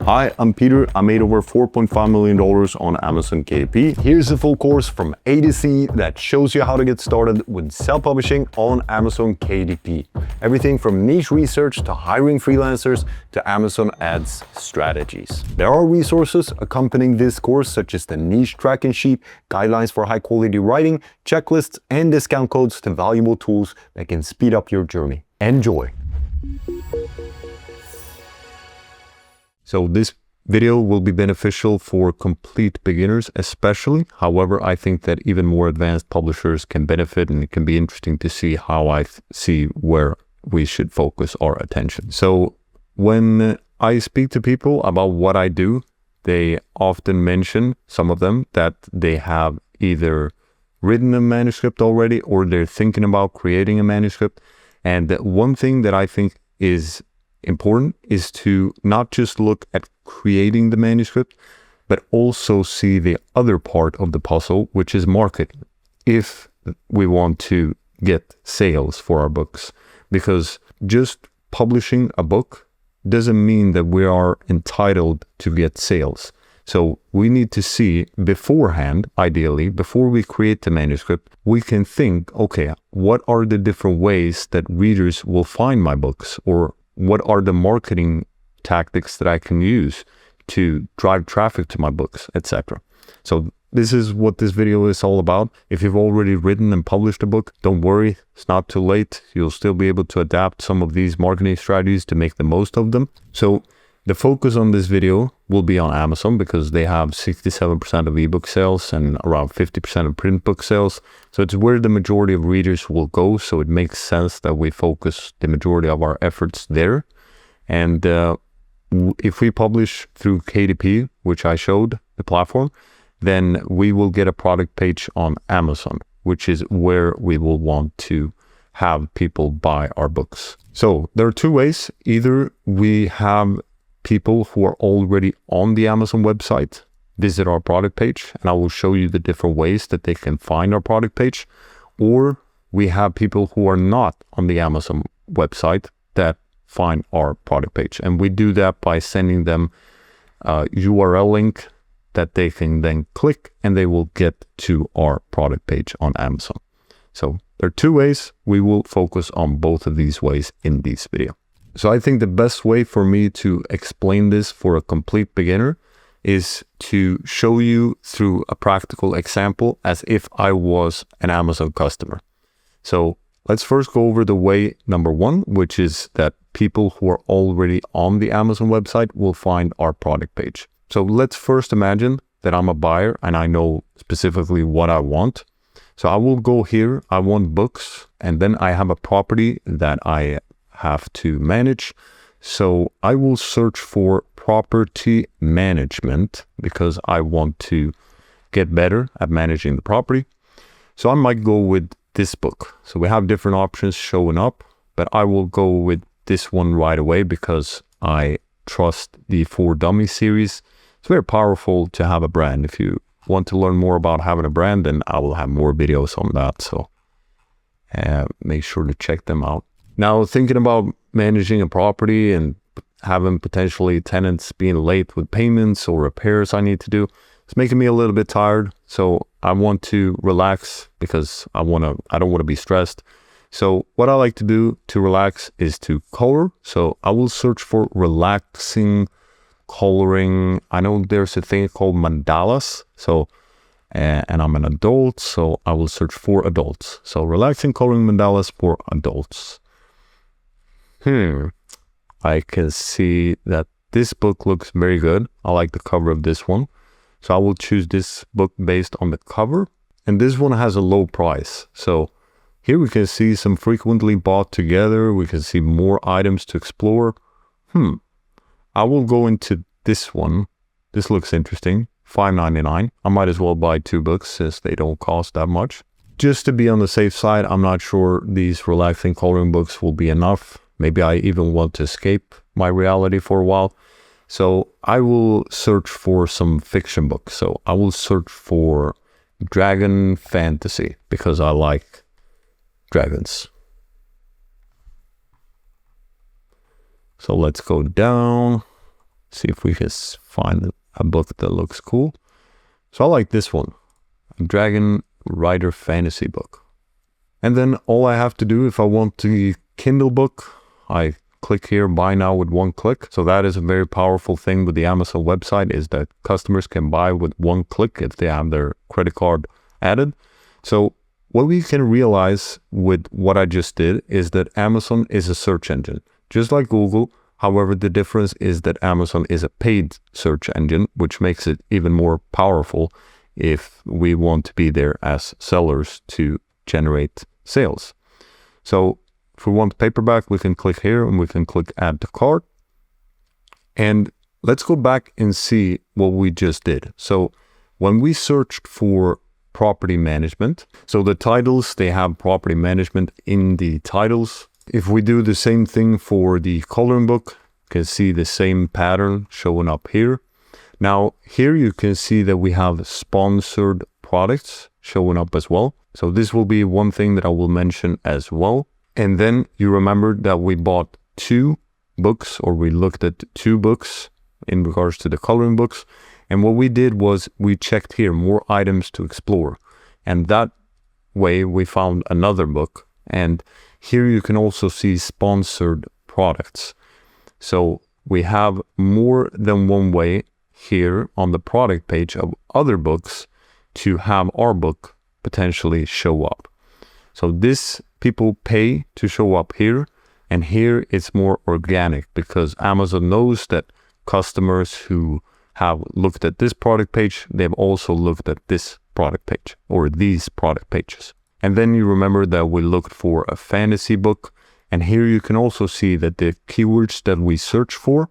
Hi, I'm Peter. I made over $4.5 million on Amazon KDP. Here's a full course from A to Z that shows you how to get started with self-publishing on Amazon KDP. Everything from niche research to hiring freelancers to Amazon ads strategies. There are resources accompanying this course such as the niche tracking sheet, guidelines for high quality writing, checklists, and discount codes to valuable tools that can speed up your journey. Enjoy! So this video will be beneficial for complete beginners especially. However, I think that even more advanced publishers can benefit, and it can be interesting to see how I see where we should focus our attention. So when I speak to people about what I do, they often mention, some of them, that they have either written a manuscript already or they're thinking about creating a manuscript. And one thing that I think is important is to not just look at creating the manuscript, but also see the other part of the puzzle, which is marketing, if we want to get sales for our books. Because just publishing a book doesn't mean that we are entitled to get sales. So we need to see beforehand, ideally, before we create the manuscript, we can think, okay, what are the different ways that readers will find my books, or what are the marketing tactics that I can use to drive traffic to my books, etc. So this is what this video is all about. If you've already written and published a book, don't worry, it's not too late. You'll still be able to adapt some of these marketing strategies to make the most of them. So the focus on this video will be on Amazon because they have 67% of ebook sales and around 50% of print book sales. So it's where the majority of readers will go. So it makes sense that we focus the majority of our efforts there. And if we publish through KDP, which I showed the platform, then we will get a product page on Amazon, which is where we will want to have people buy our books. So there are two ways. Either we have people who are already on the Amazon website visit our product page, and I will show you the different ways that they can find our product page, or we have people who are not on the Amazon website that find our product page, and we do that by sending them a URL link that they can then click and they will get to our product page on Amazon. So there are two ways. We will focus on both of these ways in this video. So I think the best way for me to explain this for a complete beginner is to show you through a practical example as if I was an Amazon customer. So let's first go over the way number one, which is that people who are already on the Amazon website will find our product page. So let's first imagine that I'm a buyer and I know specifically what I want. So I will go here, I want books, and then I have a property that I have to manage. So I will search for property management because I want to get better at managing the property. So I might go with this book. So we have different options showing up, but I will go with this one right away because I trust the For Dummies series. It's very powerful to have a brand. If you want to learn more about having a brand, then I will have more videos on that. So make sure to check them out. Now, thinking about managing a property and having potentially tenants being late with payments or repairs I need to do, it's making me a little bit tired. So I want to relax because I don't want to be stressed. So what I like to do to relax is to color. So I will search for relaxing coloring. I know there's a thing called mandalas. So and I'm an adult, so I will search for adults. So relaxing coloring mandalas for adults. I can see that this book looks very good. I like the cover of this one. So I will choose this book based on the cover. And this one has a low price. So here we can see some frequently bought together. We can see more items to explore. I will go into this one. This looks interesting. $5.99. I might as well buy two books since they don't cost that much. Just to be on the safe side, I'm not sure these relaxing coloring books will be enough. Maybe I even want to escape my reality for a while. So I will search for some fiction books. So I will search for dragon fantasy because I like dragons. So let's go down. See if we can find a book that looks cool. So I like this one, a Dragon Rider fantasy book. And then all I have to do if I want the Kindle book, I click here, buy now with one click. So that is a very powerful thing with the Amazon website, is that customers can buy with one click if they have their credit card added. So what we can realize with what I just did is that Amazon is a search engine, just like Google. However, the difference is that Amazon is a paid search engine, which makes it even more powerful if we want to be there as sellers to generate sales. So if we want paperback, we can click here and we can click add to cart. And let's go back and see what we just did. So when we searched for property management, so the titles, they have property management in the titles. If we do the same thing for the coloring book, you can see the same pattern showing up here. Now here you can see that we have sponsored products showing up as well. So this will be one thing that I will mention as well. And then you remember that we bought 2 books, or we looked at 2 books in regards to the coloring books. And what we did was we checked here more items to explore. And that way we found another book. And here you can also see sponsored products. So we have more than one way here on the product page of other books to have our book potentially show up. So this people pay to show up here, and here it's more organic because Amazon knows that customers who have looked at this product page, they've also looked at this product page or these product pages. And then you remember that we looked for a fantasy book, and here you can also see that the keywords that we searched for,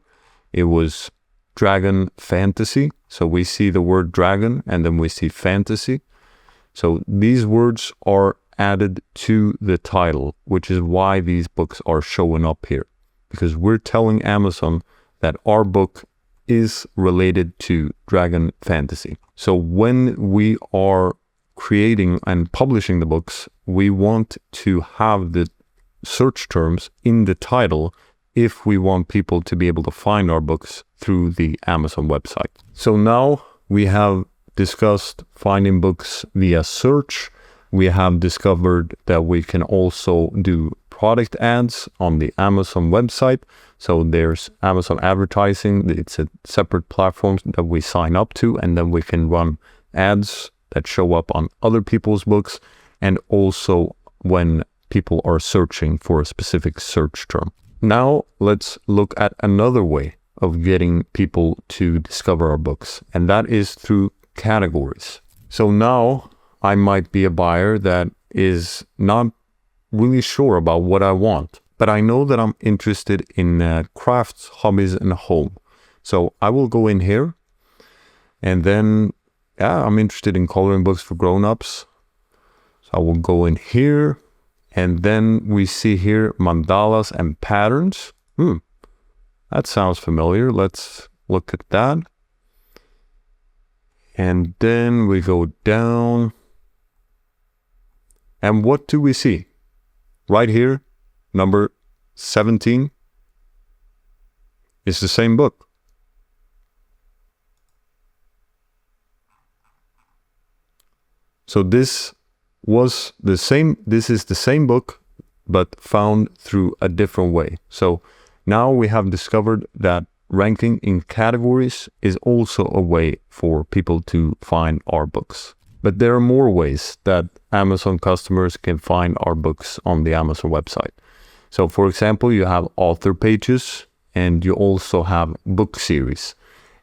it was dragon fantasy. So we see the word dragon and then we see fantasy. So these words are added to the title, which is why these books are showing up here, because we're telling Amazon that our book is related to dragon fantasy. So when we are creating and publishing the books, we want to have the search terms in the title if we want people to be able to find our books through the Amazon website. So now we have discussed finding books via search. We have discovered that we can also do product ads on the Amazon website. So there's Amazon advertising. It's a separate platform that we sign up to, and then we can run ads that show up on other people's books, and also when people are searching for a specific search term. Now let's look at another way of getting people to discover our books, and that is through categories. So now I might be a buyer that is not really sure about what I want, but I know that I'm interested in crafts, hobbies, and home. So I will go in here, and then I'm interested in coloring books for grown-ups. So I will go in here, and then we see here mandalas and patterns. That sounds familiar. Let's look at that. And then we go down. And what do we see? Right here, number 17 is the same book. So this was the same, this is the same book, but found through a different way. So now we have discovered that ranking in categories is also a way for people to find our books. But there are more ways that Amazon customers can find our books on the Amazon website. So for example, you have author pages, and you also have book series.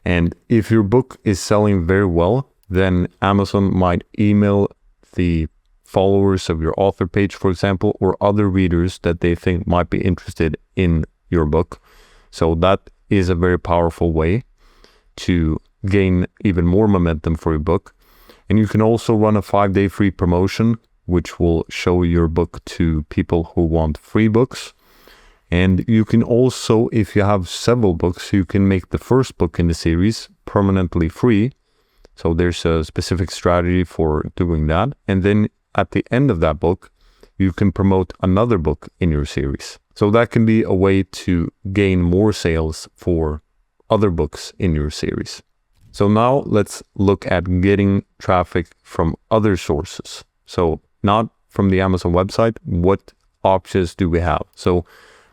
And if your book is selling very well, then Amazon might email the followers of your author page, for example, or other readers that they think might be interested in your book. So that is a very powerful way to gain even more momentum for your book. And you can also run a 5-day free promotion, which will show your book to people who want free books. And you can also, if you have several books, you can make the first book in the series permanently free. So there's a specific strategy for doing that. And then at the end of that book, you can promote another book in your series. So that can be a way to gain more sales for other books in your series. So now let's look at getting traffic from other sources. So not from the Amazon website, what options do we have? So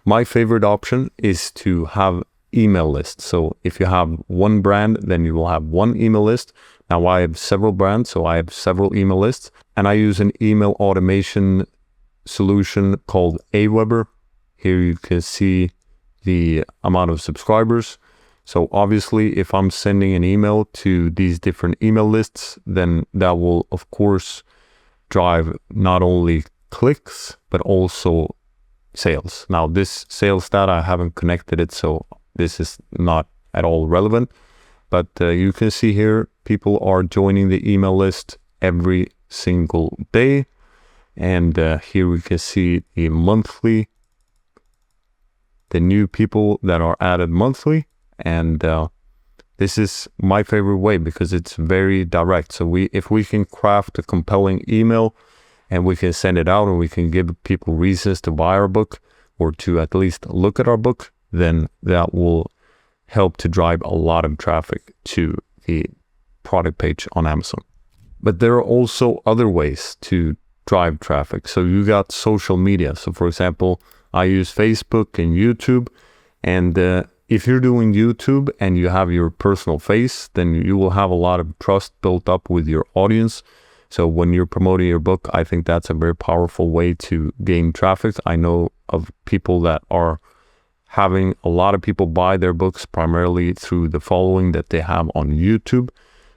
my favorite option is to have email lists. So if you have one brand, then you will have one email list. Now I have several brands, so I have several email lists, and I use an email automation solution called Aweber. Here you can see the amount of subscribers. So obviously, if I'm sending an email to these different email lists, then that will, of course, drive not only clicks, but also sales. Now, this sales data, I haven't connected it, so this is not at all relevant. But you can see here, people are joining the email list every single day. And here we can see the monthly, the new people that are added monthly. And this is my favorite way because it's very direct. So if we can craft a compelling email and we can send it out and we can give people reasons to buy our book or to at least look at our book, then that will help to drive a lot of traffic to the product page on Amazon. But there are also other ways to drive traffic. So you got social media. So for example, I use Facebook and YouTube, and if you're doing YouTube and you have your personal face, then you will have a lot of trust built up with your audience. So when you're promoting your book, I think that's a very powerful way to gain traffic. I know of people that are having a lot of people buy their books primarily through the following that they have on YouTube.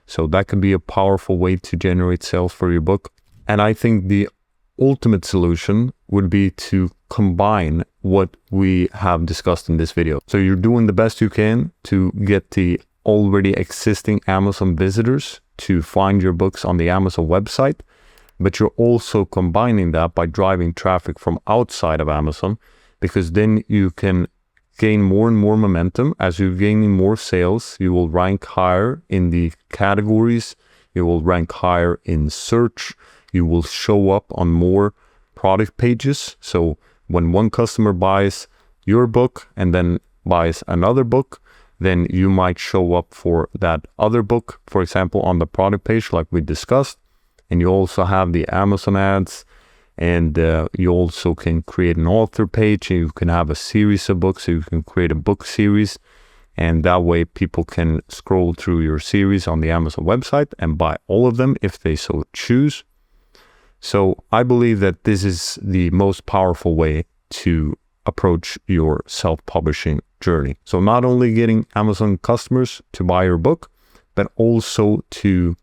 So that can be a powerful way to generate sales for your book. And I think the ultimate solution would be to combine what we have discussed in this video. So you're doing the best you can to get the already existing Amazon visitors to find your books on the Amazon website, but you're also combining that by driving traffic from outside of Amazon, because then you can gain more and more momentum. As you're gaining more sales, you will rank higher in the categories, you will rank higher in search, you will show up on more product pages. So when one customer buys your book and then buys another book, then you might show up for that other book, for example, on the product page like we discussed. And you also have the Amazon ads, and you also can create an author page, and you can have a series of books, so you can create a book series. And that way people can scroll through your series on the Amazon website and buy all of them if they so choose. So I believe that this is the most powerful way to approach your self-publishing journey. So not only getting Amazon customers to buy your book, but also to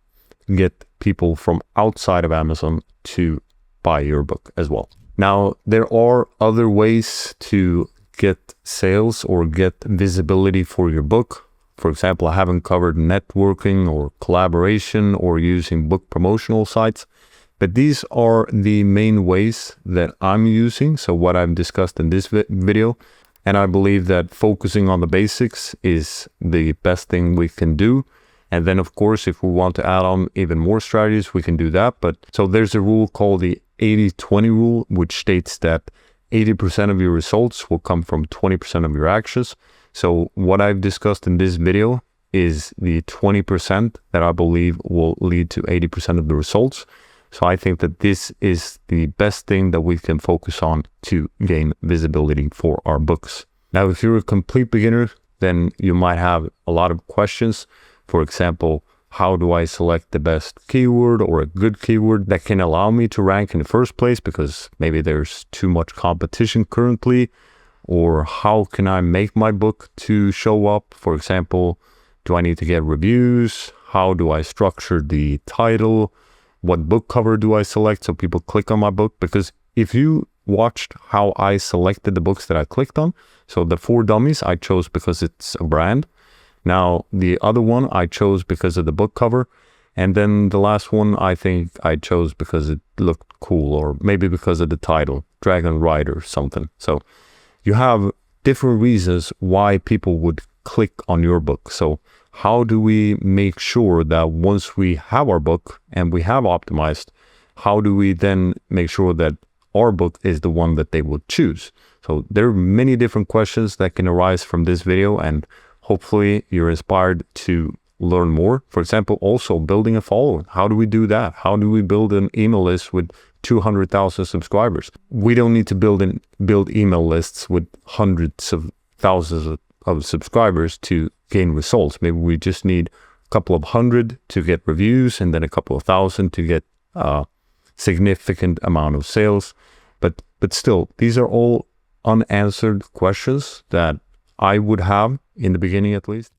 get people from outside of Amazon to buy your book as well. Now, there are other ways to get sales or get visibility for your book. For example, I haven't covered networking or collaboration or using book promotional sites. But these are the main ways that I'm using. So what I've discussed in this video. And I believe that focusing on the basics is the best thing we can do. And then, of course, if we want to add on even more strategies, we can do that. But so there's a rule called the 80-20 rule, which states that 80% of your results will come from 20% of your actions. So what I've discussed in this video is the 20% that I believe will lead to 80% of the results. So I think that this is the best thing that we can focus on to gain visibility for our books. Now, if you're a complete beginner, then you might have a lot of questions. For example, how do I select the best keyword or a good keyword that can allow me to rank in the first place because maybe there's too much competition currently? Or how can I make my book to show up? For example, do I need to get reviews? How do I structure the title? What book cover do I select so people click on my book? Because if you watched how I selected the books that I clicked on, so the 4 Dummies I chose because it's a brand. Now the other one I chose because of the book cover. And then the last one I think I chose because it looked cool, or maybe because of the title, Dragon Rider or something. So you have different reasons why people would click on your book. So how do we make sure that once we have our book and we have optimized, how do we then make sure that our book is the one that they will choose? So there are many different questions that can arise from this video, and hopefully you're inspired to learn more. For example, also building a following. How do we do that? How do we build an email list with 200,000 subscribers? We don't need to build email lists with hundreds of thousands of subscribers to gain results. Maybe we just need a couple of hundred to get reviews, and then a couple of thousand to get a significant amount of sales. But still, these are all unanswered questions that I would have in the beginning, at least.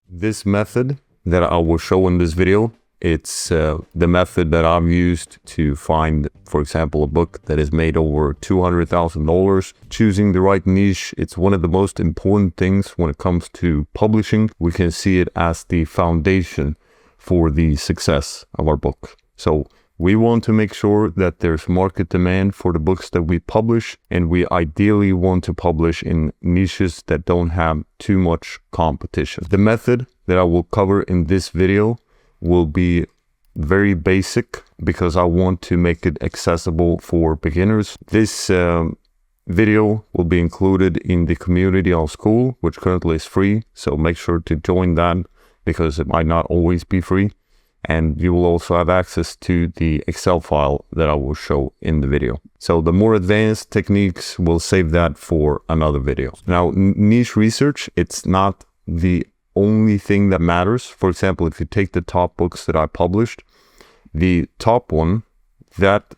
This method that I will show in this video, it's the method that I've used to find, for example, a book that has made over $200,000. Choosing the right niche, it's one of the most important things when it comes to publishing. We can see it as the foundation for the success of our book. So we want to make sure that there's market demand for the books that we publish, and we ideally want to publish in niches that don't have too much competition. The method that I will cover in this video will be very basic because I want to make it accessible for beginners. This video will be included in the community on Skool, which currently is free. So make sure to join that because it might not always be free. And you will also have access to the Excel file that I will show in the video. So the more advanced techniques, we'll save that for another video. Now, niche research, it's not the only thing that matters. For example, if you take the top books that I published, the top one, that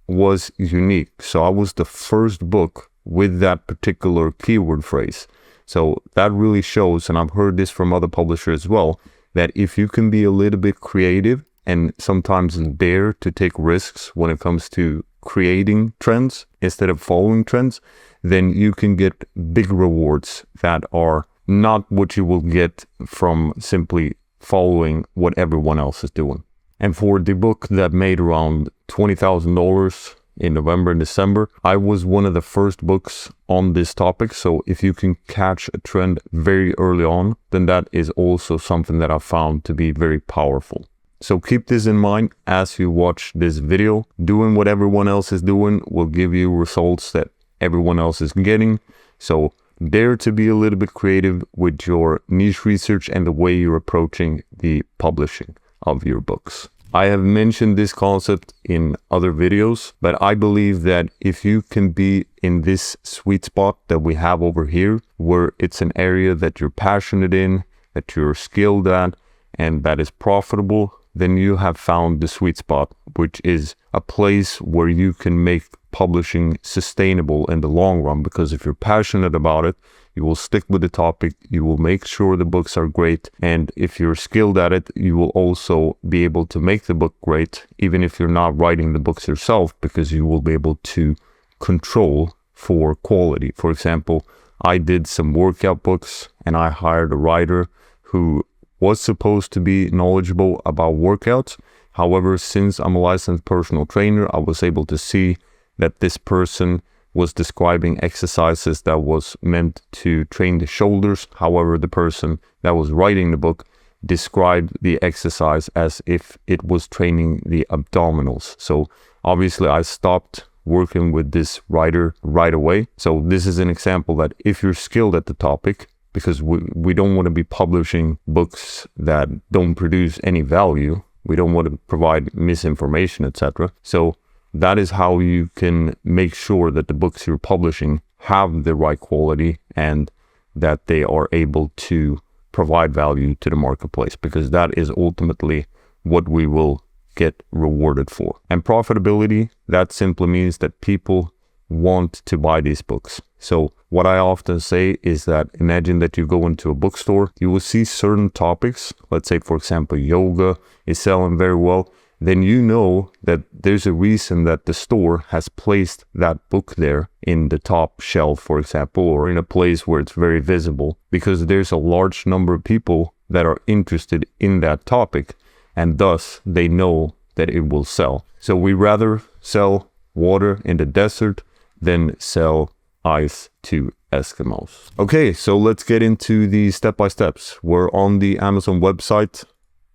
was unique. So I was the first book with that particular keyword phrase. So that really shows, and I've heard this from other publishers as well, that if you can be a little bit creative and sometimes dare to take risks when it comes to creating trends instead of following trends, then you can get big rewards that are not what you will get from simply following what everyone else is doing. And for the book that made around $20,000 in November and December, I was one of the first books on this topic. So if you can catch a trend very early on, then that is also something that I found to be very powerful. So keep this in mind as you watch this video. Doing what everyone else is doing will give you results that everyone else is getting. So dare to be a little bit creative with your niche research and the way you're approaching the publishing of your books. I have mentioned this concept in other videos, but I believe that if you can be in this sweet spot that we have over here, where it's an area that you're passionate in, that you're skilled at, and that is profitable, then you have found the sweet spot, which is a place where you can make publishing sustainable in the long run. Because if you're passionate about it, you will stick with the topic, you will make sure the books are great, and if you're skilled at it, you will also be able to make the book great, even if you're not writing the books yourself, because you will be able to control for quality. For example, I did some workout books and I hired a writer who was supposed to be knowledgeable about workouts. However, since I'm a licensed personal trainer, I was able to see that this person was describing exercises that was meant to train the shoulders. However, the person that was writing the book described the exercise as if it was training the abdominals. So obviously I stopped working with this writer right away. So this is an example that if you're skilled at the topic, because we don't want to be publishing books that don't produce any value. We don't want to provide misinformation, etc. So that is how you can make sure that the books you're publishing have the right quality and that they are able to provide value to the marketplace, because that is ultimately what we will get rewarded for. And profitability, that simply means that people want to buy these books. So what I often say is that imagine that you go into a bookstore, you will see certain topics. Let's say, for example, yoga is selling very well. Then you know that there's a reason that the store has placed that book there in the top shelf, for example, or in a place where it's very visible, because there's a large number of people that are interested in that topic, and thus they know that it will sell. So we rather sell water in the desert than sell ice to Eskimos. Okay, so let's get into the step-by-steps. We're on the Amazon website.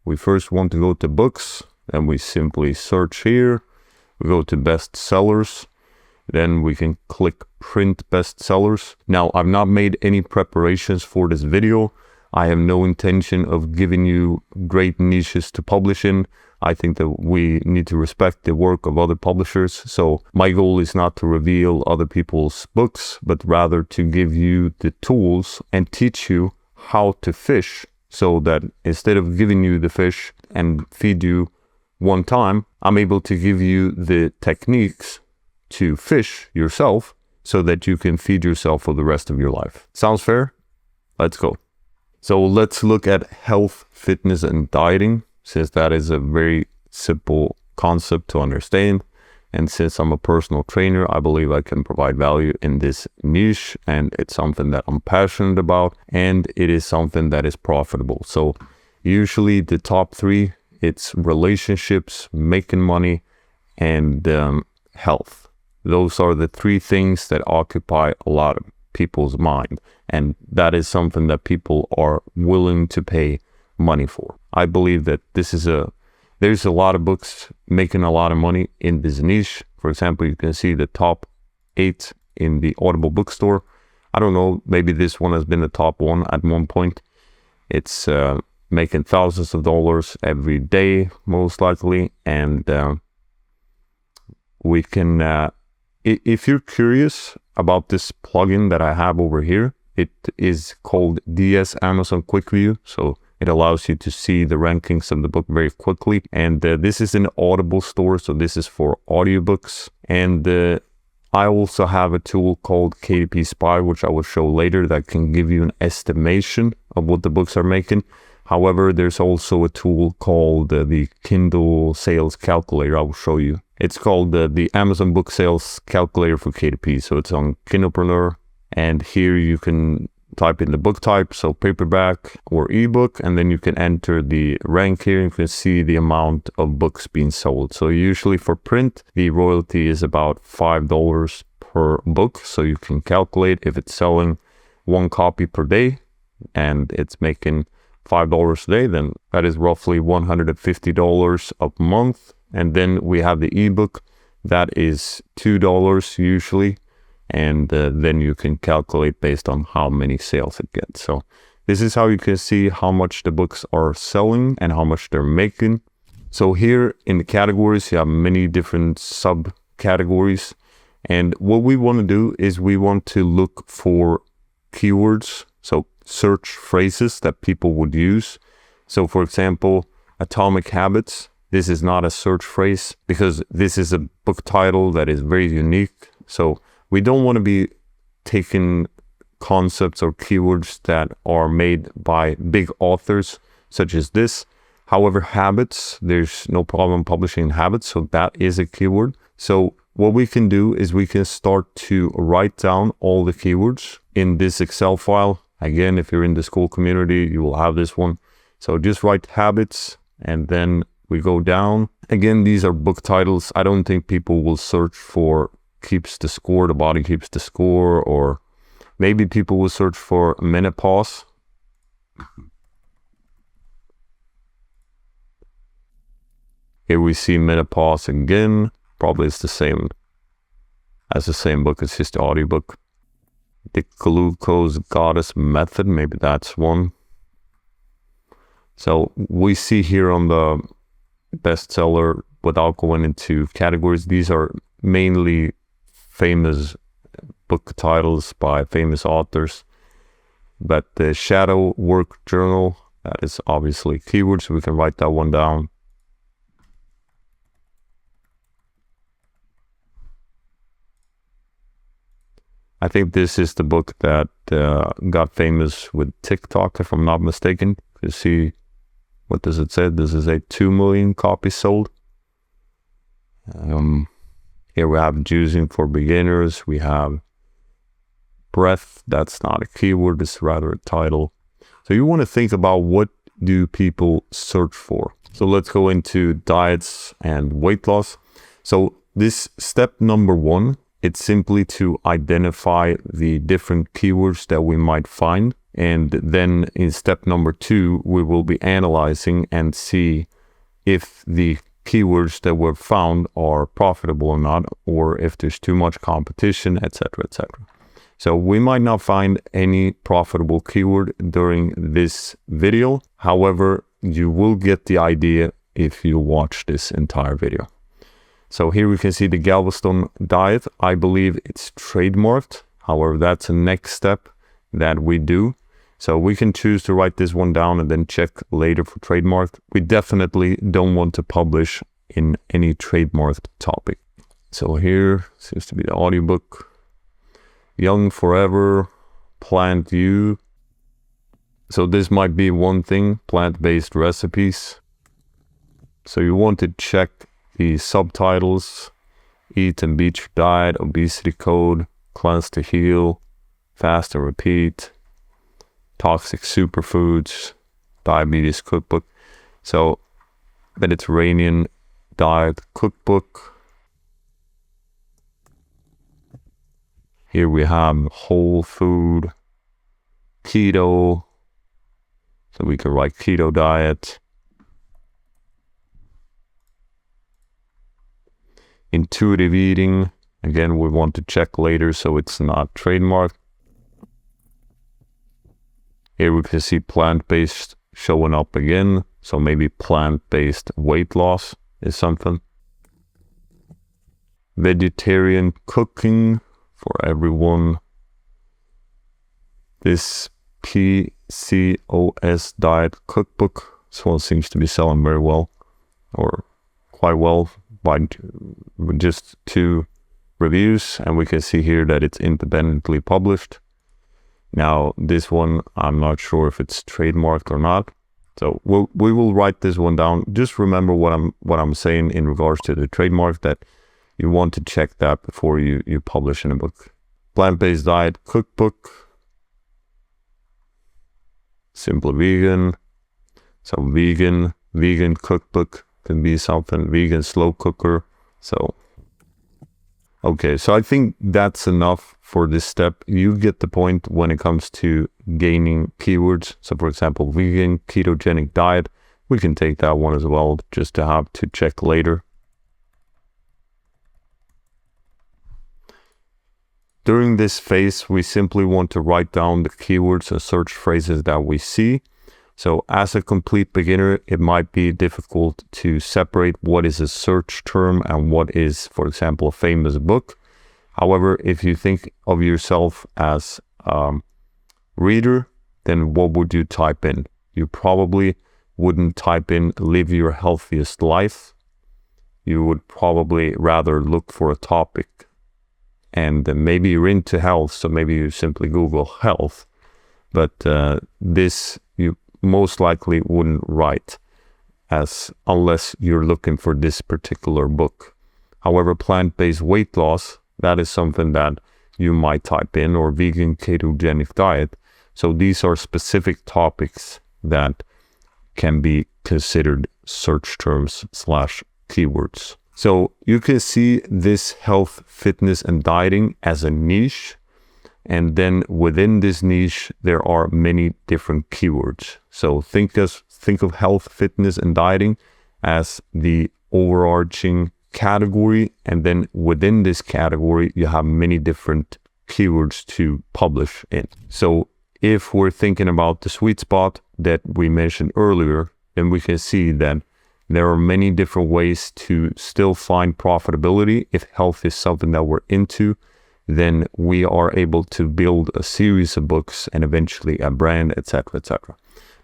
We first want to go to books. Then we simply search here. We go to bestsellers. Then we can click print bestsellers. Now, I've not made any preparations for this video. I have no intention of giving you great niches to publish in. I think that we need to respect the work of other publishers. So my goal is not to reveal other people's books, but rather to give you the tools and teach you how to fish, so that instead of giving you the fish and feed you one time, I'm able to give you the techniques to fish yourself so that you can feed yourself for the rest of your life. Sounds fair? Let's go. So let's look at health, fitness, and dieting, since that is a very simple concept to understand. And since I'm a personal trainer, I believe I can provide value in this niche, and it's something that I'm passionate about, and it is something that is profitable. So usually the top three, it's relationships, making money, and health. Those are the three things that occupy a lot of people's mind, and that is something that people are willing to pay money for. I believe that there's a lot of books making a lot of money in this niche. For example, you can see the top 8 in the Audible bookstore. I don't know, maybe this one has been the top one at one point. It's making thousands of dollars every day, most likely. And we can, if you're curious about this plugin that I have over here, it is called DS Amazon Quick View. So it allows you to see the rankings of the book very quickly. And this is an Audible store, so this is for audiobooks. And I also have a tool called KDP Spy, which I will show later, that can give you an estimation of what the books are making. However, there's also a tool called the Kindle Sales Calculator. I will show you. It's called the Amazon Book Sales Calculator for KDP. So it's on Kindlepreneur. And here you can type in the book type, so paperback or ebook, and then you can enter the rank here. You can see the amount of books being sold. So usually for print, the royalty is about $5 per book. So you can calculate if it's selling 1 copy per day and it's making $5 a day, then that is roughly $150 a month. And then we have the ebook, that is $2 usually. And then you can calculate based on how many sales it gets. So this is how you can see how much the books are selling and how much they're making. So here in the categories, you have many different subcategories. And what we want to do is we want to look for keywords, so search phrases that people would use. So for example, Atomic Habits. This is not a search phrase because this is a book title that is very unique. So we don't want to be taking concepts or keywords that are made by big authors such as this. However, habits, there's no problem publishing habits, so that is a keyword. So what we can do is we can start to write down all the keywords in this Excel file. Again, if you're in the Skool Community, you will have this one. So just write habits, and then we go down. Again, these are book titles. I don't think people will search for keeps the score, the body keeps the score, or maybe people will search for menopause. Here we see menopause again. Probably it's the same as the same book. It's just the audiobook. The Glucose Goddess Method, maybe that's one. So we see here on the bestseller, without going into categories, these are mainly famous book titles by famous authors. But the Shadow Work Journal, that is obviously keywords, so we can write that one down. I think this is the book that got famous with TikTok, if I'm not mistaken. You see, what does it say? This is a 2 million copies sold. Here we have Juicing for Beginners. We have Breath. That's not a keyword, it's rather a title. So you want to think about, what do people search for? So let's go into diets and weight loss. So this step number 1, it's simply to identify the different keywords that we might find. And then in step number 2, we will be analyzing and see if the keywords that were found are profitable or not, or if there's too much competition, etc., etc. So we might not find any profitable keyword during this video. However, you will get the idea if you watch this entire video. So here we can see the Galveston diet. I believe it's trademarked. However, that's the next step that we do. So we can choose to write this one down and then check later for trademark. We definitely don't want to publish in any trademarked topic. So here seems to be the audiobook. Young Forever, Plant You. So this might be one thing, plant-based recipes. So you want to check the subtitles, Eat and Beat Your Diet, Obesity Code, Cleanse to Heal, Fast and Repeat, Toxic Superfoods, Diabetes Cookbook. So Mediterranean Diet Cookbook. Here we have whole food, keto. So we can write keto diet. Intuitive eating. Again, we want to check later so it's not trademarked. Here we can see plant-based showing up again. So maybe plant-based weight loss is something. Vegetarian cooking for everyone. This PCOS diet cookbook. This one seems to be selling very well, or quite well, by just 2 reviews, and we can see here that it's independently published. Now this one, I'm not sure if it's trademarked or not, so we will write this one down. Just remember what I'm saying in regards to the trademark, that you want to check that before you publish in a book. Plant-based diet cookbook, Simple Vegan. So vegan cookbook can be something, vegan slow cooker. So okay, so I think that's enough for this step. You get the point when it comes to gaining keywords. So for example, vegan ketogenic diet, we can take that one as well, just to have to check later. During this phase, we simply want to write down the keywords and search phrases that we see. So as a complete beginner, it might be difficult to separate what is a search term and what is, for example, a famous book. However, if you think of yourself as a reader, then what would you type in? You probably wouldn't type in "live your healthiest life." You would probably rather look for a topic. And maybe you're into health, so maybe you simply Google health. But this you most likely wouldn't write unless you're looking for this particular book. However, plant-based weight loss, that is something that you might type in, or vegan ketogenic diet. So these are specific topics that can be considered search terms / keywords. So you can see this health, fitness, and dieting as a niche. And then within this niche, there are many different keywords. So think of health, fitness, and dieting as the overarching category. And then within this category, you have many different keywords to publish in. So if we're thinking about the sweet spot that we mentioned earlier, then we can see that there are many different ways to still find profitability. If health is something that we're into, then we are able to build a series of books and eventually a brand, etc., etc.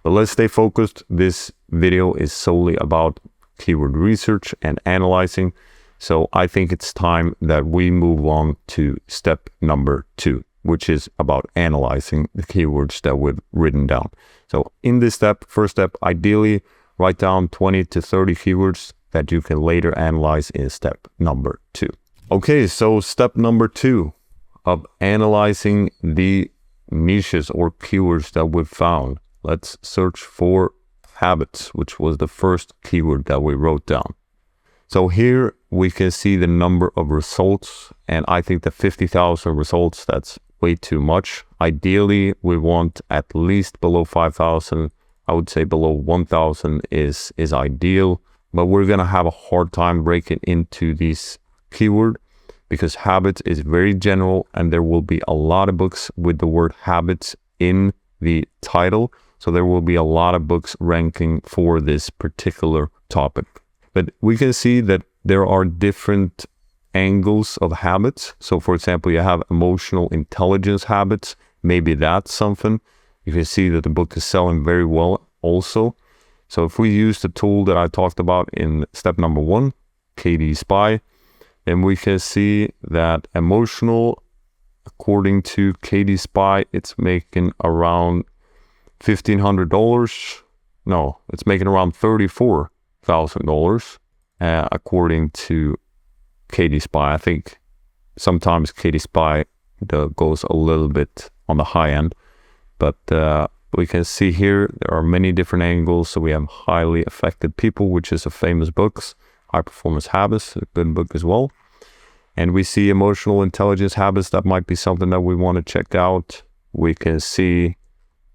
But let's stay focused. This video is solely about keyword research and analyzing. So I think it's time that we move on to step number 2, which is about analyzing the keywords that we've written down. So in this step, first step, ideally write down 20 to 30 keywords that you can later analyze in step number 2. Okay, so step number 2 of analyzing the niches or keywords that we've found. Let's search for habits, which was the first keyword that we wrote down. So here we can see the number of results, and I think the 50,000 results, that's way too much. Ideally, we want at least below 5,000. I would say below 1,000 is ideal. but we're going to have a hard time breaking into these keywords because habits is very general and there will be a lot of books with the word habits in the title. So there will be a lot of books ranking for this particular topic. But we can see that there are different angles of habits. So for example, you have emotional intelligence habits. Maybe that's something. You can see that the book is selling very well also. So if we use the tool that I talked about in step number 1, KD Spy, then we can see that emotional, according to KD Spy, it's making around $1,500. No, it's making around $34,000 according to KD Spy. I think sometimes KD Spy goes a little bit on the high end, but we can see here there are many different angles. So we have Highly Affected People, which is a famous book. High Performance Habits, a good book as well. And we see Emotional Intelligence Habits. That might be something that we want to check out. We can see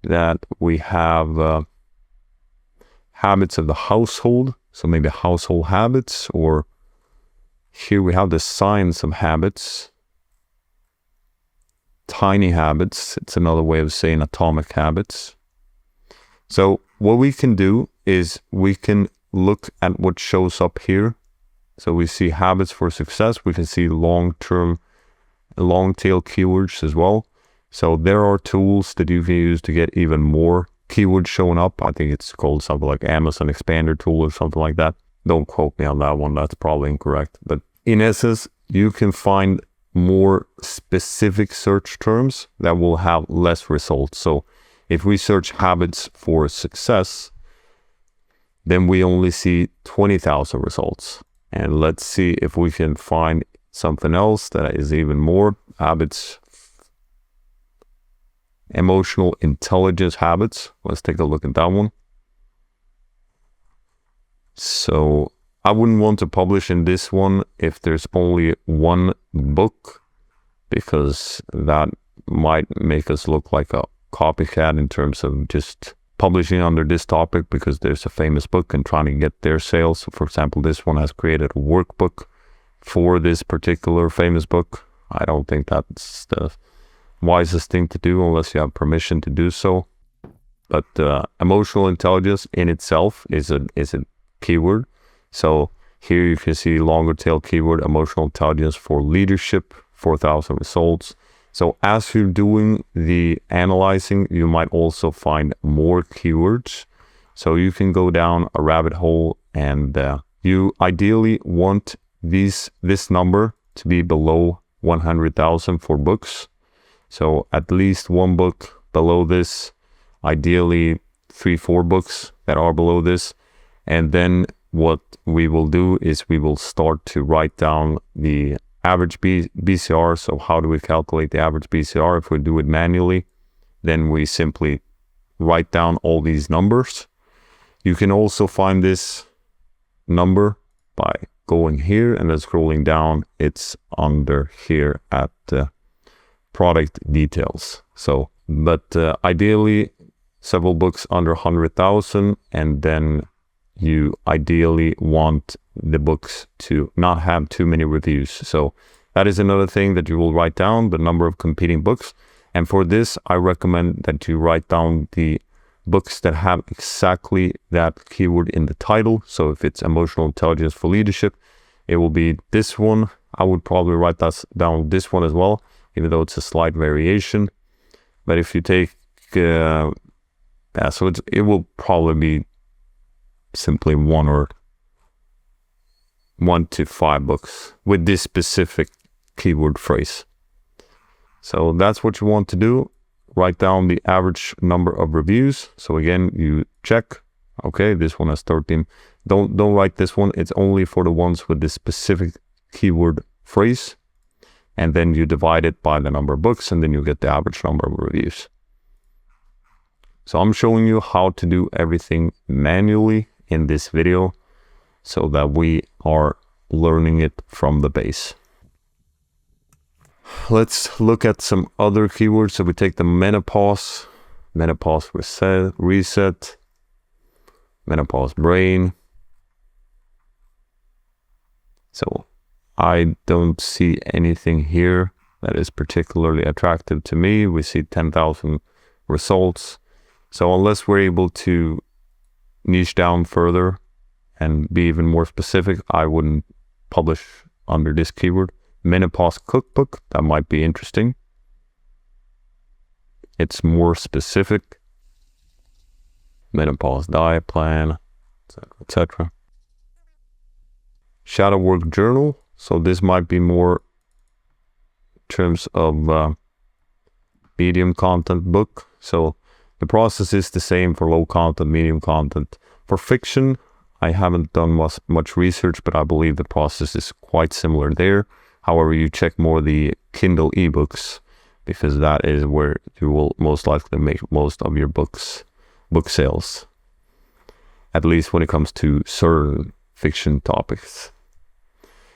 that we have Habits of the Household. So maybe Household Habits, or here we have the Science of Habits. Tiny Habits, it's another way of saying Atomic Habits. So what we can do is we can look at what shows up here. So we see Habits for Success. We can see long-tail keywords as well. So there are tools that you can use to get even more keywords showing up. I think it's called something like Amazon Expander tool or something like that. Don't quote me on that one. That's probably incorrect. But in essence, you can find more specific search terms that will have less results. So if we search habits for success, then we only see 20,000 results. And let's see if we can find something else that is even more habits. Emotional intelligence habits. Let's take a look at that one. So I wouldn't want to publish in this one if there's only one book, because that might make us look like a copycat in terms of just publishing under this topic because there's a famous book and trying to get their sales. So for example, this one has created a workbook for this particular famous book. I don't think that's the wisest thing to do unless you have permission to do so. But emotional intelligence in itself is a keyword. So here you can see longer tail keyword, emotional intelligence for leadership, 4,000 results. So as you're doing the analyzing, you might also find more keywords. So you can go down a rabbit hole, and you ideally want this number to be below 100,000 for books. So at least one book below this, ideally 3-4 books that are below this. And then what we will do is we will start to write down the average BCR. So how do we calculate the average BCR? If we do it manually, then we simply write down all these numbers. You can also find this number by going here and then scrolling down. It's under here at product details. So, but ideally several books under 100,000, and then you ideally want the books to not have too many reviews. So that is another thing that you will write down, the number of competing books. And for this, I recommend that you write down the books that have exactly that keyword in the title. So if it's emotional intelligence for leadership, it will be this one. I would probably write down this one as well, even though it's a slight variation. But if you take, so it will probably be simply 1 to 5 books with this specific keyword phrase. So that's what you want to do. Write down the average number of reviews. So again, you check, okay, this one has 13. Don't write this one. It's only for the ones with this specific keyword phrase. And then you divide it by the number of books, and then you get the average number of reviews. So I'm showing you how to do everything manually in this video so that we are learning it from the base. Let's look at some other keywords. So we take the menopause reset, menopause brain, So I don't see anything here that is particularly attractive to me. We see 10,000 results. So unless we're able to niche down further and be even more specific, I wouldn't publish under this keyword. Menopause cookbook, that might be interesting. It's more specific. Menopause diet plan, etc. Shadow work journal. So this might be more in terms of medium content book. So the process is the same for low content, medium content. For fiction, I haven't done much research, but I believe the process is quite similar there. However, you check more the Kindle eBooks, because that is where you will most likely make most of your book sales, at least when it comes to certain fiction topics.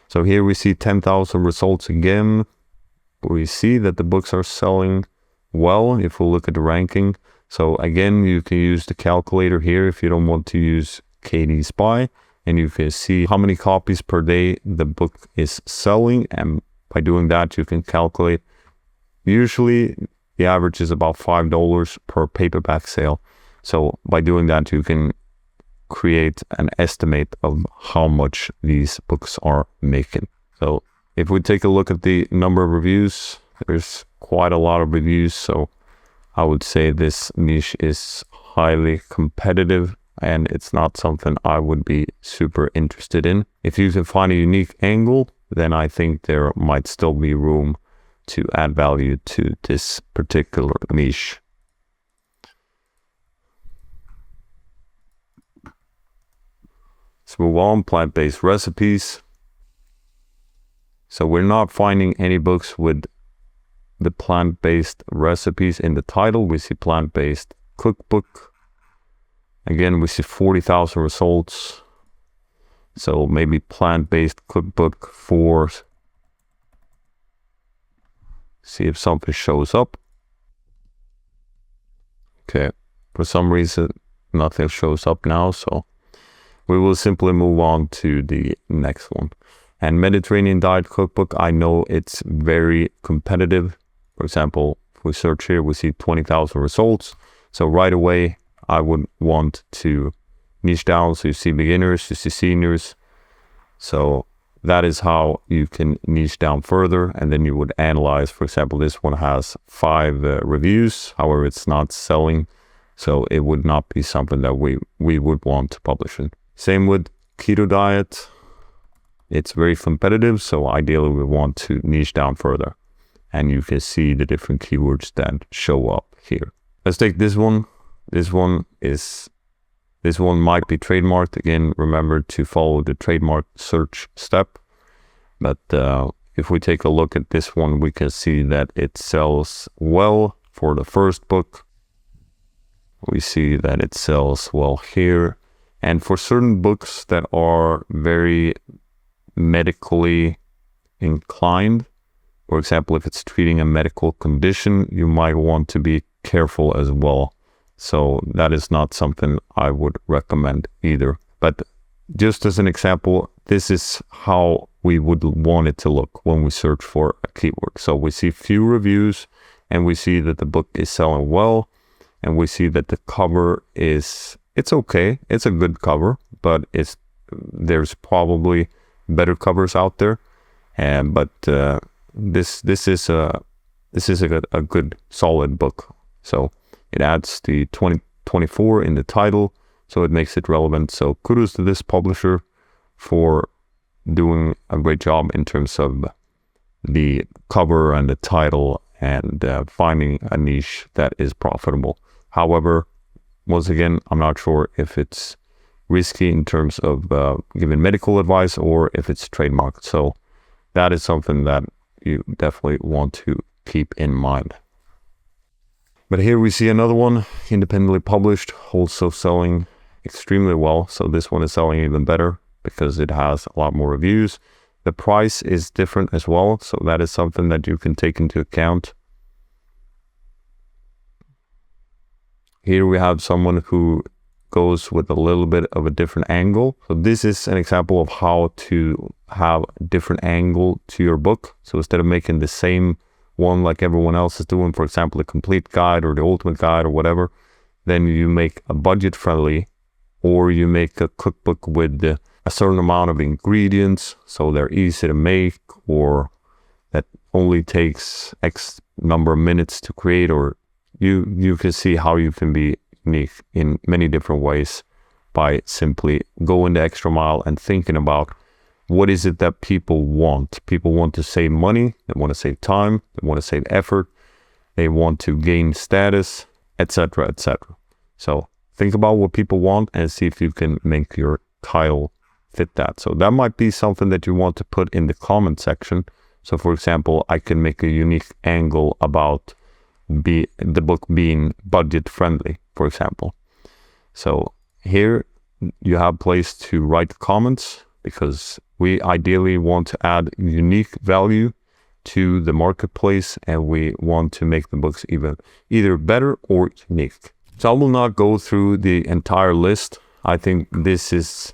So here we see 10,000 results again. We see that the books are selling well if we look at the ranking. So again, you can use the calculator here if you don't want to use KD Spy, and you can see how many copies per day the book is selling, and by doing that you can calculate. Usually the average is about $5 per paperback sale. So by doing that you can create an estimate of how much these books are making. So if we take a look at the number of reviews, there's quite a lot of reviews. So I would say this niche is highly competitive, and it's not something I would be super interested in. If you can find a unique angle, then I think there might still be room to add value to this particular niche. Let's move on. Plant-based recipes. So we're not finding any books with the plant-based recipes in the title. We see plant-based cookbook. Again, we see 40,000 results. So maybe plant-based cookbook for, see if something shows up. Okay, for some reason nothing shows up now, so we will simply move on to the next one. And Mediterranean diet cookbook, I know it's very competitive. For example, if we search here, we see 20,000 results. So right away, I would want to niche down. So you see beginners, you see seniors. So that is how you can niche down further. And then you would analyze, for example, this one has 5 reviews. However, it's not selling. So it would not be something that we would want to publish in. Same with keto diet. It's very competitive. So ideally we want to niche down further. And you can see the different keywords that show up here. Let's take this one. This one might be trademarked. Again, remember to follow the trademark search step. But if we take a look at this one, we can see that it sells well for the first book. We see that it sells well here. And for certain books that are very medically inclined, for example, if it's treating a medical condition, you might want to be careful as well. So that is not something I would recommend either. But just as an example, this is how we would want it to look when we search for a keyword. So we see few reviews, and we see that the book is selling well, and we see that the cover is, it's okay. It's a good cover, but there's probably better covers out there. But this is a good solid book. So it adds the 2024 in the title, so it makes it relevant. So kudos to this publisher for doing a great job in terms of the cover and the title, and finding a niche that is profitable. However, once again, I'm not sure if it's risky in terms of giving medical advice or if it's trademarked. So that is something that you definitely want to keep in mind. But here we see another one, independently published, also selling extremely well. So this one is selling even better because it has a lot more reviews. The price is different as well, so that is something that you can take into account. Here we have someone who goes with a little bit of a different angle. So this is an example of how to have a different angle to your book. So instead of making the same one like everyone else is doing, for example, the complete guide or the ultimate guide or whatever, then you make a budget friendly, or you make a cookbook with a certain amount of ingredients so they're easy to make, or that only takes X number of minutes to create, or you can see how you can be unique in many different ways by simply going the extra mile and thinking about what is it that people want. People want to save money, they want to save time, they want to save effort, they want to gain status, etc., etc. So think about what people want and see if you can make your title fit that. So that might be something that you want to put in the comment section. So for example, I can make a unique angle about the book being budget friendly, for example. So here you have a place to write comments, because we ideally want to add unique value to the marketplace, and we want to make the books either better or unique. So I will not go through the entire list. I think this is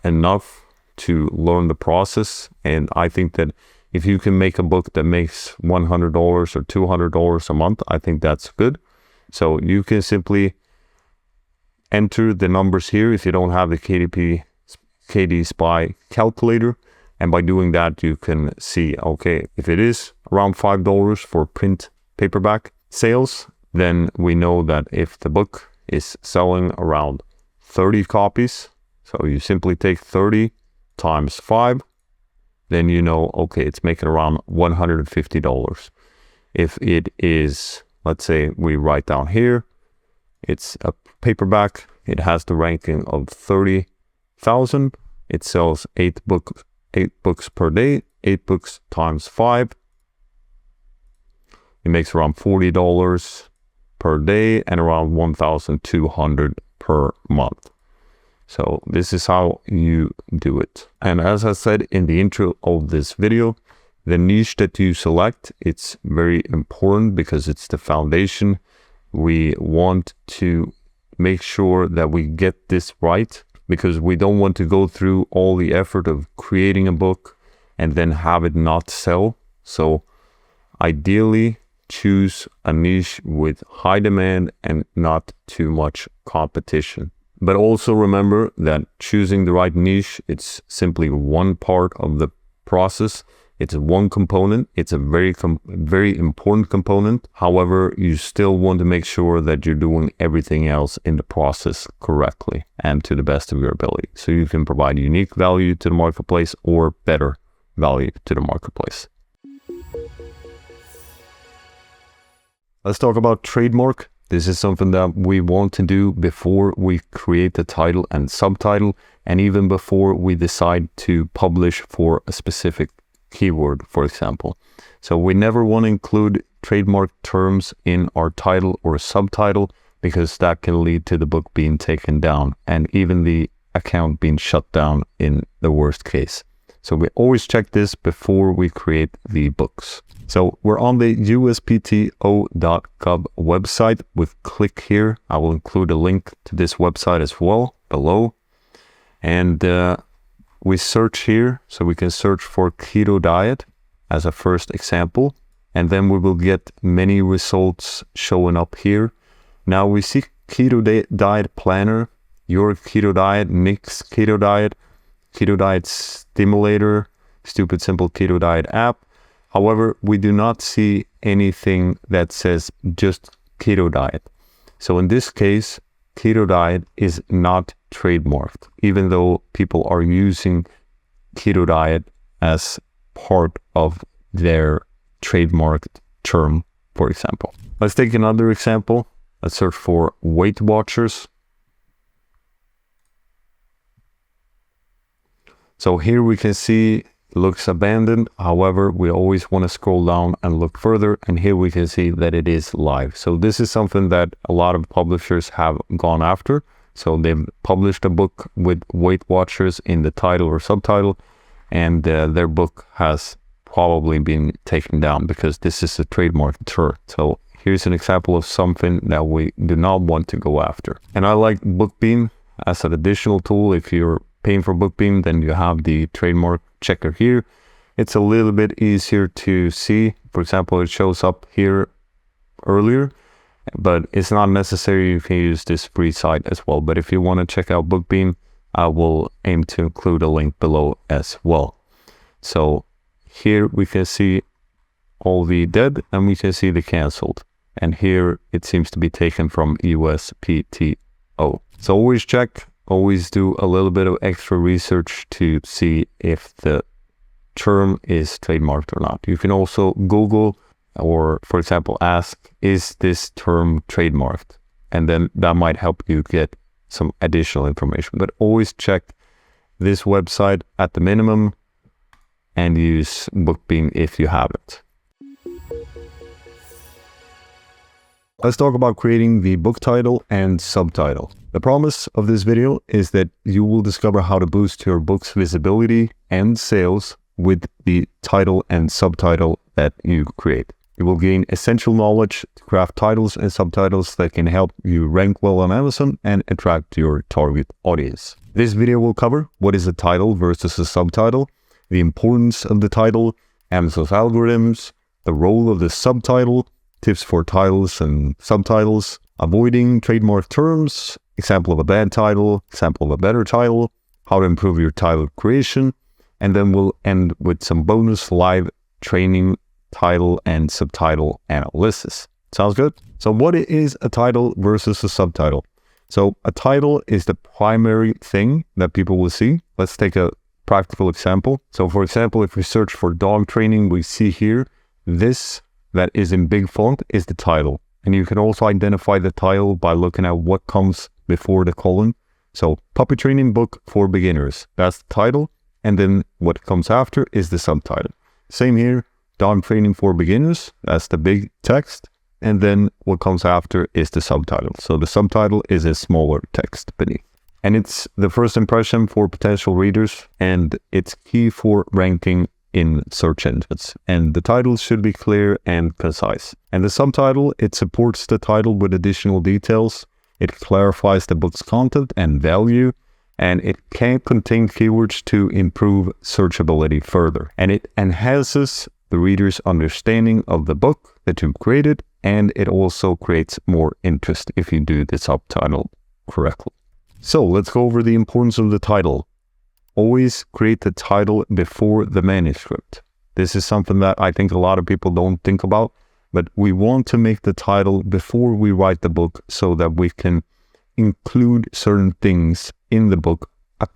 enough to learn the process, and I think that if you can make a book that makes $100 or $200 a month, I think that's good. So you can simply enter the numbers here if you don't have the KD Spy calculator. And by doing that, you can see, okay, if it is around $5 for print paperback sales, then we know that if the book is selling around 30 copies, so you simply take 30 times 5, then you know, okay, it's making around $150. If it is, let's say we write down here, it's a paperback, it has the ranking of 30,000, it sells 8 books per day, 8 books times 5, it makes around $40 per day and around $1,200 per month. So this is how you do it. And as I said in the intro of this video, the niche that you select, it's very important because it's the foundation. We want to make sure that we get this right, because we don't want to go through all the effort of creating a book and then have it not sell. So ideally, choose a niche with high demand and not too much competition. But also remember that choosing the right niche, it's simply one part of the process. It's one component. It's a very important component. However, you still want to make sure that you're doing everything else in the process correctly and to the best of your ability, so you can provide unique value to the marketplace or better value to the marketplace. Let's talk about trademark. This is something that we want to do before we create the title and subtitle, and even before we decide to publish for a specific keyword, for example. So we never want to include trademark terms in our title or subtitle, because that can lead to the book being taken down and even the account being shut down in the worst case. So we always check this before we create the books. So we're on the uspto.gov website. With click here, I will include a link to this website as well below. And we search here, so we can search for keto diet as a first example, and then we will get many results showing up here. Now we see keto diet planner, your keto diet, Nick's keto diet stimulator, stupid simple keto diet app. However, we do not see anything that says just keto diet. So in this case, keto diet is not trademarked, even though people are using keto diet as part of their trademarked term, for example. Let's take another example. Let's search for Weight Watchers. So here we can see looks abandoned. However, we always want to scroll down and look further, and here we can see that it is live. So this is something that a lot of publishers have gone after. So they've published a book with Weight Watchers in the title or subtitle, and their book has probably been taken down because this is a trademark term. So here's an example of something that we do not want to go after. And I like BookBeam as an additional tool. If you're paying for BookBeam, then you have the trademark checker here. It's a little bit easier to see. For example, it shows up here earlier, but it's not necessary. You can use this free site as well. But if you want to check out BookBeam, I will aim to include a link below as well. So here we can see all the dead and we can see the canceled. And here it seems to be taken from USPTO. So always check, always do a little bit of extra research to see if the term is trademarked or not. You can also Google or, for example, ask, is this term trademarked? And then that might help you get some additional information. But always check this website at the minimum and use BookBeam if you haven't. Let's talk about creating the book title and subtitle. The promise of this video is that you will discover how to boost your book's visibility and sales with the title and subtitle that you create. You will gain essential knowledge to craft titles and subtitles that can help you rank well on Amazon and attract your target audience. This video will cover what is a title versus a subtitle, the importance of the title, Amazon's algorithms, the role of the subtitle, tips for titles and subtitles, avoiding trademark terms, example of a bad title, example of a better title, how to improve your title creation, and then we'll end with some bonus live training title and subtitle analysis. Sounds good? So what is a title versus a subtitle? So a title is the primary thing that people will see. Let's take a practical example. So for example, if we search for dog training, we see here, this that is in big font is the title. And you can also identify the title by looking at what comes before the colon. So puppy training book for beginners, that's the title. And then what comes after is the subtitle. Same here, dog training for beginners, that's the big text. And then what comes after is the subtitle. So the subtitle is a smaller text beneath. And it's the first impression for potential readers, and it's key for ranking in search engines. And the title should be clear and concise. And the subtitle, it supports the title with additional details. It clarifies the book's content and value, and it can contain keywords to improve searchability further. And it enhances the reader's understanding of the book that you've created, and it also creates more interest if you do the subtitle correctly. So let's go over the importance of the title. Always create the title before the manuscript. This is something that I think a lot of people don't think about, but we want to make the title before we write the book so that we can include certain things in the book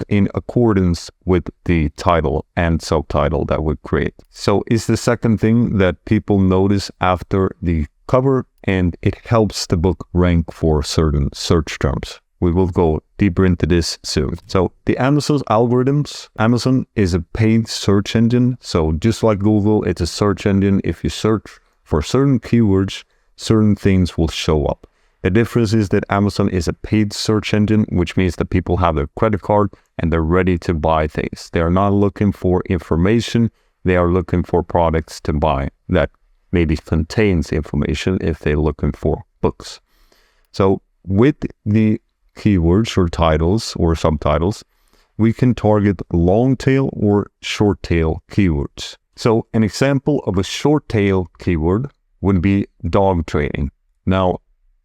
in accordance with the title and subtitle that we create. So it's the second thing that people notice after the cover, and it helps the book rank for certain search terms. We will go deeper into this soon. So the Amazon's algorithms, Amazon is a paid search engine. So just like Google, it's a search engine. If you search for certain keywords, certain things will show up. The difference is that Amazon is a paid search engine, which means that people have their credit card and they're ready to buy things. They are not looking for information. They are looking for products to buy that maybe contains information if they're looking for books. So with the keywords or titles or subtitles, we can target long tail or short tail keywords. So an example of a short tail keyword would be dog training. Now,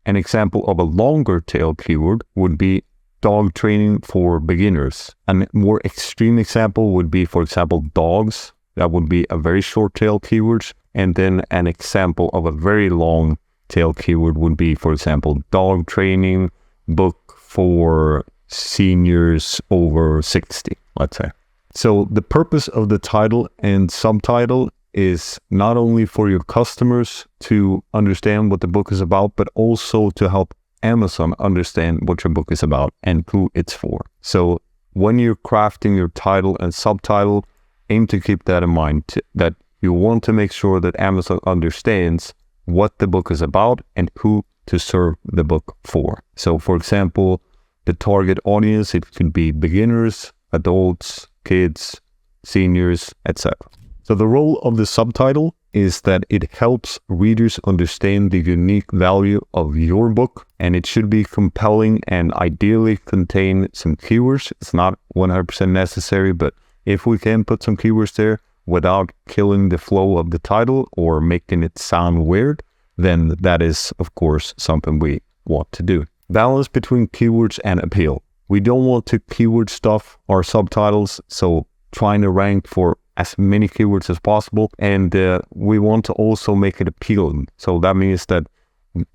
an example of a longer tail keyword would be dog training for beginners. A more extreme example would be, for example, dogs. That would be a very short tail keyword. And then an example of a very long tail keyword would be, for example, dog training book for seniors over 60, let's say. So the purpose of the title and subtitle is not only for your customers to understand what the book is about, but also to help Amazon understand what your book is about and who it's for. So when you're crafting your title and subtitle, aim to keep that in mind, that you want to make sure that Amazon understands what the book is about and who to serve the book for. So for example, the target audience, it could be beginners, adults, kids, seniors, etc. So the role of the subtitle is that it helps readers understand the unique value of your book, and it should be compelling and ideally contain some keywords. It's not 100% necessary, but if we can put some keywords there without killing the flow of the title or making it sound weird, then that is, of course, something we want to do. Balance between keywords and appeal. We don't want to keyword stuff our subtitles, so trying to rank for as many keywords as possible, and we want to also make it appealing. So that means that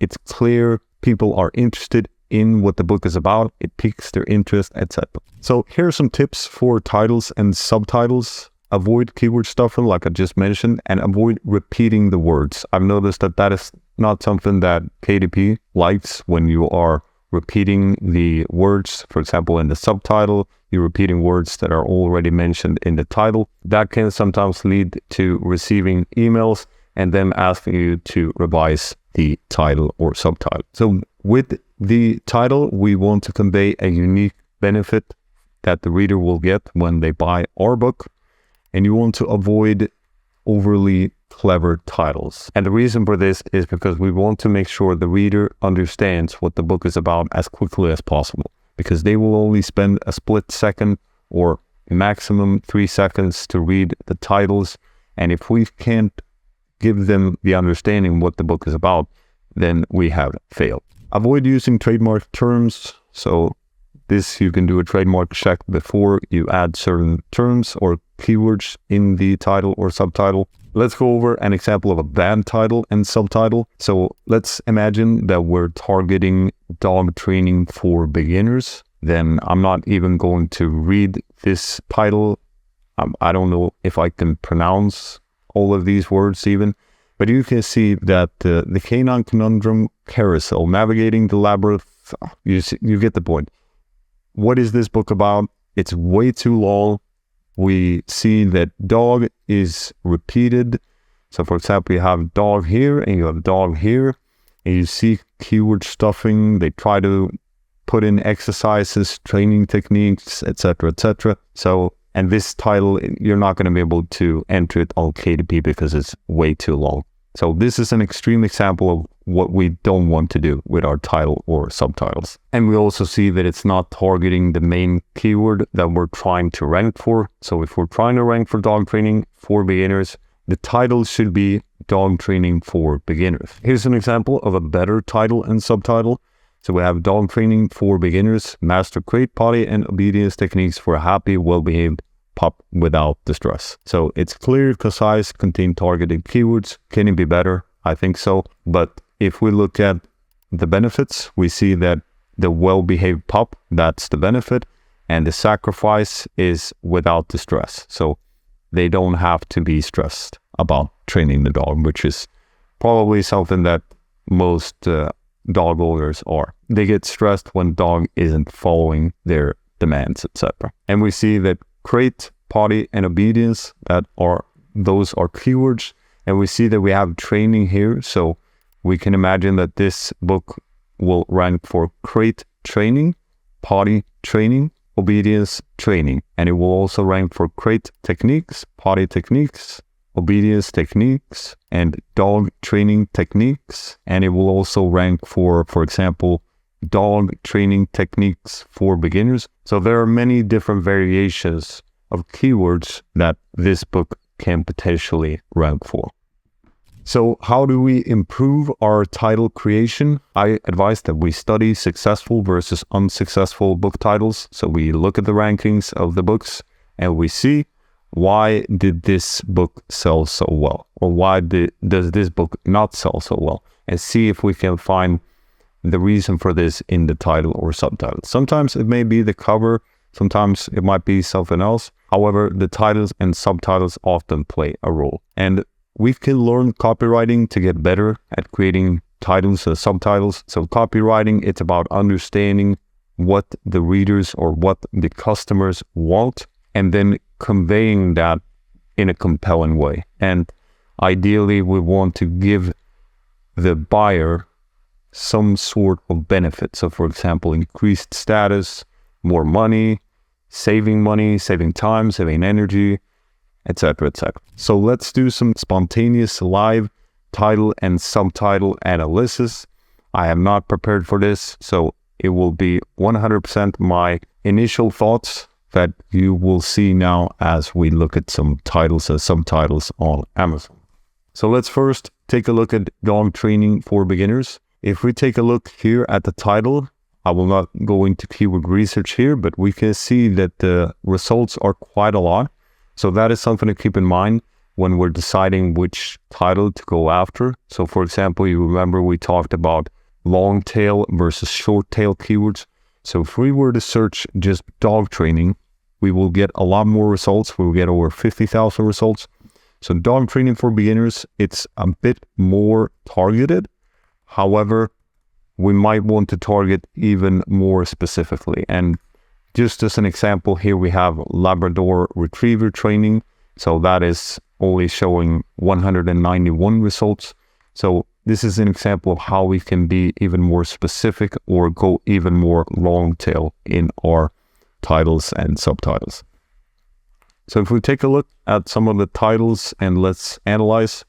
it's clear people are interested in what the book is about, it piques their interest, etc. So here are some tips for titles and subtitles. Avoid keyword stuffing, like I just mentioned, and avoid repeating the words. I've noticed that that is not something that KDP likes when you are repeating the words. For example, in the subtitle, you're repeating words that are already mentioned in the title. That can sometimes lead to receiving emails and them asking you to revise the title or subtitle. So with the title, we want to convey a unique benefit that the reader will get when they buy our book. And you want to avoid overly clever titles. And the reason for this is because we want to make sure the reader understands what the book is about as quickly as possible, because they will only spend a split second or maximum 3 seconds to read the titles. And if we can't give them the understanding what the book is about, then we have failed. Avoid using trademark terms. So this, you can do a trademark check before you add certain terms or keywords in the title or subtitle. Let's go over an example of a bad title and subtitle. So let's imagine that we're targeting dog training for beginners. Then I'm not even going to read this title. I don't know if I can pronounce all of these words even, but you can see that the Canine Conundrum Carousel, Navigating the Labyrinth, you get the point. What is this book about? It's way too long. We see that dog is repeated. So for example, you have dog here and you have dog here, and you see keyword stuffing. They try to put in exercises, training techniques, etc., etc. So, and this title, you're not going to be able to enter it on KDP because it's way too long. So this is an extreme example of what we don't want to do with our title or subtitles. And we also see that it's not targeting the main keyword that we're trying to rank for. So if we're trying to rank for dog training for beginners, the title should be dog training for beginners. Here's an example of a better title and subtitle. So we have dog training for beginners, master crate, potty, and obedience techniques for a happy, well-behaved pup without distress. So it's clear, concise, contain targeted keywords. Can it be better? I think so. But if we look at the benefits, we see that the well-behaved pup, that's the benefit, and the sacrifice is without distress. So they don't have to be stressed about training the dog, which is probably something that most dog owners are. They get stressed when dog isn't following their demands, etc. And we see that crate, potty, and obedience, those are keywords. And we see that we have training here. So we can imagine that this book will rank for crate training, potty training, obedience training. And it will also rank for crate techniques, potty techniques, obedience techniques, and dog training techniques. And it will also rank for example, dog training techniques for beginners. So there are many different variations of keywords that this book can potentially rank for. So how do we improve our title creation? I advise that we study successful versus unsuccessful book titles. So we look at the rankings of the books and we see, why did this book sell so well? Or why does this book not sell so well? And see if we can find the reason for this in the title or subtitle. Sometimes it may be the cover, sometimes it might be something else. However, the titles and subtitles often play a role. And we can learn copywriting to get better at creating titles and subtitles. So copywriting, it's about understanding what the readers or what the customers want, and then conveying that in a compelling way. And ideally, we want to give the buyer some sort of benefit. So for example, increased status, more money, saving time, saving energy, etc., etc. So let's do some spontaneous live title and subtitle analysis. I have not prepared for this, so it will be 100% my initial thoughts that you will see now as we look at some titles and subtitles on Amazon. So let's first take a look at dog training for beginners. If we take a look here at the title, I will not go into keyword research here, but we can see that the results are quite a lot. So that is something to keep in mind when we're deciding which title to go after. So for example, you remember we talked about long tail versus short tail keywords. So if we were to search just dog training, we will get a lot more results. We will get over 50,000 results. So dog training for beginners, it's a bit more targeted. However, we might want to target even more specifically. And just as an example, here we have Labrador Retriever training. So that is only showing 191 results. So this is an example of how we can be even more specific or go even more long tail in our titles and subtitles. So if we take a look at some of the titles and let's analyze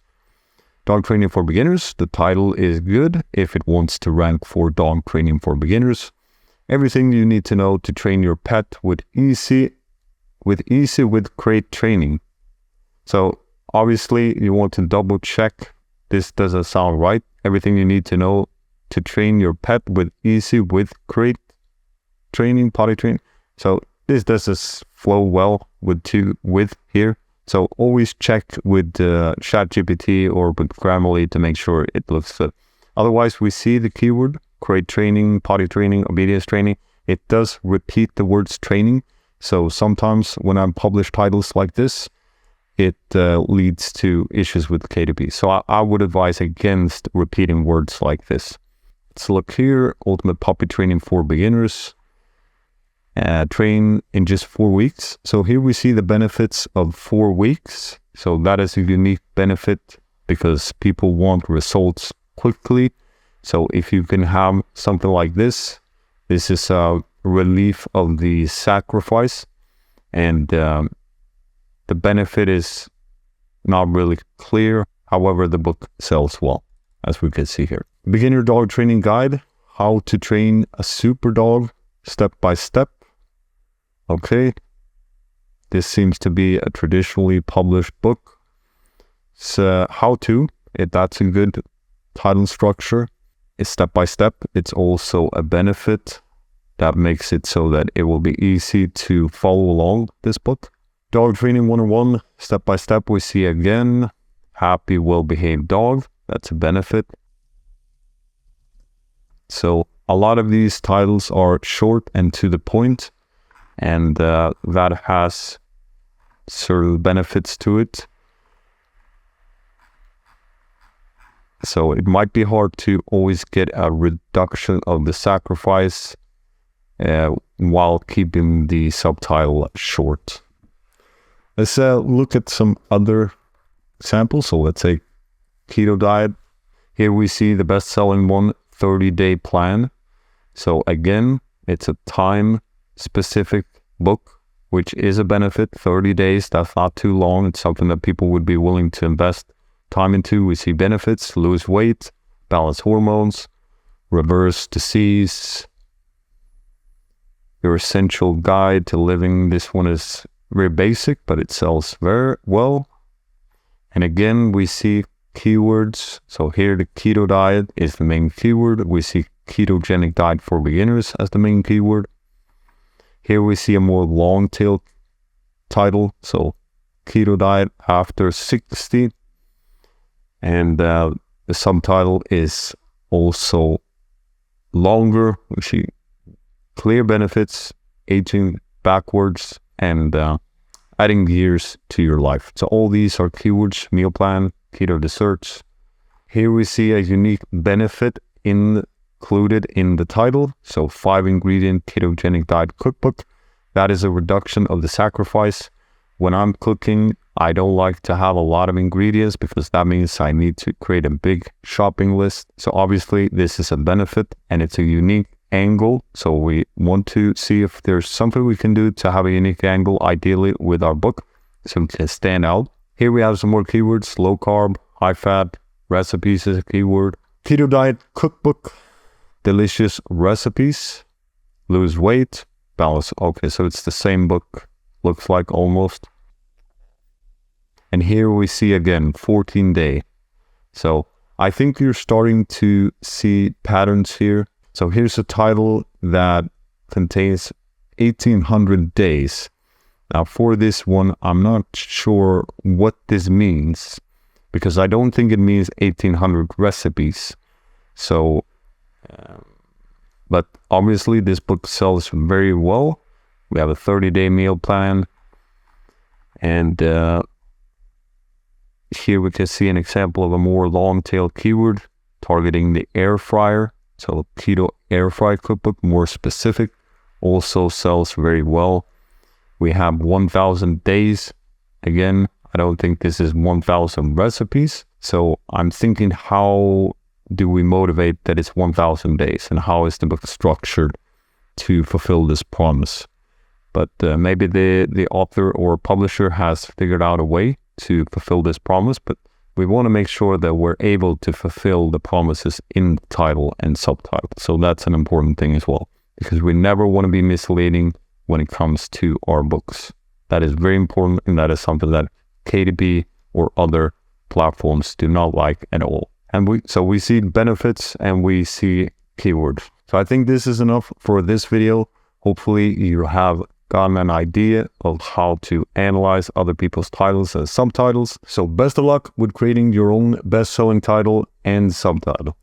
dog training for beginners, the title is good if it wants to rank for dog training for beginners. Everything you need to know to train your pet with easy with crate training. So obviously you want to double check this doesn't sound right. Everything you need to know to train your pet with easy with crate training, potty training. So this doesn't flow well with here. So always check with ChatGPT or with Grammarly to make sure it looks good. Otherwise, we see the keyword crate training, potty training, obedience training. It does repeat the words training. So sometimes when I publish titles like this, it leads to issues with KDP. So I would advise against repeating words like this. Let's look here, Ultimate Puppy Training for Beginners. Train in just 4 weeks. So here we see the benefits of 4 weeks. So that is a unique benefit because people want results quickly. So if you can have something like this is a relief of the sacrifice, and the benefit is not really clear. However, the book sells well, as we can see here. Beginner Dog Training Guide, How to Train a Super Dog Step by Step. Okay, this seems to be a traditionally published book. It's how-to, that's a good title structure. It's step by step. It's also a benefit that makes it so that it will be easy to follow along this book. Dog Training 101, step by step, we see again, happy, well-behaved dog. That's a benefit. So a lot of these titles are short and to the point. And that has certain benefits to it. So it might be hard to always get a reduction of the sacrifice while keeping the subtitle short. Let's look at some other examples. So let's say keto diet. Here we see the best-selling one, 30-day plan. So again, it's a time-specific book, which is a benefit. 30 days, that's not too long. It's something that people would be willing to invest time into. We see benefits: lose weight, balance hormones, reverse disease, your essential guide to living. This one is very basic, but it sells very well. And again, we see keywords. So here the keto diet is the main keyword. We see ketogenic diet for beginners as the main keyword. Here we see a more long tail title. So keto diet after 60. And the subtitle is also longer. We see clear benefits, aging backwards, and adding years to your life. So all these are keywords: meal plan, keto desserts. Here we see a unique benefit included in the title. So 5-ingredient ketogenic diet cookbook. That is a reduction of the sacrifice. When I'm cooking, I don't like to have a lot of ingredients because that means I need to create a big shopping list. So obviously this is a benefit and it's a unique angle. So we want to see if there's something we can do to have a unique angle, ideally with our book. so it can stand out. Here we have some more keywords: low carb, high fat, recipes is a keyword, keto diet cookbook, delicious recipes, lose weight, balance. Okay, so it's the same book, looks like almost. And here we see again 14-day. So I think you're starting to see patterns here. So here's a title that contains 1800 days. Now for this one, I'm not sure what this means, because I don't think it means 1800 recipes. So, but obviously this book sells very well. We have a 30-day meal plan. And here we can see an example of a more long-tail keyword targeting the air fryer. So keto air fry cookbook, more specific, also sells very well. We have 1000 days. Again, I don't think this is 1000 recipes. So I'm thinking, how do we motivate that it's 1000 days, and how is the book structured to fulfill this promise? But maybe the author or publisher has figured out a way to fulfill this promise, but we want to make sure that we're able to fulfill the promises in the title and subtitle. So that's an important thing as well, because we never want to be misleading when it comes to our books. That is very important, and that is something that KDP or other platforms do not like at all. And we see benefits and we see keywords. So I think this is enough for this video. Hopefully you have gotten an idea of how to analyze other people's titles and subtitles. So best of luck with creating your own best-selling title and subtitle.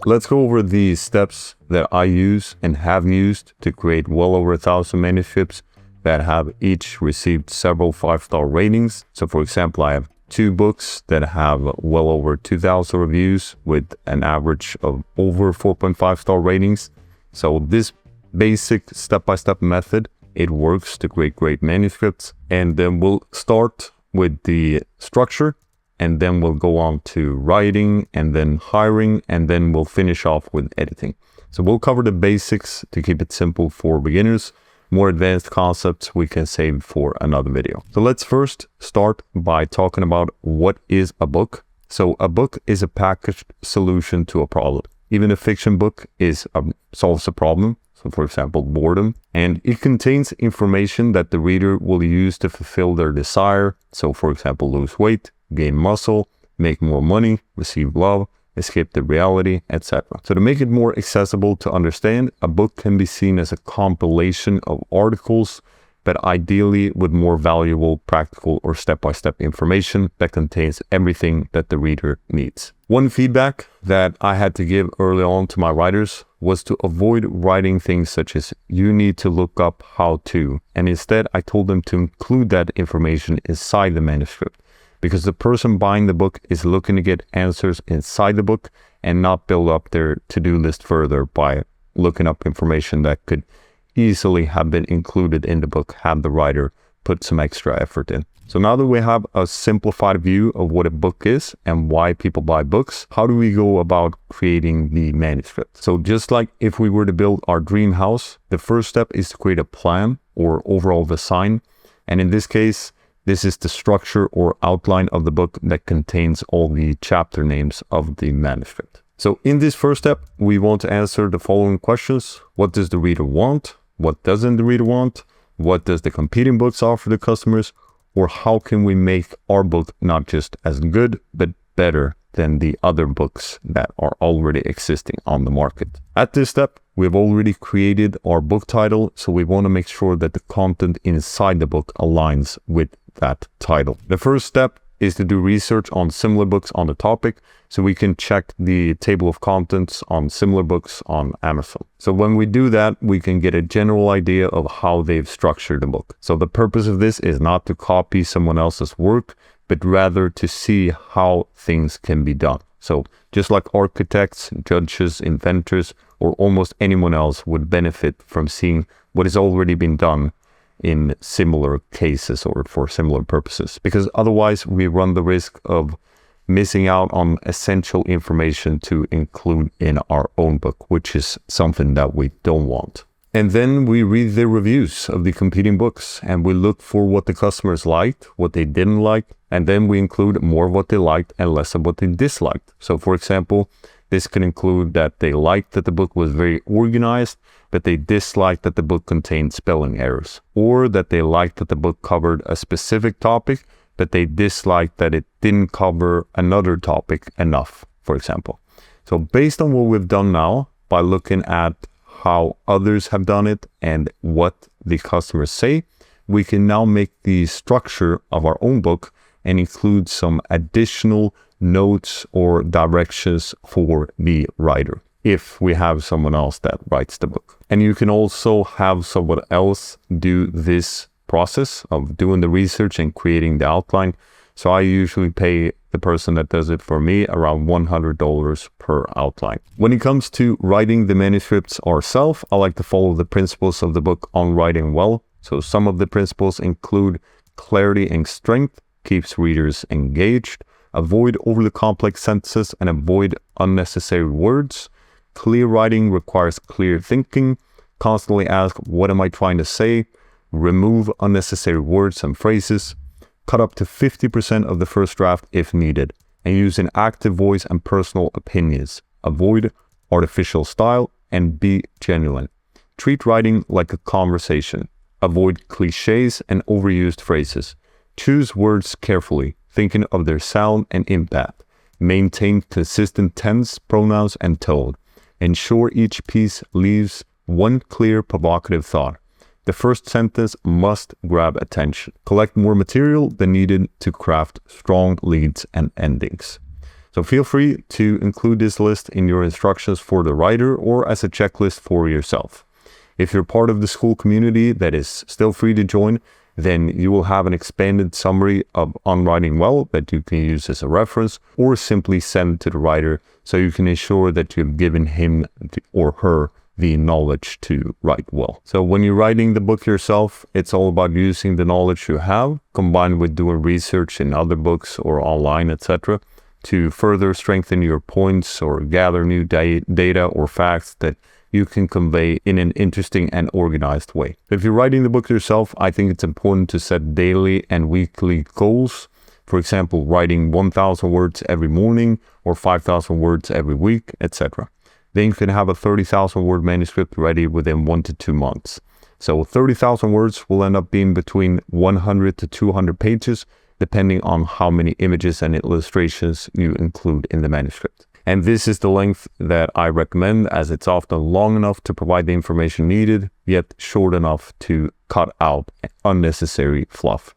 Let's go over the steps that I use and have used to create well over 1,000 manuscripts that have each received several 5-star ratings. So for example, I have 2 books that have well over 2,000 reviews with an average of over 4.5-star ratings. So this basic step-by-step method, it works to create great manuscripts. And then we'll start with the structure, and then we'll go on to writing, and then hiring, and then we'll finish off with editing. So we'll cover the basics to keep it simple for beginners. More advanced concepts we can save for another video. So let's first start by talking about what is a book. So a book is a packaged solution to a problem. Even a fiction book solves a problem. So for example, boredom. And it contains information that the reader will use to fulfill their desire. So for example, lose weight, gain muscle, make more money, receive love, escape the reality, etc. So to make it more accessible to understand, a book can be seen as a compilation of articles, but ideally with more valuable, practical, or step-by-step information that contains everything that the reader needs. One feedback that I had to give early on to my writers was to avoid writing things such as "you need to look up how to," and instead I told them to include that information inside the manuscript, because the person buying the book is looking to get answers inside the book and not build up their to-do list further by looking up information that could easily have been included in the book had the writer put some extra effort in. So now that we have a simplified view of what a book is and why people buy books, how do we go about creating the manuscript? So just like if we were to build our dream house, the first step is to create a plan or overall design. And in this case, this is the structure or outline of the book that contains all the chapter names of the manuscript. So in this first step, we want to answer the following questions. What does the reader want? What doesn't the reader want? What does the competing books offer the customers? Or how can we make our book not just as good, but better than the other books that are already existing on the market? At this step, we've already created our book title, so we want to make sure that the content inside the book aligns with that title. The first step is to do research on similar books on the topic, so we can check the table of contents on similar books on Amazon. So when we do that, we can get a general idea of how they've structured the book. So the purpose of this is not to copy someone else's work, but rather to see how things can be done. So just like architects, judges, inventors, or almost anyone else would benefit from seeing what has already been done in similar cases or for similar purposes, because otherwise we run the risk of missing out on essential information to include in our own book, which is something that we don't want. And then we read the reviews of the competing books and we look for what the customers liked, what they didn't like, and then we include more of what they liked and less of what they disliked. So for example, this can include that they liked that the book was very organized, but they disliked that the book contained spelling errors, or that they liked that the book covered a specific topic, but they disliked that it didn't cover another topic enough, for example. So based on what we've done now, by looking at how others have done it and what the customers say, we can now make the structure of our own book and include some additional notes or directions for the writer, if we have someone else that writes the book. And you can also have someone else do this process of doing the research and creating the outline. So I usually pay the person that does it for me around $100 per outline. When it comes to writing the manuscripts ourselves, I like to follow the principles of the book on writing well. So some of the principles include clarity and strength, keeps readers engaged, avoid overly complex sentences and avoid unnecessary words. Clear writing requires clear thinking. Constantly ask, what am I trying to say? Remove unnecessary words and phrases. Cut up to 50% of the first draft if needed, and use an active voice and personal opinions. Avoid artificial style and be genuine. Treat writing like a conversation. Avoid cliches and overused phrases. Choose words carefully, thinking of their sound and impact. Maintain consistent tense, pronouns, and tone. Ensure each piece leaves one clear, provocative thought. The first sentence must grab attention. Collect more material than needed to craft strong leads and endings. So feel free to include this list in your instructions for the writer or as a checklist for yourself. If you're part of the Skool community that is still free to join, then you will have an expanded summary of On Writing Well that you can use as a reference or simply send to the writer so you can ensure that you've given him or her the knowledge to write well. So when you're writing the book yourself, it's all about using the knowledge you have combined with doing research in other books or online, etc., to further strengthen your points or gather new data or facts that you can convey in an interesting and organized way. If you're writing the book yourself, I think it's important to set daily and weekly goals. For example, writing 1,000 words every morning or 5,000 words every week, etc. Then you can have a 30,000 word manuscript ready within 1 to 2 months. So 30,000 words will end up being between 100 to 200 pages, depending on how many images and illustrations you include in the manuscript. And this is the length that I recommend, as it's often long enough to provide the information needed, yet short enough to cut out unnecessary fluff.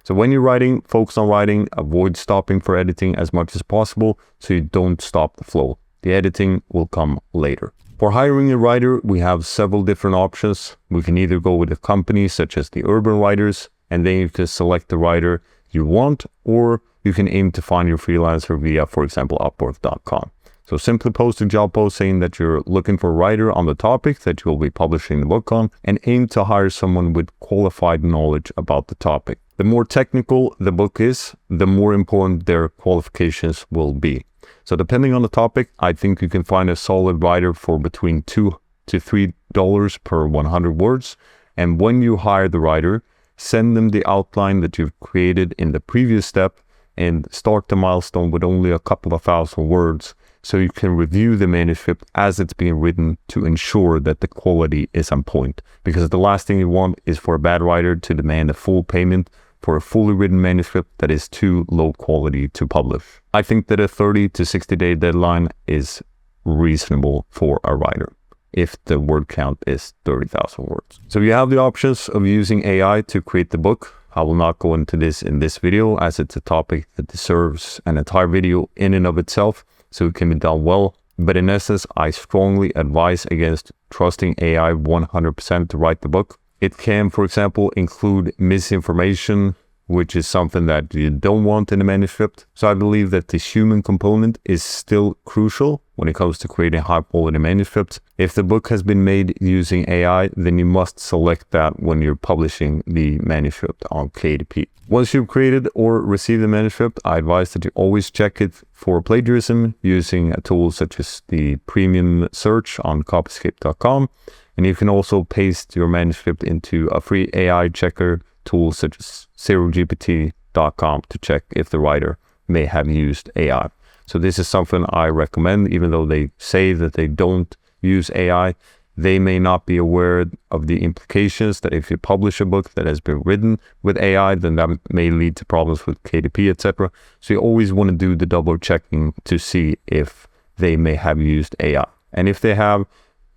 So when you're writing, focus on writing, avoid stopping for editing as much as possible so you don't stop the flow. The editing will come later. For hiring a writer, we have several different options. We can either go with a company such as the Urban Writers, and then you can select the writer you want, or you can aim to find your freelancer via, for example, Upwork.com. So simply post a job post saying that you're looking for a writer on the topic that you'll be publishing the book on, and aim to hire someone with qualified knowledge about the topic. The more technical the book is, the more important their qualifications will be. So depending on the topic, I think you can find a solid writer for between $2 to $3 per 100 words. And when you hire the writer, send them the outline that you've created in the previous step and start the milestone with only a couple of thousand words so you can review the manuscript as it's being written to ensure that the quality is on point. Because the last thing you want is for a bad writer to demand a full payment for a fully written manuscript that is too low quality to publish. I think that a 30 to 60 day deadline is reasonable for a writer if the word count is 30,000 words. So you have the options of using AI to create the book. I will not go into this in this video as it's a topic that deserves an entire video in and of itself, so it can be done well. But in essence, I strongly advise against trusting AI 100% to write the book. It can, for example, include misinformation, which is something that you don't want in a manuscript. So I believe that the human component is still crucial when it comes to creating high quality manuscripts. If the book has been made using AI, then you must select that when you're publishing the manuscript on KDP. Once you've created or received the manuscript, I advise that you always check it for plagiarism using a tool such as the premium search on copyscape.com. And you can also paste your manuscript into a free AI checker tool such as zerogpt.com to check if the writer may have used AI. So this is something I recommend. Even though they say that they don't use AI, they may not be aware of the implications that if you publish a book that has been written with AI, then that may lead to problems with KDP, etc. So you always want to do the double checking to see if they may have used AI. And if they have,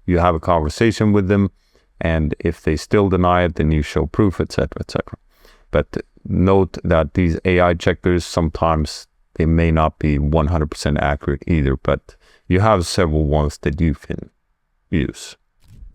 you have a conversation with them. And if they still deny it, then you show proof, etc., etc. But note that these AI checkers, sometimes they may not be 100% accurate either, but you have several ones that you can use.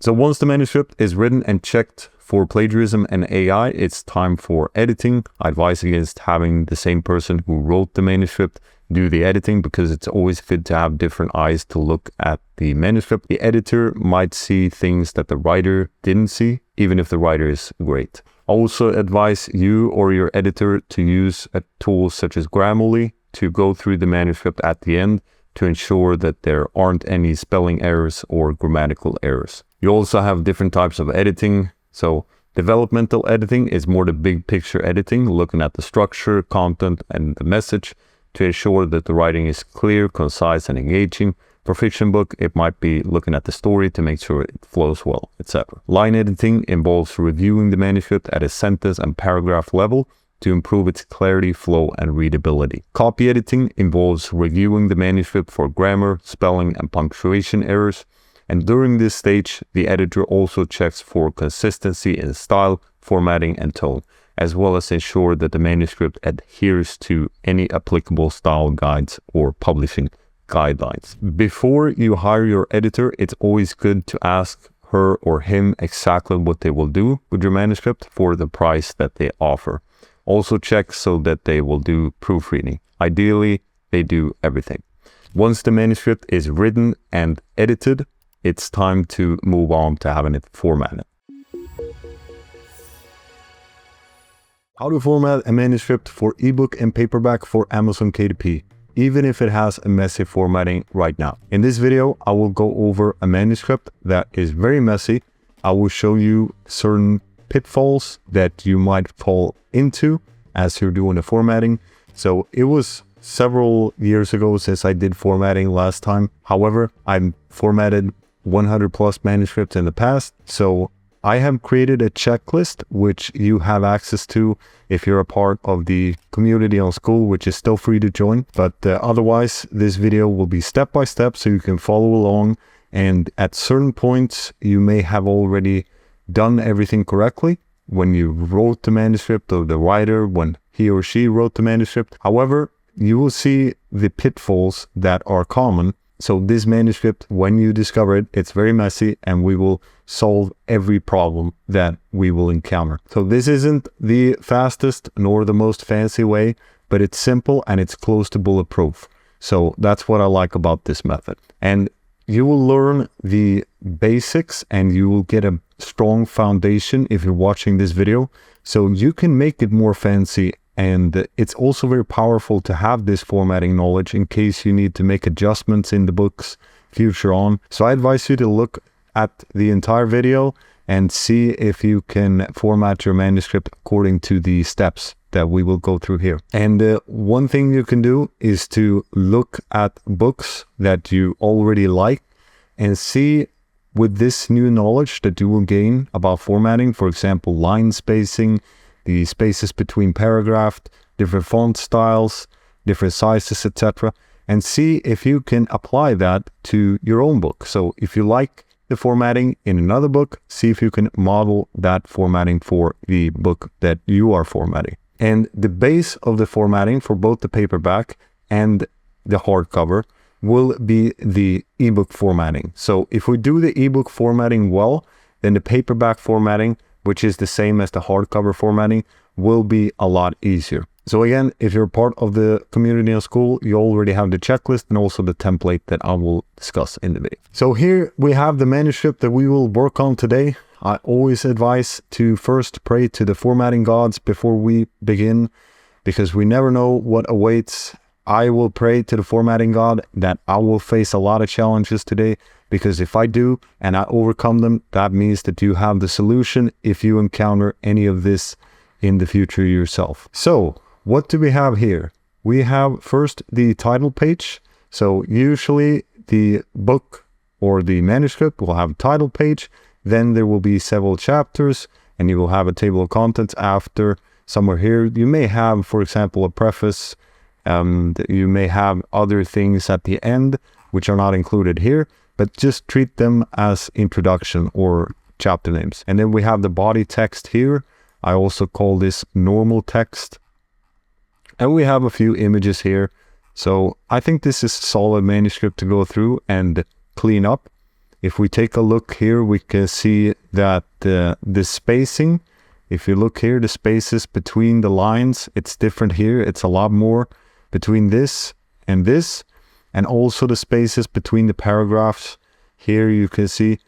So once the manuscript is written and checked for plagiarism and AI, it's time for editing. I advise against having the same person who wrote the manuscript do the editing, because it's always good to have different eyes to look at the manuscript. The editor might see things that the writer didn't see, even if the writer is great. Also advise you or your editor to use a tool such as Grammarly to go through the manuscript at the end to ensure that there aren't any spelling errors or grammatical errors. You also have different types of editing. So developmental editing is more the big picture editing, looking at the structure, content, and the message to ensure that the writing is clear, concise, and engaging. For fiction book, it might be looking at the story to make sure it flows well, etc. Line editing involves reviewing the manuscript at a sentence and paragraph level to improve its clarity, flow, and readability. Copy editing involves reviewing the manuscript for grammar, spelling, and punctuation errors. And during this stage, the editor also checks for consistency in style, formatting, and tone, as well as ensure that the manuscript adheres to any applicable style guides or publishing guidelines. Before you hire your editor, it's always good to ask her or him exactly what they will do with your manuscript for the price that they offer. Also check so that they will do proofreading. Ideally, they do everything. Once the manuscript is written and edited, it's time to move on to having it formatted. How to format a manuscript for ebook and paperback for Amazon KDP, even if it has a messy formatting right now. In this video, I will go over a manuscript that is very messy. I will show you certain pitfalls that you might fall into as you're doing the formatting. So it was several years ago since I did formatting last time. However, I've formatted 100 plus manuscripts in the past. So I have created a checklist which you have access to if you're a part of the community on Skool, which is still free to join. But otherwise, this video will be step by step so you can follow along. And at certain points, you may have already done everything correctly when you wrote the manuscript, or the writer when he or she wrote the manuscript. However, you will see the pitfalls that are common. So this manuscript, when you discover it, it's very messy, and we will solve every problem that we will encounter. So this isn't the fastest nor the most fancy way, but it's simple and it's close to bulletproof. So that's what I like about this method. And you will learn the basics and you will get a strong foundation if you're watching this video. So you can make it more fancy. And it's also very powerful to have this formatting knowledge in case you need to make adjustments in the books future on. So I advise you to look at the entire video and see if you can format your manuscript according to the steps that we will go through here. And one thing you can do is to look at books that you already like and see, with this new knowledge that you will gain about formatting, for example, line spacing, the spaces between paragraphs, different font styles, different sizes, etc. And see if you can apply that to your own book. So if you like the formatting in another book, see if you can model that formatting for the book that you are formatting. And the base of the formatting for both the paperback and the hardcover will be the ebook formatting. So if we do the ebook formatting well, then the paperback formatting, which is the same as the hardcover formatting, will be a lot easier. So again, if you're part of the community on Skool, you already have the checklist and also the template that I will discuss in the video. So here we have the manuscript that we will work on today. I always advise to first pray to the formatting gods before we begin, because we never know what awaits. I will pray to the formatting god that I will face a lot of challenges today, because if I do and I overcome them, that means that you have the solution if you encounter any of this in the future yourself. So what do we have here? We have first the title page. So usually the book or the manuscript will have a title page. Then there will be several chapters and you will have a table of contents after. Somewhere here you may have, for example, a preface. You may have other things at the end which are not included here, but just treat them as introduction or chapter names. And then we have the body text here. I also call this normal text. And we have a few images here. So I think this is a solid manuscript to go through and clean up. If we take a look here, we can see that the spacing, if you look here, the spaces between the lines, it's different here. It's a lot more between this, and also the spaces between the paragraphs here you can see.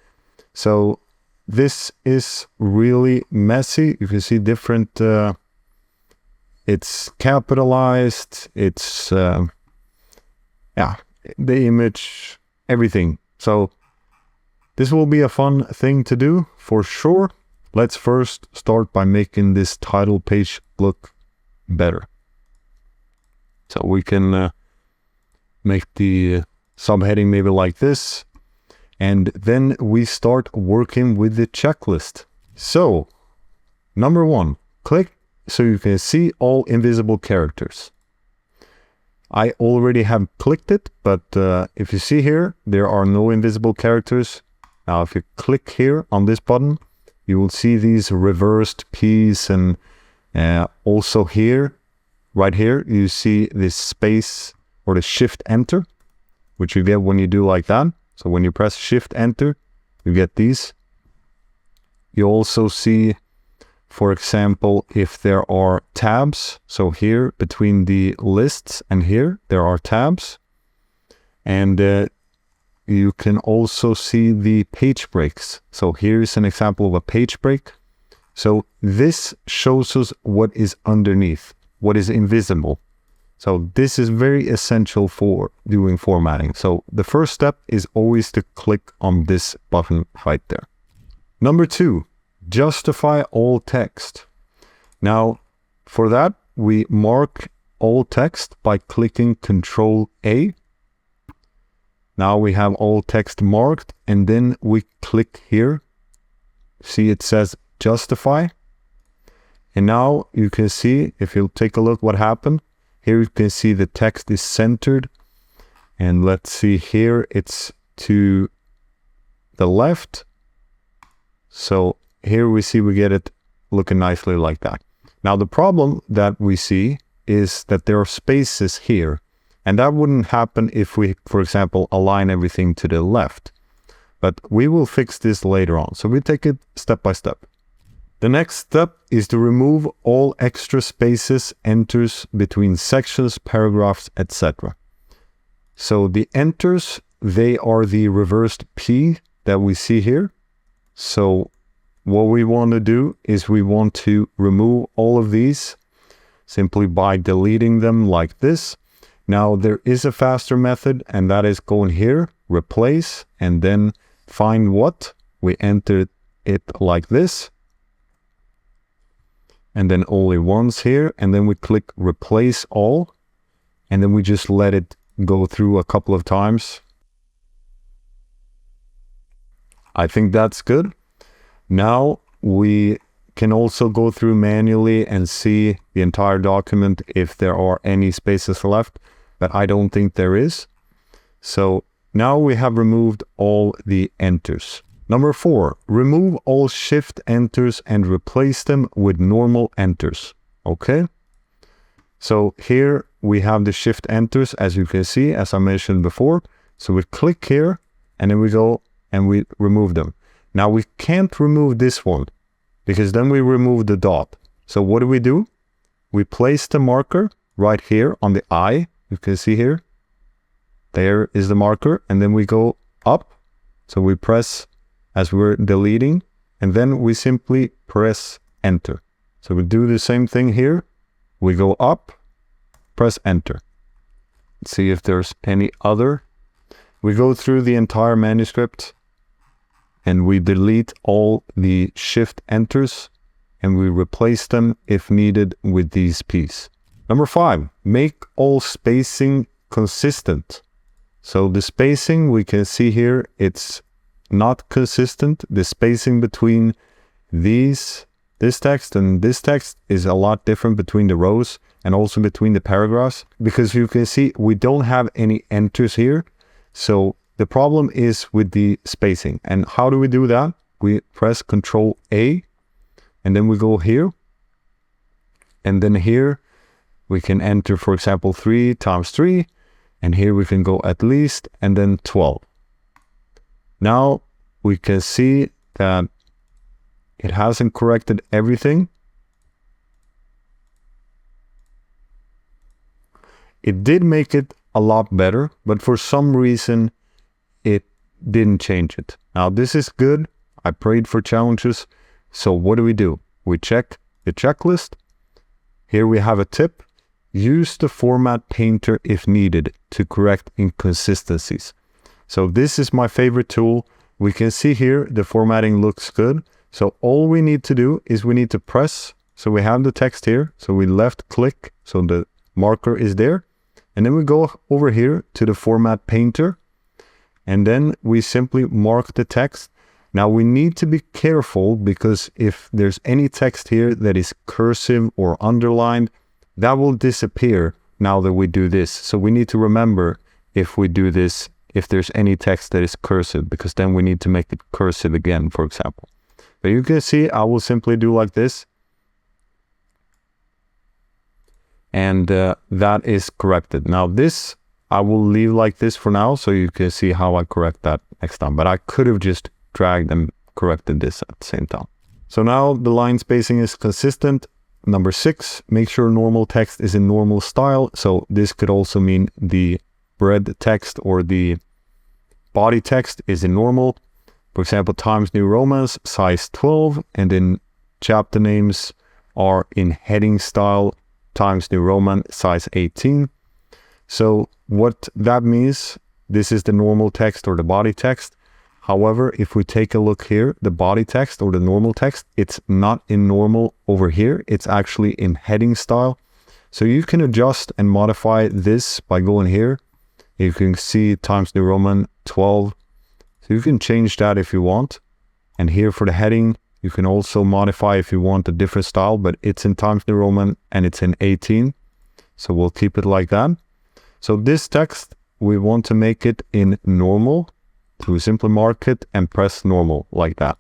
So this is really messy. You can see different, it's capitalized, it's, yeah, the image, everything. So this will be a fun thing to do for sure. Let's first start by making this title page look better. So we can make the subheading maybe like this. And then we start working with the checklist. So number one, click so you can see all invisible characters. I already have clicked it, but if you see here, there are no invisible characters. Now, if you click here on this button, you will see these reversed P's, and also here, right here, you see this space or the shift enter, which you get when you do like that. So when you press shift enter, you get these. You also see, for example, if there are tabs. So here between the lists and here, there are tabs. And you can also see the page breaks. So here's an example of a page break. So this shows us what is underneath, what is invisible. So this is very essential for doing formatting. So the first step is always to click on this button right there. Number two, justify all text. Now, for that, we mark all text by clicking Control A. Now we have all text marked, and then we click here. See, it says justify. And now you can see, if you take a look what happened, here you can see the text is centered. And let's see here, it's to the left. So here we see we get it looking nicely like that. Now the problem that we see is that there are spaces here. And that wouldn't happen if we, for example, align everything to the left. But we will fix this later on. So we take it step by step. The next step is to remove all extra spaces, enters between sections, paragraphs, etc. So the enters, they are the reversed P that we see here. So what we want to do is we want to remove all of these simply by deleting them like this. Now there is a faster method, and that is going here, replace, and then find what. We enter it like this. And then only once here, and then we click replace all, and then we just let it go through a couple of times. I think that's good. Now we can also go through manually and see the entire document if there are any spaces left, but I don't think there is. So now we have removed all the enters. Number 4, remove all shift enters and replace them with normal enters. Okay. So here we have the shift enters, as you can see, as I mentioned before. So we click here and then we go and we remove them. Now we can't remove this one because then we remove the dot. So what do? We place the marker right here on the I. You can see here. There is the marker. And then we go up. So we press as we're deleting. And then we simply press enter. So we do the same thing here. We go up, press enter. Let's see if there's any other. We go through the entire manuscript and we delete all the shift enters and we replace them if needed with these P's. Number 5, make all spacing consistent. So the spacing we can see here, it's not consistent. The spacing between this text and this text is a lot different between the rows and also between the paragraphs, because you can see we don't have any enters here. So the problem is with the spacing. And how do we do that? We press Control A and then we go here. And then here we can enter, for example, 3 times 3. And here we can go at least and then 12. Now we can see that it hasn't corrected everything. It did make it a lot better, but for some reason it didn't change it. Now this is good. I prayed for challenges. So what do? We check the checklist. Here we have a tip. Use the format painter if needed to correct inconsistencies. So this is my favorite tool. We can see here the formatting looks good. So all we need to do is we need to press. So we have the text here. So we left click. So the marker is there. And then we go over here to the format painter. And then we simply mark the text. Now we need to be careful because if there's any text here that is cursive or underlined, that will disappear now that we do this. So we need to remember if we do this, if there's any text that is cursive, because then we need to make it cursive again, for example. But you can see I will simply do like this. And that is corrected. Now this, I will leave like this for now, so you can see how I correct that next time. But I could have just dragged and corrected this at the same time. So now the line spacing is consistent. Number 6, make sure normal text is in normal style. So this could also mean the bread text or the body text is in normal. For example, Times New Roman, size 12, and then chapter names are in heading style, Times New Roman, size 18. So what that means, this is the normal text or the body text. However, if we take a look here, the body text or the normal text, it's not in normal over here. It's actually in heading style. So you can adjust and modify this by going here. You can see Times New Roman 12. So you can change that if you want. And here for the heading, you can also modify if you want a different style, but it's in Times New Roman and it's in 18. So we'll keep it like that. So this text, we want to make it in normal. So we simply mark it and press normal like that.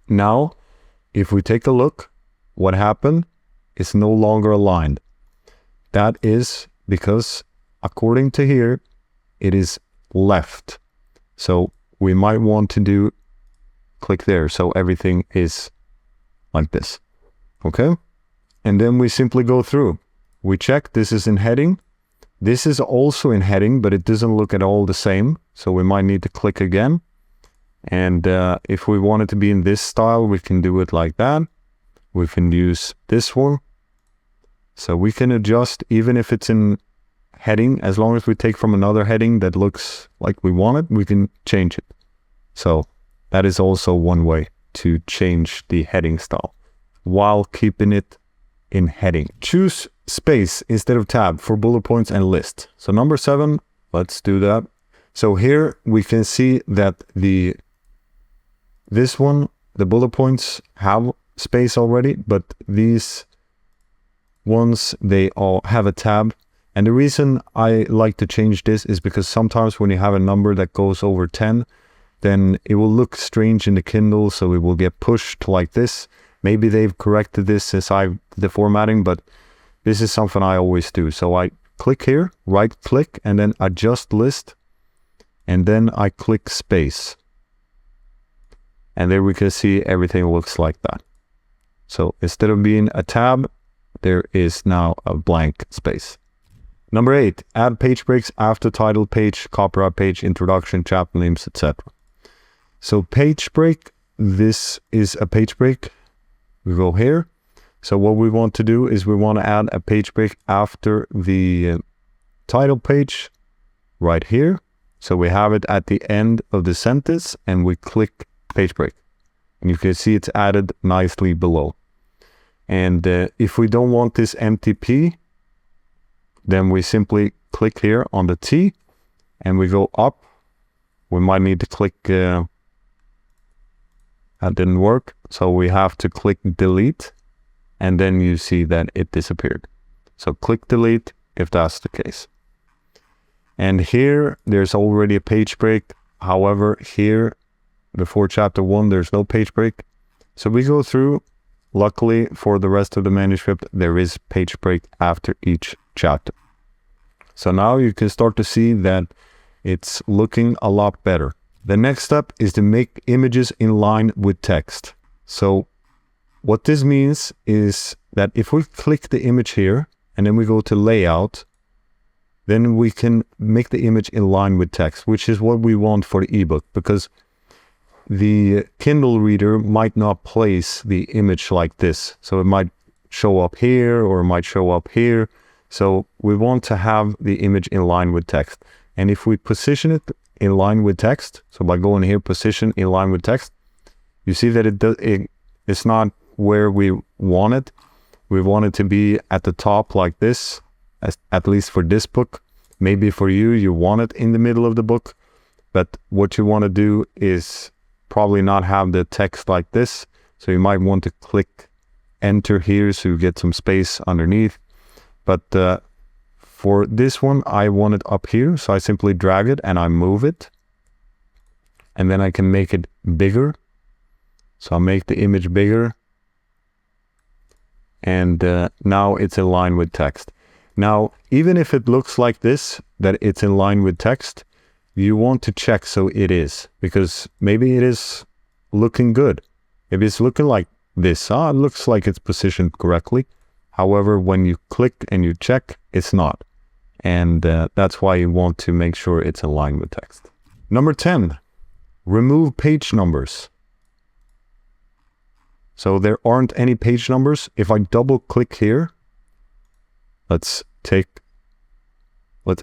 Now, if we take a look, what happened is no longer aligned. That is because according to here, it is left. So we might want to do click there. So everything is like this. Okay. And then we simply go through. We check this is in heading. This is also in heading, but it doesn't look at all the same. So we might need to click again. And if we want it to be in this style, we can do it like that. We can use this one. So we can adjust even if it's in heading, as long as we take from another heading that looks like we want it, we can change it. So that is also one way to change the heading style while keeping it in heading. Choose space instead of tab for bullet points and list. So number 7, let's do that. So here we can see that this one, the bullet points have space already, but these ones, they all have a tab. And the reason I like to change this is because sometimes when you have a number that goes over 10, then it will look strange in the Kindle, so it will get pushed like this. Maybe they've corrected this since I did the formatting, but this is something I always do. So I click here, right click, and then adjust list. And then I click space. And there we can see everything looks like that. So instead of being a tab, there is now a blank space. Number 8, add page breaks after title page, copyright page, introduction, chapter names, etc. So page break, this is a page break. We go here. So what we want to do is we want to add a page break after the title page right here. So we have it at the end of the sentence and we click page break. And you can see it's added nicely below. And if we don't want this empty P, then we simply click here on the T and we go up. We might need to click, that didn't work. So we have to click delete and then you see that it disappeared. So click delete if that's the case. And here there's already a page break. However, here before chapter 1, there's no page break. So we go through. Luckily for the rest of the manuscript, there is page break after each chapter. So now you can start to see that it's looking a lot better. The next step is to make images in line with text. So what this means is that if we click the image here and then we go to layout, then we can make the image in line with text, which is what we want for the ebook, because the Kindle reader might not place the image like this. So it might show up here or it might show up here. So we want to have the image in line with text. And if we position it in line with text, so by going here, position in line with text, you see that it's not where we want it. We want it to be at the top like this, at least for this book. Maybe for you, you want it in the middle of the book. But what you want to do is probably not have the text like this. So you might want to click enter here so you get some space underneath. But for this one, I want it up here. So I simply drag it and I move it. And then I can make it bigger. So I'll make the image bigger. And now it's in line with text. Now, even if it looks like this, that it's in line with text, you want to check so it is, because maybe it is looking good. If it's looking like this, it looks like it's positioned correctly. However, when you click and you check, it's not. And that's why you want to make sure it's in line with text. Number 10, remove page numbers. So there aren't any page numbers. If I double click here, let's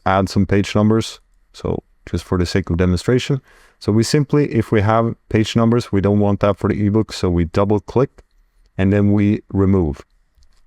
add some page numbers. So just for the sake of demonstration. So we simply, if we have page numbers, we don't want that for the ebook. So we double click and then we remove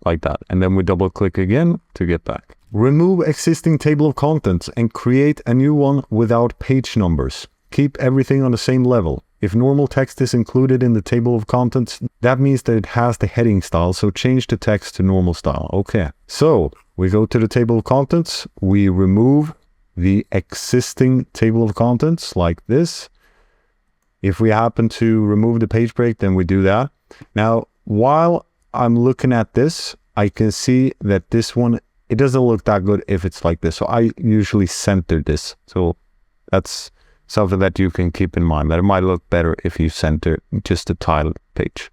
like that. And then we double click again to get back. Remove existing table of contents and create a new one without page numbers. Keep everything on the same level. If normal text is included in the table of contents, that means that it has the heading style. So change the text to normal style. Okay. So we go to the table of contents. We remove the existing table of contents like this. If we happen to remove the page break, then we do that. Now, while I'm looking at this, I can see that this one, it doesn't look that good if it's like this. So I usually center this. So that's something that you can keep in mind, that it might look better if you center just the title page.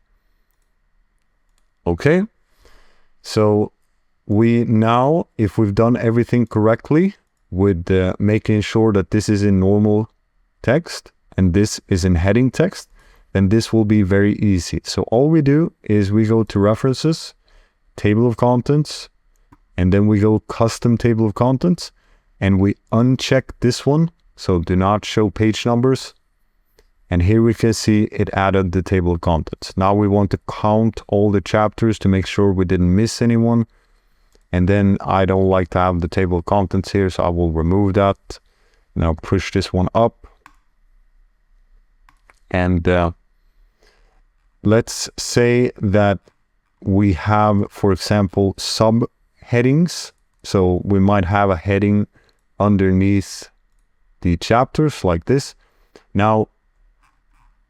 Okay. So we now, if we've done everything correctly, with making sure that this is in normal text and this is in heading text, then this will be very easy. So all we do is we go to references, table of contents, and then we go custom table of contents and we uncheck this one. So do not show page numbers. And here we can see it added the table of contents. Now we want to count all the chapters to make sure we didn't miss anyone. And then I don't like to have the table of contents here, so I will remove that. Now push this one up. And let's say that we have, for example, subheadings. So we might have a heading underneath the chapters like this. Now,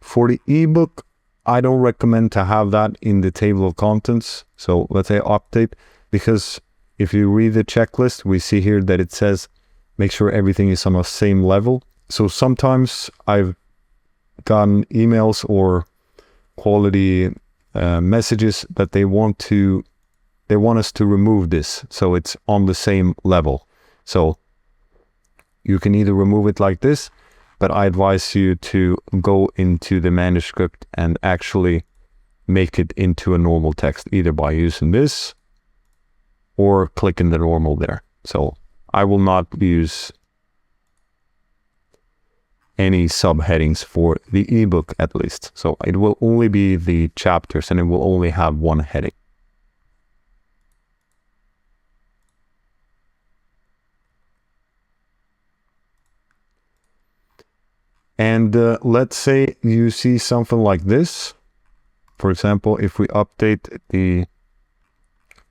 for the ebook, I don't recommend to have that in the table of contents. So let's say update, because if you read the checklist, we see here that it says, make sure everything is on the same level. So sometimes I've gotten emails or quality messages that they want us to remove this, so it's on the same level. So you can either remove it like this, but I advise you to go into the manuscript and actually make it into a normal text, either by using this or clicking the normal there. So I will not use any subheadings for the ebook, at least. So it will only be the chapters, and it will only have one heading. And let's say you see something like this. For example, if we update the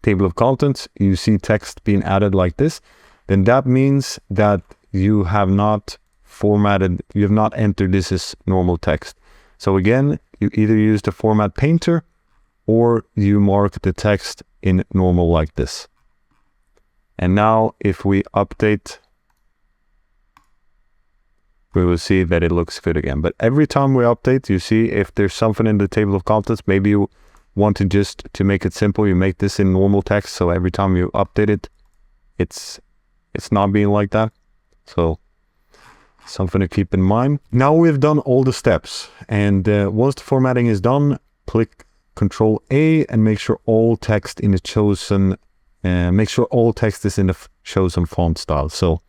table of contents, you see text being added like this, then that means that you have not formatted, you have not entered this as normal text. So again, you either use the format painter or you mark the text in normal like this. And now if we update, we will see that it looks good again. But every time we update, you see if there's something in the table of contents, maybe you want to just, to make it simple, you make this in normal text. So every time you update it, it's not being like that. So something to keep in mind. Now we've done all the steps, and once the formatting is done, click Control A and make sure all text in the chosen, make sure all text is in the chosen font style. So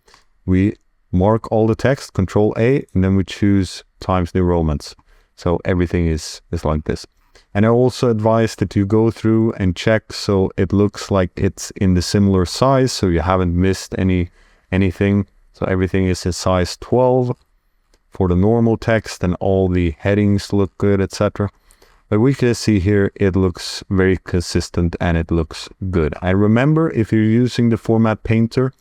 we mark all the text, Control A, and then we choose Times New Romans. So everything is like this. And I also advise that you go through and check so it looks like it's in the similar size, so you haven't missed anything. So everything is in size 12 for the normal text, and all the headings look good, etc. But we can see here it looks very consistent and it looks good. I remember if you're using the format painter,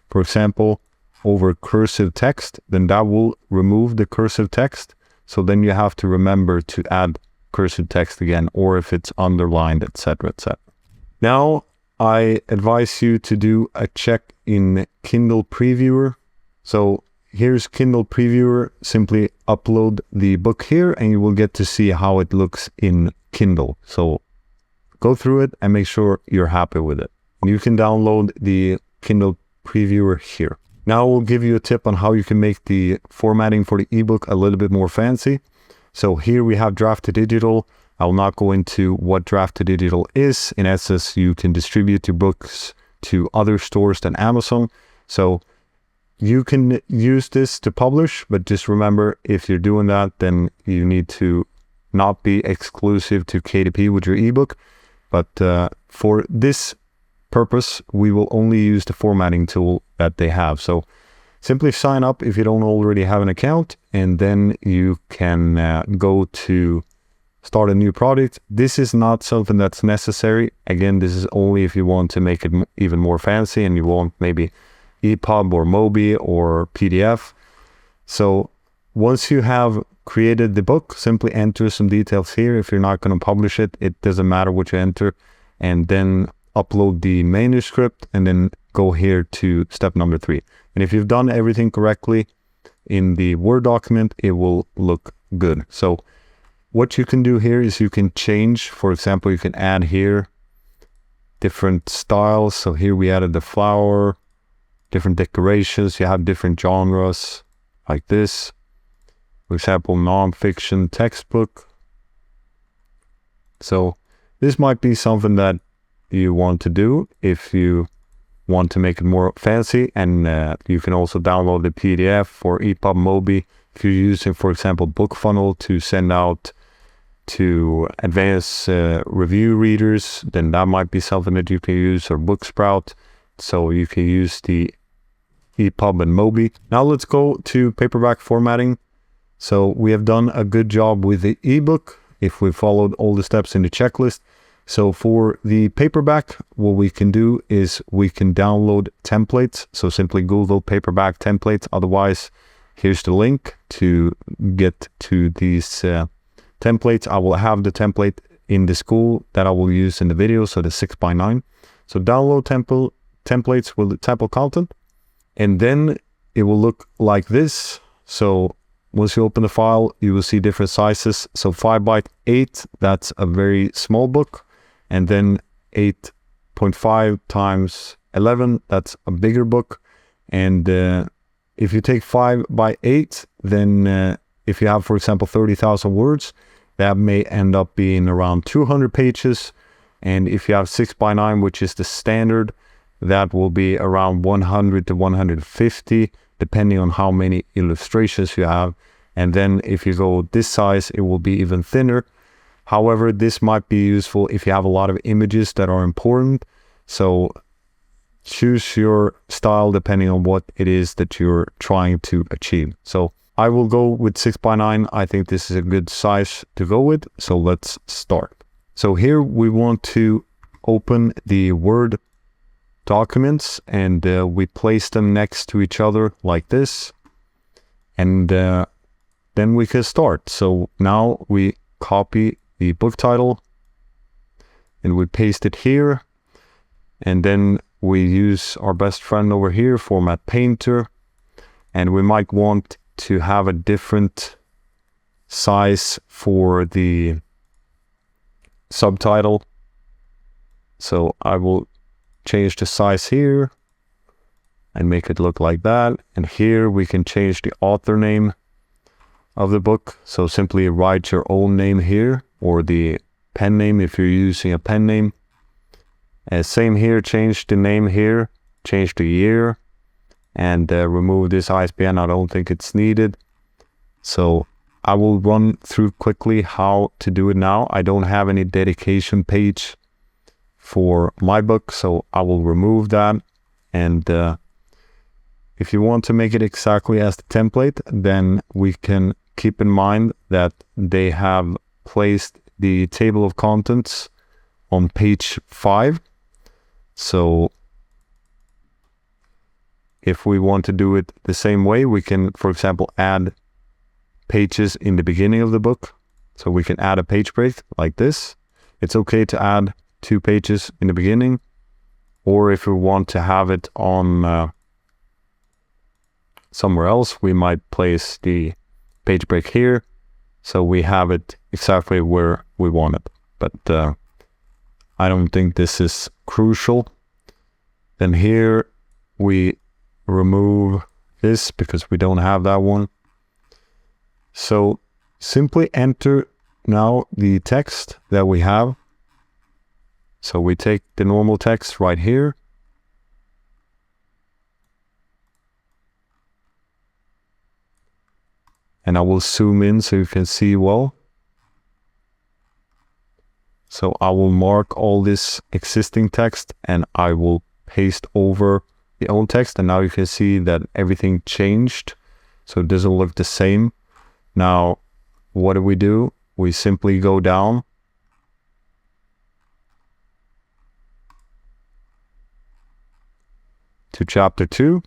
for example, over cursive text, then that will remove the cursive text. So then you have to remember to add cursive text again, or if it's underlined, etc., etc. Now I advise you to do a check in Kindle Previewer. So here's Kindle Previewer. Simply upload the book here and you will get to see how it looks in Kindle. So go through it and make sure you're happy with it. You can download the Kindle Previewer here. Now we'll give you a tip on how you can make the formatting for the ebook a little bit more fancy. So here we have draft to digital. I'll not go into what draft to digital is. In essence, you can distribute your books to other stores than Amazon. So you can use this to publish, but just remember, if you're doing that, then you need to not be exclusive to KDP with your ebook. But for this purpose, we will only use the formatting tool that they have. So simply sign up if you don't already have an account, and then you can go to start a new project. This is not something that's necessary. Again, this is only if you want to make it even more fancy and you want maybe EPUB or MOBI or PDF. So once you have created the book, simply enter some details here. If you're not going to publish it, it doesn't matter what you enter, and then upload the manuscript and then go here to step number 3. And if you've done everything correctly in the Word document, it will look good. So what you can do here is you can change, for example, you can add here different styles. So here we added the flower, different decorations. You have different genres like this. For example, non-fiction textbook. So this might be something that you want to do if you want to make it more fancy, and you can also download the PDF for EPUB, MOBI. If you're using, for example, BookFunnel to send out to advanced review readers, then that might be something that you can use, or Booksprout. So you can use the EPUB and MOBI. Now let's go to paperback formatting. So we have done a good job with the ebook if we followed all the steps in the checklist. So for the paperback, what we can do is we can download templates. So simply Google paperback templates. Otherwise, here's the link to get to these templates. I will have the template in the Skool that I will use in the video, so the 6x9. So download templates with the table content, and then it will look like this. So once you open the file, you will see different sizes. So 5x8, that's a very small book. And then 8.5 times 11, that's a bigger book. And if you take 5x8, then if you have, for example, 30,000 words, that may end up being around 200 pages. And if you have 6x9, which is the standard, that will be around 100 to 150, depending on how many illustrations you have. And then if you go this size, it will be even thinner. However, this might be useful if you have a lot of images that are important. So choose your style depending on what it is that you're trying to achieve. So I will go with 6x9. I think this is a good size to go with. So let's start. So here we want to open the Word documents, and we place them next to each other like this. And then we can start. So now we copy the book title and we paste it here. And then we use our best friend over here, Format Painter. And we might want to have a different size for the subtitle. So I will change the size here and make it look like that. And here we can change the author name of the book. So simply write your own name here, or the pen name if you're using a pen name. And same here, change the name here, change the year, and remove this ISBN. I don't think it's needed. So I will run through quickly how to do it now. I don't have any dedication page for my book, so I will remove that. And if you want to make it exactly as the template, then we can keep in mind that they have placed the table of contents on page 5. So if we want to do it the same way, we can, for example, add pages in the beginning of the book. So we can add a page break like this. It's okay to add 2 pages in the beginning, or if we want to have it on somewhere else, we might place the page break here, so we have it exactly where we want it. But I don't think this is crucial. Then here we remove this because we don't have that one. So simply enter now the text that we have. So we take the normal text right here. And I will zoom in so you can see well. So I will mark all this existing text and I will paste over the old text. And now you can see that everything changed. So it doesn't look the same. Now, what do? We simply go down to chapter 2,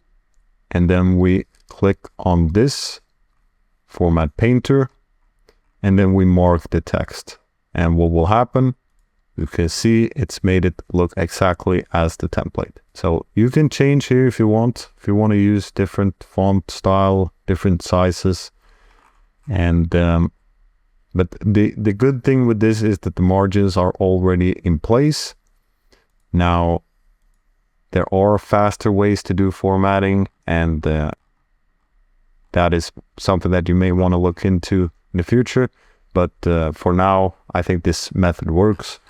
and then we click on this Format Painter, and then we mark the text. And what will happen? You can see it's made it look exactly as the template. So you can change here if you want. If you want to use different font style, different sizes. And but the good thing with this is that the margins are already in place. Now, there are faster ways to do formatting, and that is something that you may want to look into in the future. But for now, I think this method works.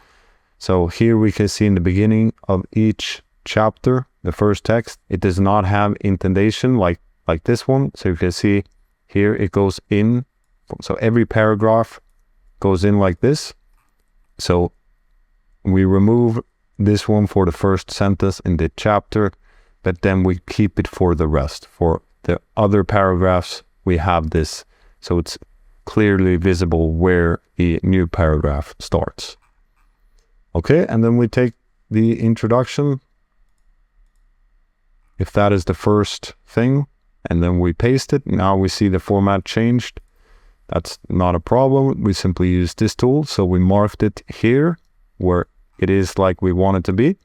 So here we can see in the beginning of each chapter, the first text, it does not have indentation like this one. So you can see here it goes in. So every paragraph goes in like this. So we remove this one for the first sentence in the chapter, but then we keep it for the rest. For the other paragraphs, we have this. So it's clearly visible where the new paragraph starts. Okay, and then we take the introduction, if that is the first thing, and then we paste it. Now we see the format changed. That's not a problem. We simply use this tool. So we marked it here where it is like we want it to be.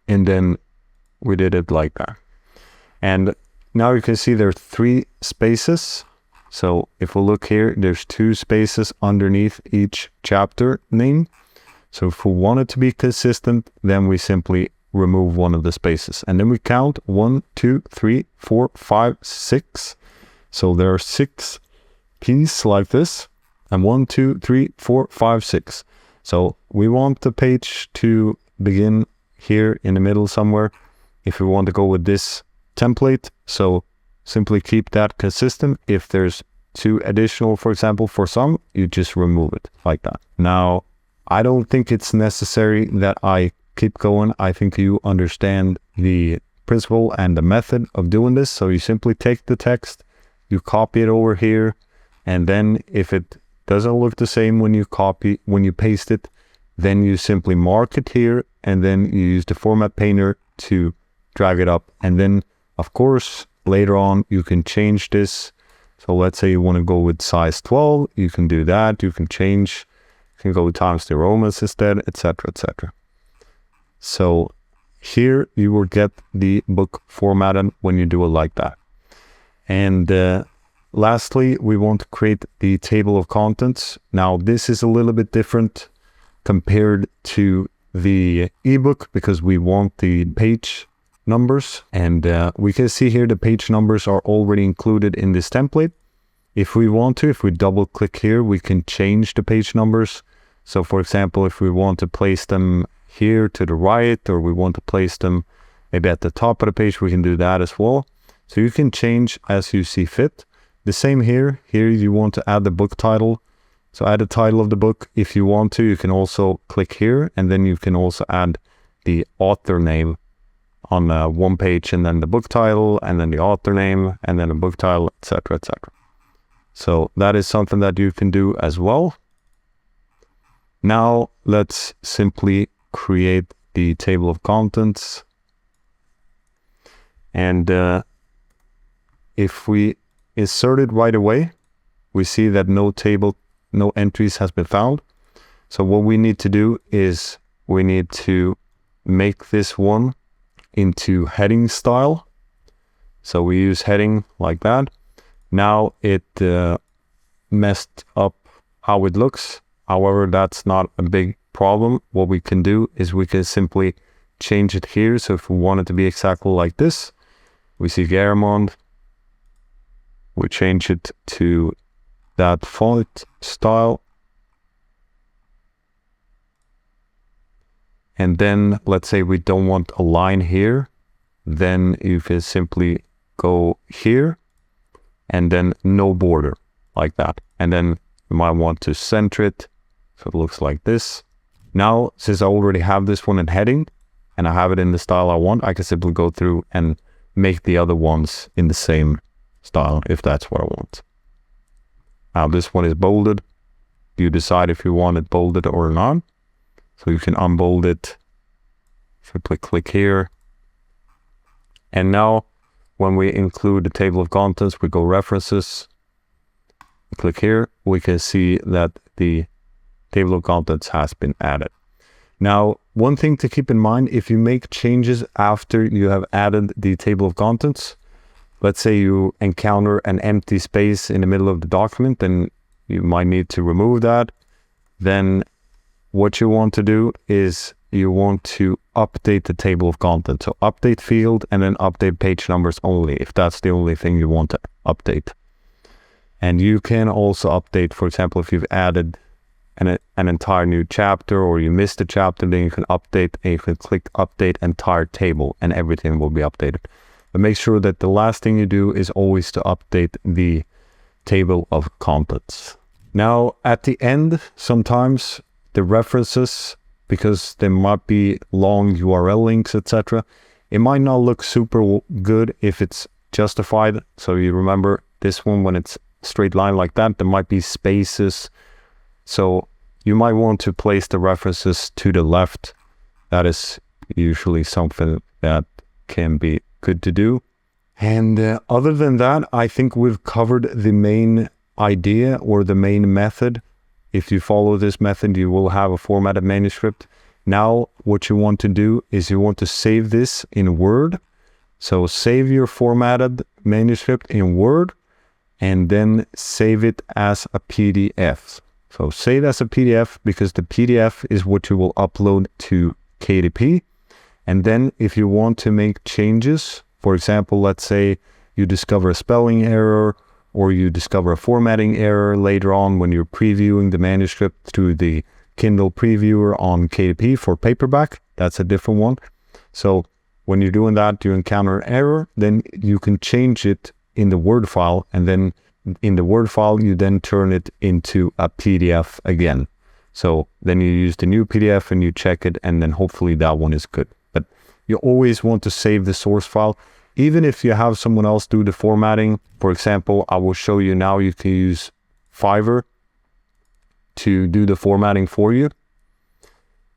And then we did it like that. And Now you can see there are 3 spaces. So if we look here, there's 2 spaces underneath each chapter name. So if we want it to be consistent, then we simply remove one of the spaces. And then we count 1, 2, 3, 4, 5, 6. So there are 6 keys like this. And 1, 2, 3, 4, 5, 6. So we want the page to begin here in the middle somewhere if we want to go with this template. So simply keep that consistent. If there's 2 additional, for example, for some, you just remove it like that. Now, I don't think it's necessary that I keep going. I think you understand the principle and the method of doing this. So you simply take the text, you copy it over here, and then if it doesn't look the same when you paste it, then you simply mark it here, and then you use the format painter to drag it up. And then of course later on you can change this. So let's say you want to go with size 12, you can do that. You can change, you can go with Times New Romans instead, etc., etc. So here you will get the book formatted when you do it like that. And lastly, we want to create the table of contents. Now this is a little bit different compared to the ebook because we want the page numbers, and we can see here the page numbers are already included in this template. If we want to, if we double click here, we can change the page numbers. So for example, if we want to place them here to the right, or we want to place them maybe at the top of the page, we can do that as well. So you can change as you see fit. The same here. Here you want to add the book title. So add the title of the book. If you want to, you can also click here, and then you can also add the author name on one page, and then the book title, and then the author name, and then the book title, etc., etc. So that is something that you can do as well. Now let's simply create the table of contents. And if we insert it right away, we see that no entries has been found. So what we need to do is we need to make this one into heading style. So we use heading like that. Now it messed up how it looks. However, that's not a big problem. What we can do is we can simply change it here. So if we want it to be exactly like this, we see Garamond, we change it to that font style. And then let's say we don't want a line here, then you can simply go here and then no border like that. And then you might want to center it so it looks like this. Now, since I already have this one in heading and I have it in the style I want, I can simply go through and make the other ones in the same style if that's what I want. Now this one is bolded. You decide if you want it bolded or not. So you can unbold it. Simply click here. And now when we include the table of contents, we go references. Click here. We can see that the table of contents has been added. Now, one thing to keep in mind, if you make changes after you have added the table of contents, let's say you encounter an empty space in the middle of the document, then you might need to remove that. Then what you want to do is you want to update the table of contents. So update field and then update page numbers only, if that's the only thing you want to update. And you can also update, for example, if you've added an entire new chapter or you missed a chapter, then you can update and you can click update entire table and everything will be updated. But make sure that the last thing you do is always to update the table of contents. Now at the end, sometimes the references, because there might be long URL links, etc., it might not look super good if it's justified. So you remember this one, when it's straight line like that, there might be spaces. So you might want to place the references to the left. That is usually something that can be good to do. And other than that, I think we've covered the main idea or the main method. If you follow this method, you will have a formatted manuscript. Now, what you want to do is you want to save this in Word. So save your formatted manuscript in Word and then save it as a PDF. So save as a PDF because the PDF is what you will upload to KDP. And then if you want to make changes, for example, let's say you discover a spelling error or you discover a formatting error later on when you're previewing the manuscript through the Kindle previewer on KDP for Paperback, that's a different one. So when you're doing that, you encounter an error, then you can change it in the Word file, and then in the Word file, you then turn it into a PDF again. So then you use the new PDF and you check it, and then hopefully that one is good. But you always want to save the source file, even if you have someone else do the formatting. For example, I will show you now you can use Fiverr to do the formatting for you.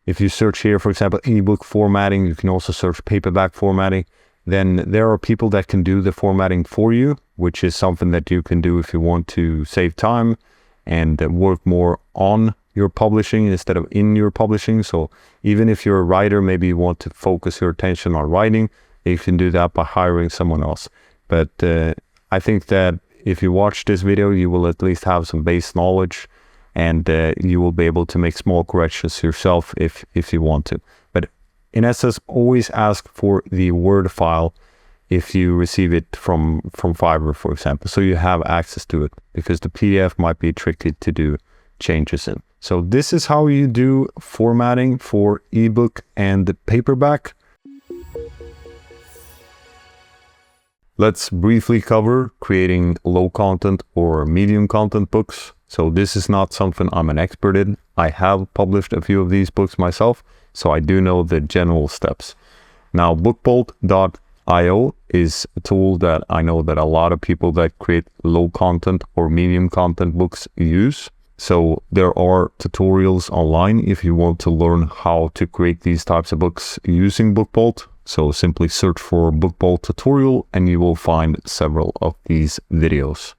If you search here, for example, ebook formatting, you can also search paperback formatting. Then there are people that can do the formatting for you, which is something that you can do if you want to save time and work more on your publishing instead of in your publishing. So even if you're a writer, maybe you want to focus your attention on writing, you can do that by hiring someone else. But I think that if you watch this video, you will at least have some base knowledge, and you will be able to make small corrections yourself if you want to. But in essence, always ask for the Word file if you receive it from Fiverr, for example, so you have access to it, because the PDF might be tricky to do changes in. So this is how you do formatting for ebook and the paperback. Let's briefly cover creating low content or medium content books. So this is not something I'm an expert in. I have published a few of these books myself, so I do know the general steps. Now, bookbolt.io is a tool that I know that a lot of people that create low content or medium content books use. So there are tutorials online if you want to learn how to create these types of books using Bookbolt. So simply search for Bookbolt tutorial and you will find several of these videos.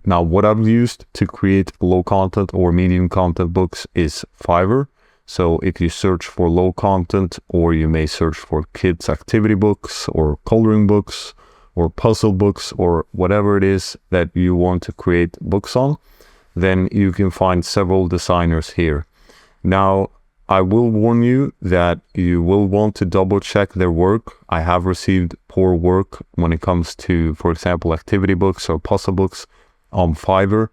Now, what I've used to create low content or medium content books is Fiverr. So if you search for low content, or you may search for kids activity books or coloring books or puzzle books or whatever it is that you want to create books on, then you can find several designers here. Now, I will warn you that you will want to double check their work. I have received poor work when it comes to, for example, activity books or puzzle books on Fiverr.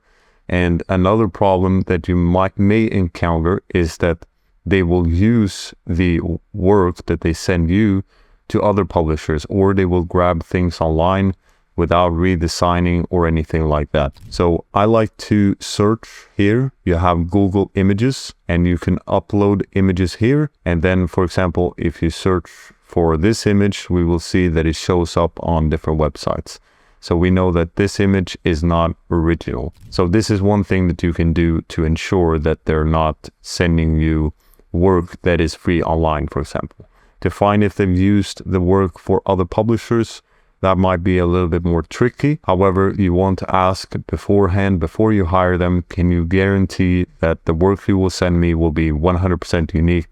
And another problem that you may encounter is that they will use the work that they send you to other publishers, or they will grab things online without redesigning or anything like that. So I like to search here. You have Google Images and you can upload images here. And then, for example, if you search for this image, we will see that it shows up on different websites. So we know that this image is not original. So this is one thing that you can do to ensure that they're not sending you work that is free online, for example. To find if they've used the work for other publishers, that might be a little bit more tricky. However, you want to ask beforehand, before you hire them, can you guarantee that the work you will send me will be 100% unique?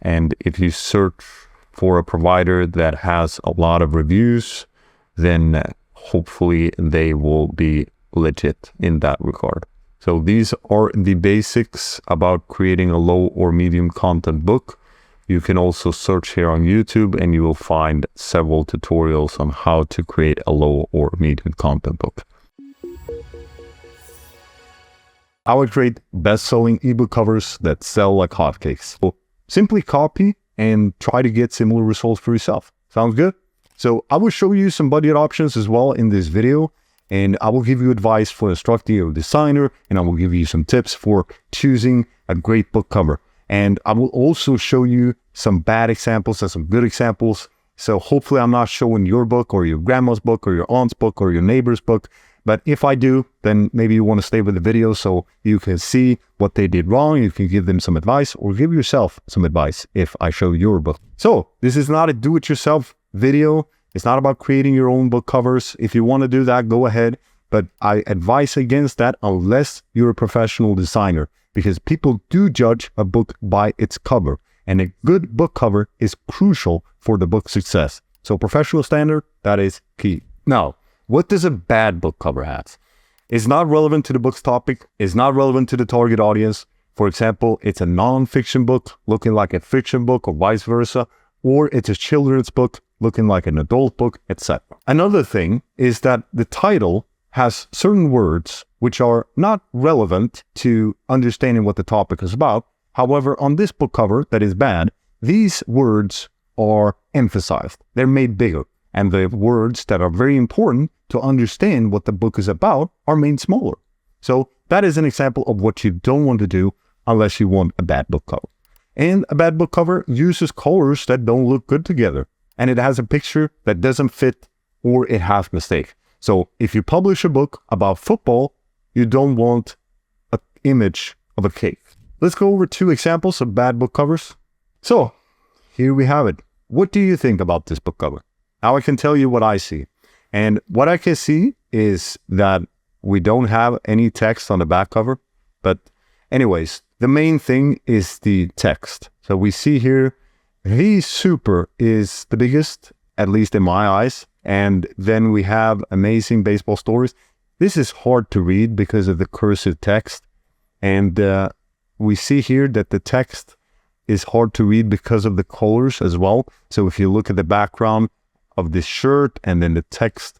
And if you search for a provider that has a lot of reviews, then hopefully they will be legit in that regard. So these are the basics about creating a low or medium content book. You can also search here on YouTube and you will find several tutorials on how to create a low or medium content book. I would create best-selling ebook covers that sell like hotcakes. So simply copy and try to get similar results for yourself. Sounds good? So I will show you some budget options as well in this video, and I will give you advice for instructing a designer, and I will give you some tips for choosing a great book cover. And I will also show you some bad examples and some good examples. So hopefully I'm not showing your book or your grandma's book or your aunt's book or your neighbor's book. But if I do, then maybe you want to stay with the video so you can see what they did wrong. You can give them some advice or give yourself some advice if I show your book. So this is not a do-it-yourself video. It's not about creating your own book covers. If you want to do that, go ahead. But I advise against that unless you're a professional designer, because people do judge a book by its cover, and a good book cover is crucial for the book's success. So professional standard, that is key. Now, what does a bad book cover have? It's not relevant to the book's topic. It's not relevant to the target audience. For example, it's a non-fiction book looking like a fiction book or vice versa, or it's a children's book looking like an adult book, etc. Another thing is that the title has certain words which are not relevant to understanding what the topic is about. However, on this book cover that is bad, these words are emphasized. They're made bigger. And the words that are very important to understand what the book is about are made smaller. So that is an example of what you don't want to do unless you want a bad book cover. And a bad book cover uses colors that don't look good together. And it has a picture that doesn't fit, or it has mistake. So if you publish a book about football, you don't want an image of a cake. Let's go over 2 examples of bad book covers. So here we have it. What do you think about this book cover? Now I can tell you what I see. And what I can see is that we don't have any text on the back cover. But anyways, the main thing is the text. So we see here, the super is the biggest, at least in my eyes. And then we have amazing baseball stories. This is hard to read because of the cursive text. And we see here that the text is hard to read because of the colors as well. So if you look at the background of this shirt and then the text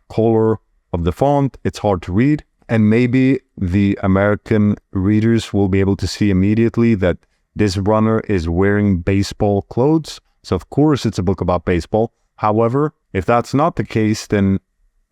color of the font, it's hard to read. And maybe the American readers will be able to see immediately that this runner is wearing baseball clothes. So of course it's a book about baseball. However, if that's not the case, then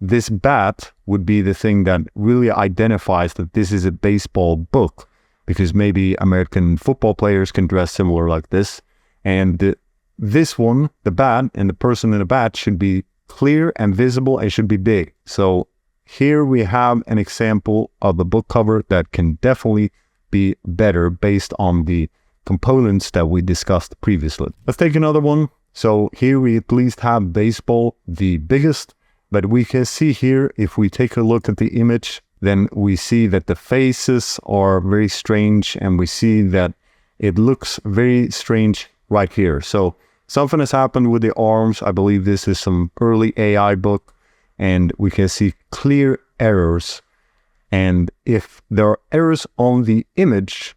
this bat would be the thing that really identifies that this is a baseball book, because maybe American football players can dress similar like this. And this one, the bat and the person in the bat, should be clear and visible and should be big. So here we have an example of a book cover that can definitely be better based on the components that we discussed previously. Let's take another one. So here we at least have baseball, the biggest, but we can see here, if we take a look at the image, then we see that the faces are very strange, and we see that it looks very strange right here. So something has happened with the arms. I believe this is some early AI book, and we can see clear errors. And if there are errors on the image,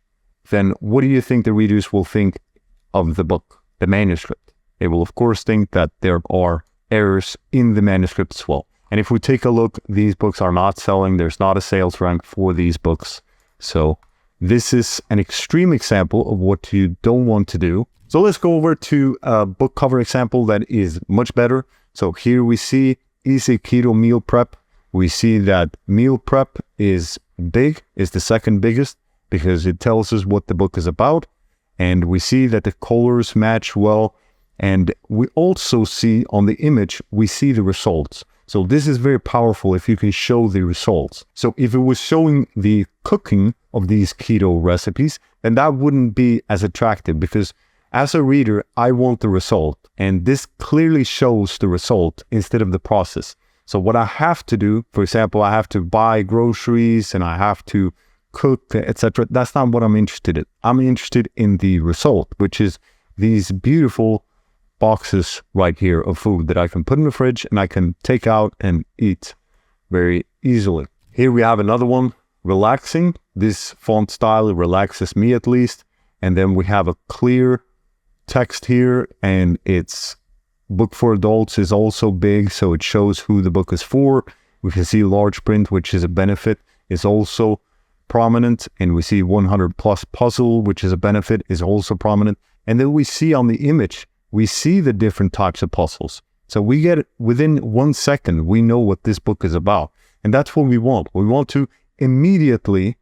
then what do you think the readers will think of the book, the manuscript? They will, of course, think that there are errors in the manuscript as well. And if we take a look, these books are not selling. There's not a sales rank for these books. So this is an extreme example of what you don't want to do. So let's go over to a book cover example that is much better. So here we see Easy Keto Meal Prep. We see that meal prep is big, is the second biggest, because it tells us what the book is about. And we see that the colors match well. And we also see on the image, we see the results. So this is very powerful if you can show the results. So if it was showing the cooking of these keto recipes, then that wouldn't be as attractive, because as a reader, I want the result. And this clearly shows the result instead of the process. So what I have to do, for example, I have to buy groceries and I have to cook, etc. That's not what I'm interested in. I'm interested in the result, which is these beautiful boxes right here of food that I can put in the fridge and I can take out and eat very easily. Here we have another one, relaxing. This font style relaxes me at least. And then we have a clear text here, and it's book for adults is also big, so it shows who the book is for. We can see large print, which is a benefit, is also prominent. And we see 100 plus puzzle, which is a benefit, is also prominent. And then we see on the image, we see the different types of puzzles. So we get it within 1 second, we know what this book is about. And that's what we want. We want to immediately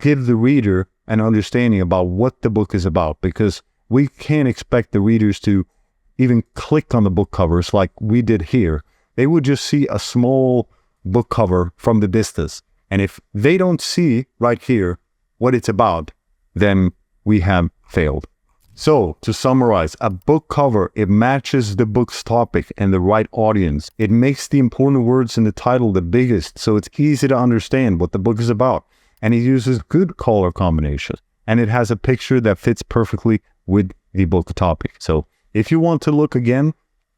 give the reader an understanding about what the book is about, because we can't expect the readers to even click on the book covers like we did here. They would just see a small book cover from the distance. And if they don't see right here what it's about, then we have failed. So to summarize, a book cover, it matches the book's topic and the right audience. It makes the important words in the title the biggest, so it's easy to understand what the book is about. And it uses good color combinations. And it has a picture that fits perfectly with the book topic. So if you want to look again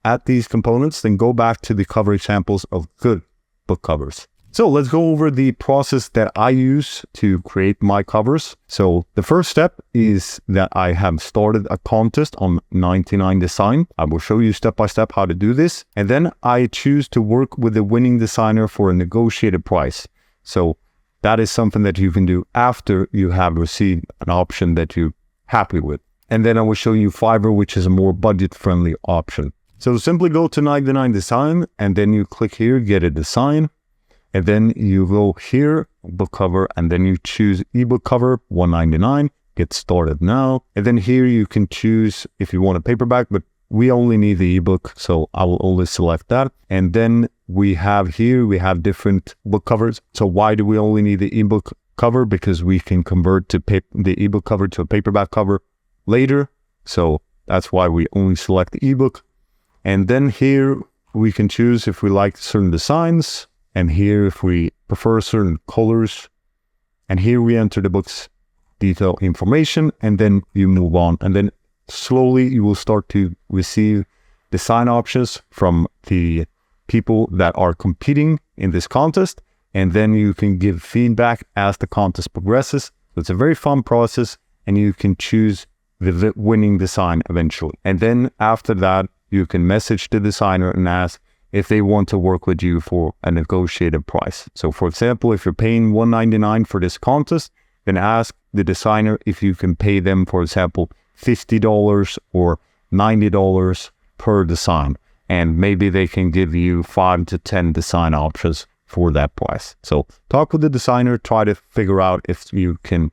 at these components, then go back to the cover examples of good book covers. So let's go over the process that I use to create my covers. So the first step is that I have started a contest on 99 Design. I will show you step by step how to do this. And then I choose to work with the winning designer for a negotiated price. So that is something that you can do after you have received an option that you're happy with. And then I will show you Fiverr, which is a more budget-friendly option. So simply go to 99 Design and then you click here, get a design. And then you go here, book cover, and then you choose ebook cover, $1.99, get started now. And then here you can choose if you want a paperback, but we only need the ebook, so I will only select that. And then we have different book covers. So why do we only need the ebook cover? Because we can convert to the ebook cover to a paperback cover later. So that's why we only select the ebook. And then here we can choose if we like certain designs. And here, if we prefer certain colors, and here we enter the book's detail information, and then you move on. And then slowly you will start to receive design options from the people that are competing in this contest. And then you can give feedback as the contest progresses. So it's a very fun process, and you can choose the winning design eventually. And then after that, you can message the designer and ask if they want to work with you for a negotiated price. So for example, if you're paying $1.99 for this contest, then ask the designer if you can pay them, for example, $50 or $90 per design. And maybe they can give you 5 to 10 design options for that price. So talk with the designer, try to figure out if you can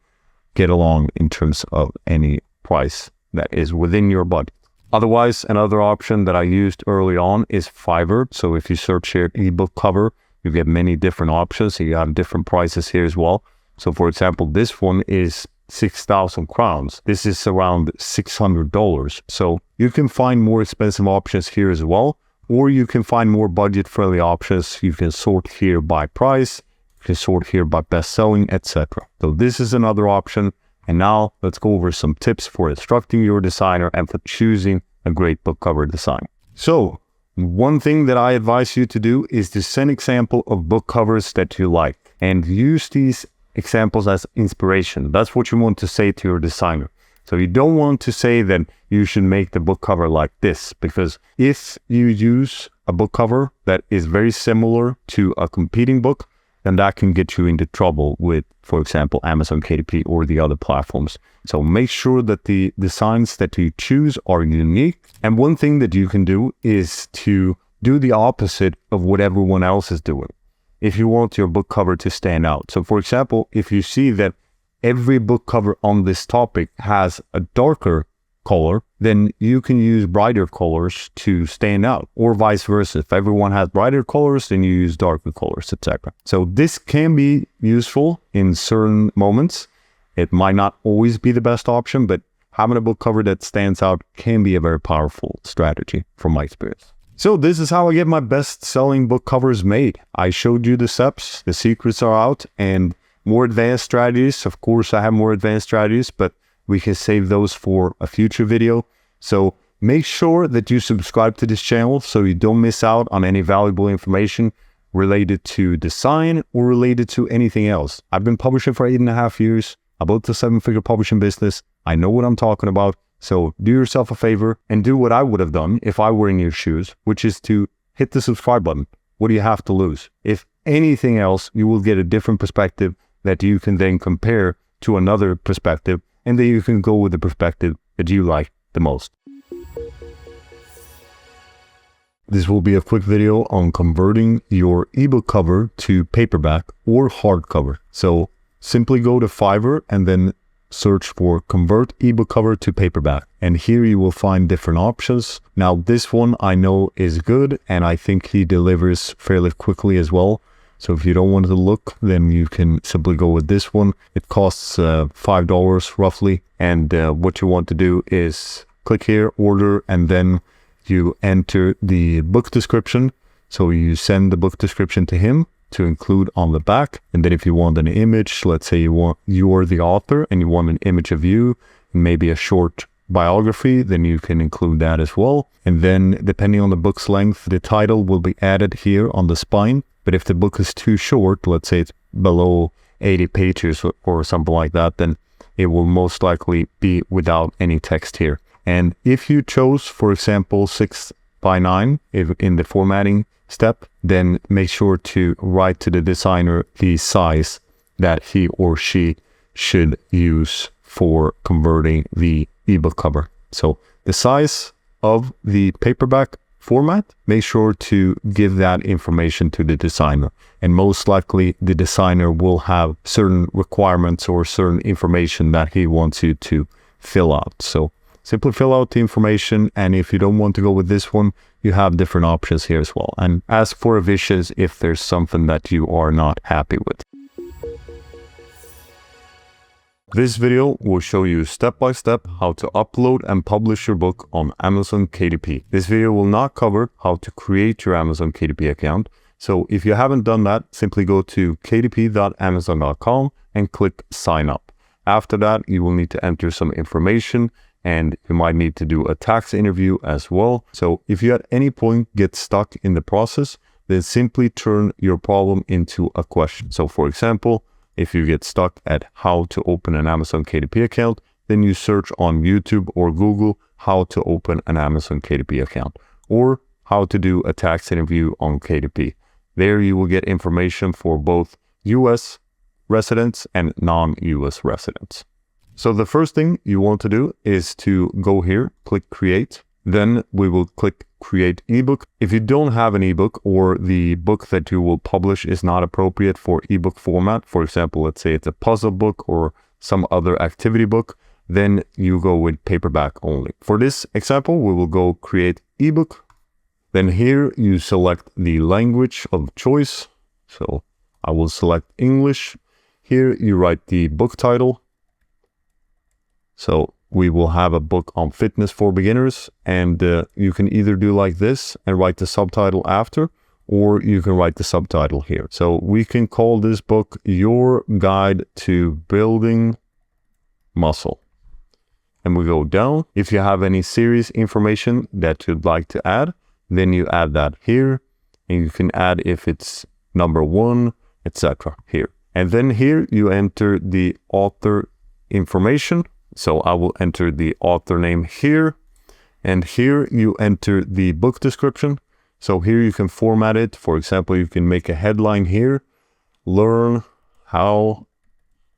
get along in terms of any price that is within your budget. Otherwise, another option that I used early on is Fiverr. So if you search here ebook cover, you get many different options. You have different prices here as well. So for example, this one is 6,000 crowns. This is around $600. So you can find more expensive options here as well, or you can find more budget-friendly options. You can sort here by price, you can sort here by best-selling, etc. So this is another option. And now let's go over some tips for instructing your designer and for choosing a great book cover design. So one thing that I advise you to do is to send example of book covers that you like and use these examples as inspiration. That's what you want to say to your designer. So you don't want to say that you should make the book cover like this, because if you use a book cover that is very similar to a competing book, then that can get you into trouble with, for example, Amazon KDP or the other platforms. So make sure that the designs that you choose are unique. And one thing that you can do is to do the opposite of what everyone else is doing if you want your book cover to stand out. So for example, if you see that every book cover on this topic has a darker color, then you can use brighter colors to stand out, or vice versa. If everyone has brighter colors, then you use darker colors, etc. So this can be useful in certain moments. It might not always be the best option, but having a book cover that stands out can be a very powerful strategy from my experience. So this is how I get my best-selling book covers made. I showed you the steps, the secrets are out, and more advanced strategies. Of course, I have more advanced strategies, but we can save those for a future video. So make sure that you subscribe to this channel so you don't miss out on any valuable information related to design or related to anything else. I've been publishing for 8.5 years. I built a 7-figure publishing business. I know what I'm talking about. So do yourself a favor and do what I would have done if I were in your shoes, which is to hit the subscribe button. What do you have to lose? If anything else, you will get a different perspective that you can then compare to another perspective, and then you can go with the perspective that you like the most. This will be a quick video on converting your ebook cover to paperback or hardcover. So simply go to Fiverr and then search for convert ebook cover to paperback. And here you will find different options. Now this one I know is good, and I think he delivers fairly quickly as well. So if you don't want to look, then you can simply go with this one. It costs $5 roughly. And what you want to do is click here, order, and then you enter the book description. So you send the book description to him to include on the back. And then if you want an image, let's say you are the author and you want an image of you, maybe a short biography, then you can include that as well. And then depending on the book's length, the title will be added here on the spine. But if the book is too short, let's say it's below 80 pages or something like that, then it will most likely be without any text here. And if you chose, for example, 6:9 in the formatting step, then make sure to write to the designer the size that he or she should use for converting the ebook cover. So the size of the paperback format, make sure to give that information to the designer. And most likely the designer will have certain requirements or certain information that he wants you to fill out. So simply fill out the information, and if you don't want to go with this one, you have different options here as well. And ask for revisions if there's something that you are not happy with. This video will show you step by step how to upload and publish your book on Amazon KDP. This video will not cover how to create your Amazon KDP account. So if you haven't done that, simply go to kdp.amazon.com and click sign up. After that, you will need to enter some information, and you might need to do a tax interview as well. So if you at any point get stuck in the process, then simply turn your problem into a question. So for example, if you get stuck at how to open an Amazon KDP account, then you search on YouTube or Google how to open an Amazon KDP account, or how to do a tax interview on KDP. There you will get information for both US residents and non-US residents. So the first thing you want to do is to go here, click create. Then we will click create ebook. If you don't have an ebook, or the book that you will publish is not appropriate for ebook format, for example, let's say it's a puzzle book or some other activity book, then you go with paperback only. For this example, we will go create ebook. Then here you select the language of choice. So I will select English. Here you write the book title. So we will have a book on fitness for beginners, and you can either do like this and write the subtitle after, or you can write the subtitle here. So we can call this book Your Guide to Building Muscle. And we go down. If you have any series information that you'd like to add, then you add that here, and you can add if it's number 1, etc. here. And then here you enter the author information. So I will enter the author name here, and here you enter the book description. So here you can format it. For example, you can make a headline here, learn how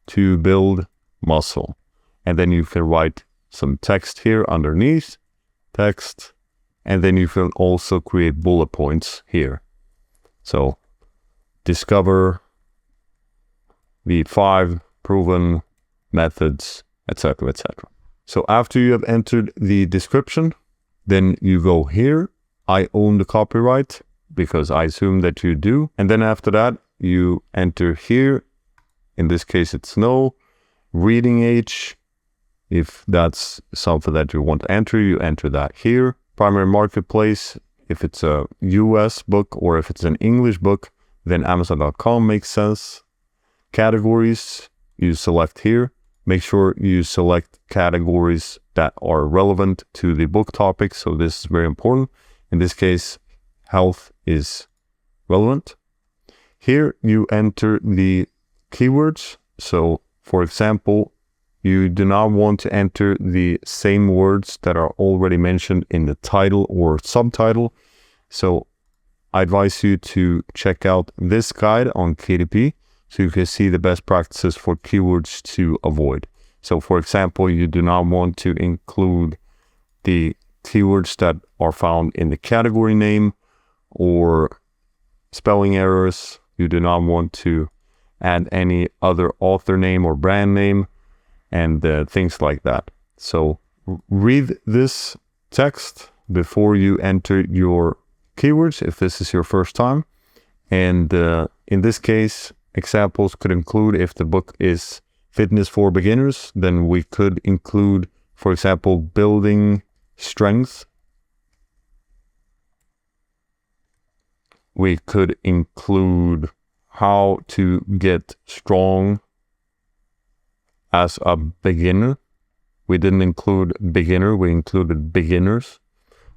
to build muscle. And then you can write some text here underneath, text, and then you can also create bullet points here. So discover the 5 proven methods, etc., etc. So after you have entered the description, then you go here, I own the copyright, because I assume that you do. And then after that, you enter here, in this case it's no, reading age, if that's something that you want to enter, you enter that here. Primary marketplace, if it's a US book or if it's an English book, then Amazon.com makes sense. Categories, you select here. Make sure you select categories that are relevant to the book topic. So this is very important. In this case, health is relevant. Here you enter the keywords. So for example, you do not want to enter the same words that are already mentioned in the title or subtitle. So I advise you to check out this guide on KDP, so you can see the best practices for keywords to avoid. So for example, you do not want to include the keywords that are found in the category name or spelling errors. You do not want to add any other author name or brand name and things like that. So read this text before you enter your keywords if this is your first time. And in this case, examples could include, if the book is fitness for beginners, then we could include, for example, building strength. We could include how to get strong as a beginner. We didn't include beginner, we included beginners.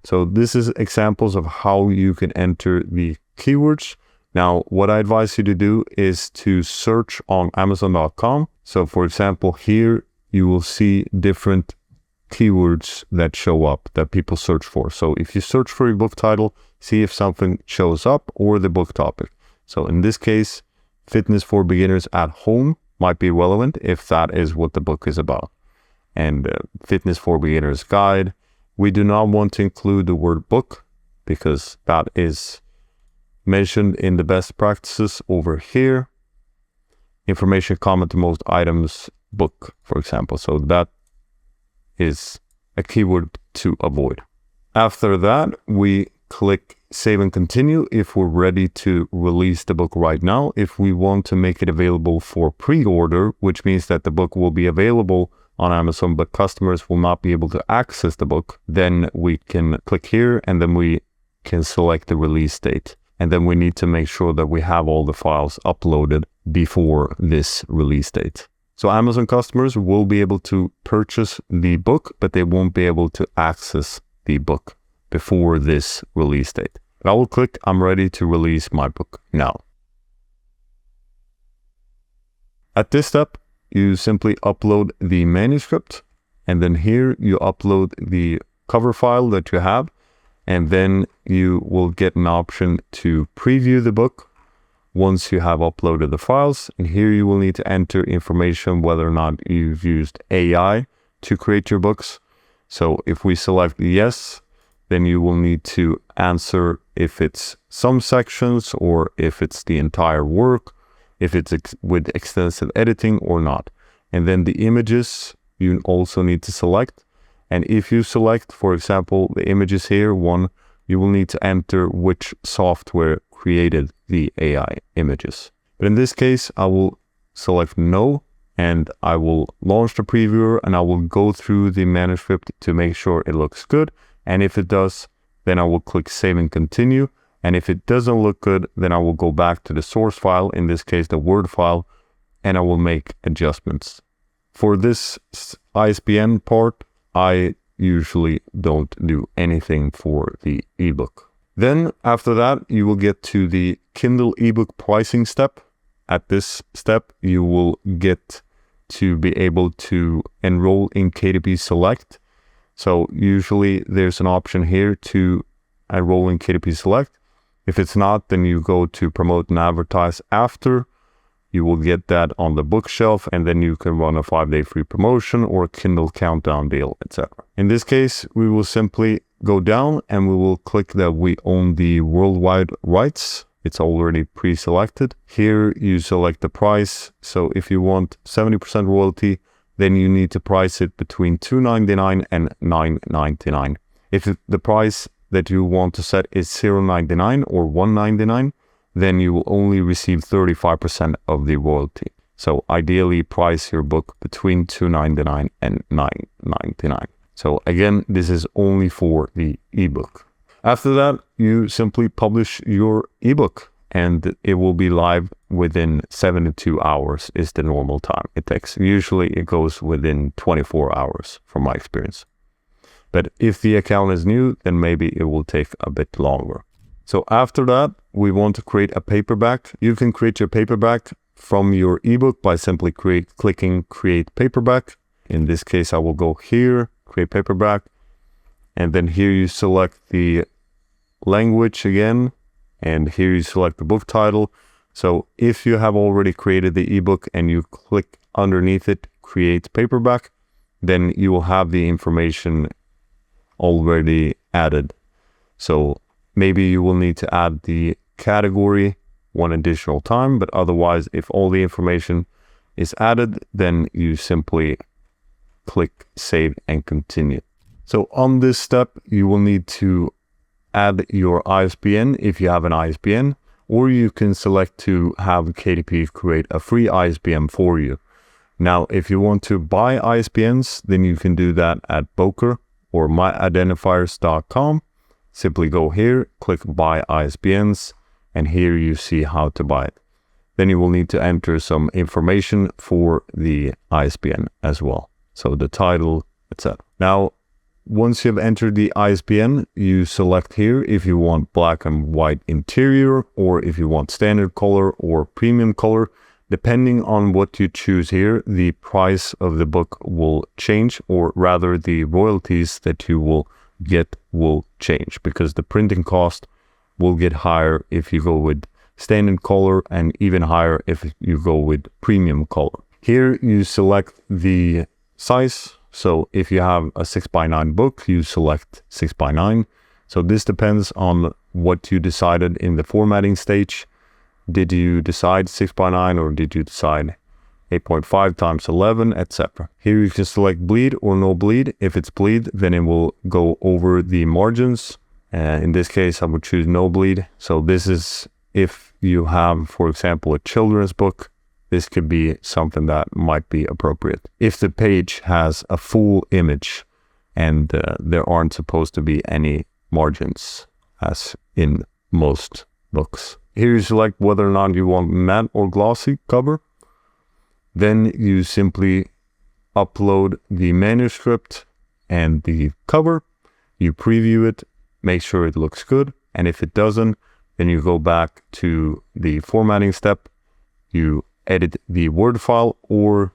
So this is examples of how you can enter the keywords. Now, what I advise you to do is to search on Amazon.com. So for example, here you will see different keywords that show up that people search for. So if you search for a book title, see if something shows up or the book topic. So in this case, fitness for beginners at home might be relevant if that is what the book is about. And fitness for beginners guide. We do not want to include the word book because that is mentioned in the best practices over here. Information common to most items, book, for example. So that is a keyword to avoid. After that, we click save and continue if we're ready to release the book right now. If we want to make it available for pre-order, which means that the book will be available on Amazon, but customers will not be able to access the book, then we can click here and then we can select the release date. And then we need to make sure that we have all the files uploaded before this release date. So Amazon customers will be able to purchase the book, but they won't be able to access the book before this release date. But I will click, I'm ready to release my book now. At this step, you simply upload the manuscript, and then here you upload the cover file that you have, and then you will get an option to preview the book once you have uploaded the files. And here you will need to enter information whether or not you've used AI to create your books. So if we select yes, then you will need to answer if it's some sections or if it's the entire work, if it's with extensive editing or not. And then the images you also need to select. And if you select, for example, the images here, one, you will need to enter which software created the AI images. But in this case, I will select no, and I will launch the previewer and I will go through the manuscript to make sure it looks good. And if it does, then I will click save and continue. And if it doesn't look good, then I will go back to the source file, in this case, the Word file, and I will make adjustments. For this ISBN part, I usually don't do anything for the ebook. Then after that, you will get to the Kindle ebook pricing step. At this step, you will get to be able to enroll in KDP Select. So usually there's an option here to enroll in KDP Select. If it's not, then you go to promote and advertise after. You will get that on the bookshelf, and then you can run a 5-day free promotion or Kindle countdown deal, etc. In this case, we will simply go down and we will click that we own the worldwide rights. It's already pre-selected. Here you select the price. So if you want 70% royalty, then you need to price it between $2.99 and $9.99. If the price that you want to set is $0.99 or $1.99, then you will only receive 35% of the royalty. So ideally price your book between $2.99 and $9.99. So again, this is only for the ebook. After that, you simply publish your ebook and it will be live within 72 hours is the normal time it takes. Usually it goes within 24 hours from my experience. But if the account is new, then maybe it will take a bit longer. So after that, we want to create a paperback. You can create your paperback from your ebook by simply clicking create paperback. In this case, I will go here, create paperback. And then here you select the language again. And here you select the book title. So if you have already created the ebook and you click underneath it, create paperback, then you will have the information already added. So maybe you will need to add the category one additional time, but otherwise, if all the information is added, then you simply click save and continue. So on this step, you will need to add your ISBN if you have an ISBN, or you can select to have KDP create a free ISBN for you. Now, if you want to buy ISBNs, then you can do that at Boker or myidentifiers.com. Simply go here, click buy ISBNs, and here you see how to buy it. Then you will need to enter some information for the ISBN as well. So the title, etc. Now, once you have entered the ISBN, you select here if you want black and white interior, or if you want standard color or premium color. Depending on what you choose here, the price of the book will change, or rather the royalties that you will get will change, because the printing cost will get higher if you go with standard color, and even higher if you go with premium color. Here you select the size. So if you have a 6x9 book, you select 6x9. So this depends on what you decided in the formatting stage. Did you decide 6x9, or did you decide 8.5 times 11, etc. Here you can select bleed or no bleed. If it's bleed, then it will go over the margins. In this case, I would choose no bleed. So this is if you have, for example, a children's book. This could be something that might be appropriate. If the page has a full image and there aren't supposed to be any margins, as in most books. Here you select whether or not you want matte or glossy cover. Then you simply upload the manuscript and the cover. You preview it, make sure it looks good. And if it doesn't, then you go back to the formatting step. You edit the Word file, or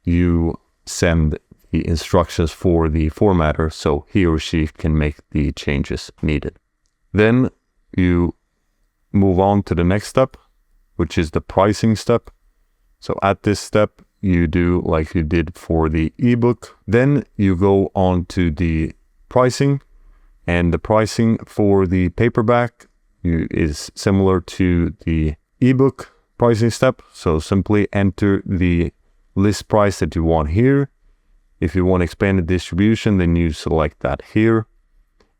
you send the instructions for the formatter so he or she can make the changes needed. Then you move on to the next step, which is the pricing step. So at this step, you do like you did for the ebook. Then you go on to the pricing, and the pricing for the paperback is similar to the ebook pricing step. So simply enter the list price that you want here. If you want expanded distribution, then you select that here,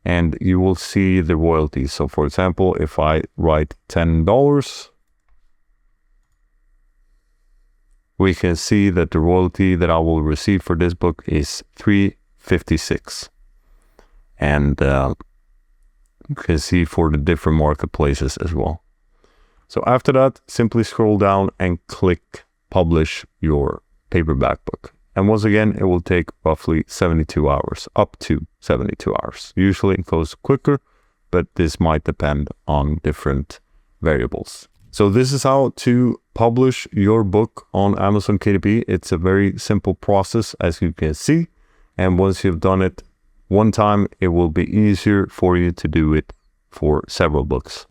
and you will see the royalties. So for example, if I write $10, we can see that the royalty that I will receive for this book is $3.56. And you can see for the different marketplaces as well. So after that, simply scroll down and click publish your paperback book. And once again, it will take roughly 72 hours, up to 72 hours. Usually it goes quicker, but this might depend on different variables. So this is how to publish your book on Amazon KDP. It's a very simple process, as you can see. And once you've done it one time, it will be easier for you to do it for several books.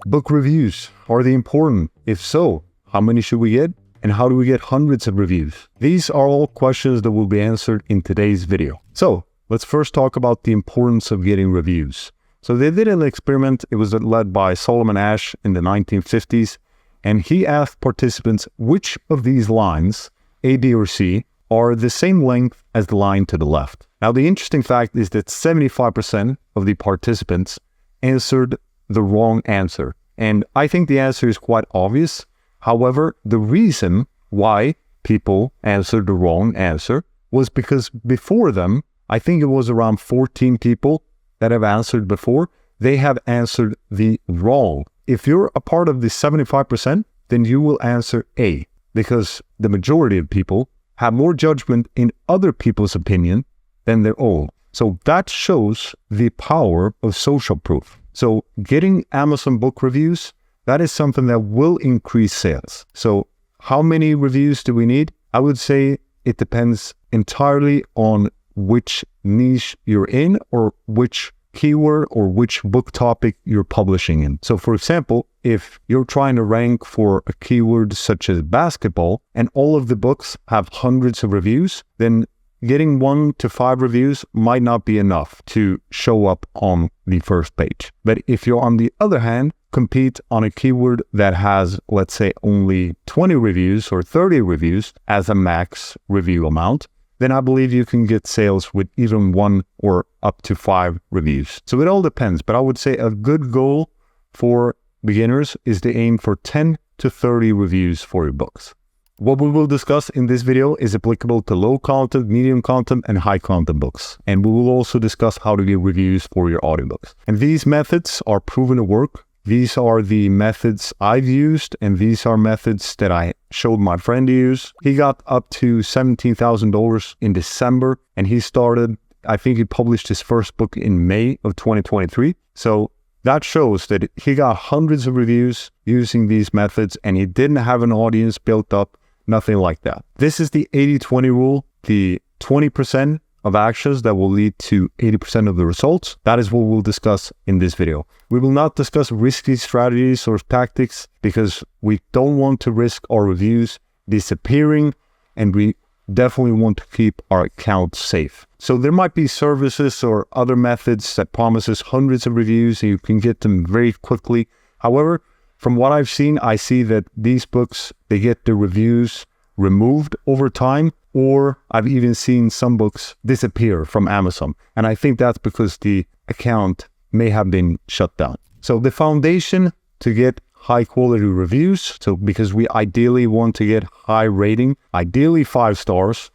Book reviews, are they important? If so, how many should we get? And how do we get hundreds of reviews? These are all questions that will be answered in today's video. So let's first talk about the importance of getting reviews. So they did an experiment. It was led by Solomon Asch in the 1950s. And he asked participants which of these lines, A, B, or C, are the same length as the line to the left. Now, the interesting fact is that 75% of the participants answered the wrong answer. And I think the answer is quite obvious. However, the reason why people answered the wrong answer was because before them, I think it was around 14 people that have answered before, they have answered the wrong. If you're a part of the 75%, then you will answer A, because the majority of people have more judgment in other people's opinion than their own. So that shows the power of social proof. So getting Amazon book reviews, that is something that will increase sales. So how many reviews do we need? I would say it depends entirely on which niche you're in, or which keyword or which book topic you're publishing in. So for example, if you're trying to rank for a keyword such as basketball and all of the books have hundreds of reviews, then getting 1 to 5 reviews might not be enough to show up on the first page. But if you're, on the other hand, compete on a keyword that has, let's say, only 20 reviews or 30 reviews as a max review amount, then I believe you can get sales with even 1 or up to 5 reviews. So it all depends, but I would say a good goal for beginners is to aim for 10 to 30 reviews for your books. What we will discuss in this video is applicable to low content, medium content, and high content books. And we will also discuss how to get reviews for your audiobooks. And these methods are proven to work These are the methods I've used, and these are methods that I showed my friend to use. He got up to $17,000 in December, and he started, I think he published his first book in May of 2023. So that shows that he got hundreds of reviews using these methods, and he didn't have an audience built up, nothing like that. This is the 80-20 rule, the 20% of actions that will lead to 80% of the results. That is what we'll discuss in this video. We will not discuss risky strategies or tactics because we don't want to risk our reviews disappearing, and we definitely want to keep our account safe. So there might be services or other methods that promises hundreds of reviews and you can get them very quickly. However, from what I've seen, I see that these books, they get the reviews removed over time, or I've even seen some books disappear from Amazon. And I think that's because the account may have been shut down. So the foundation to get high quality reviews, so because we ideally want to get high rating, ideally 5 stars,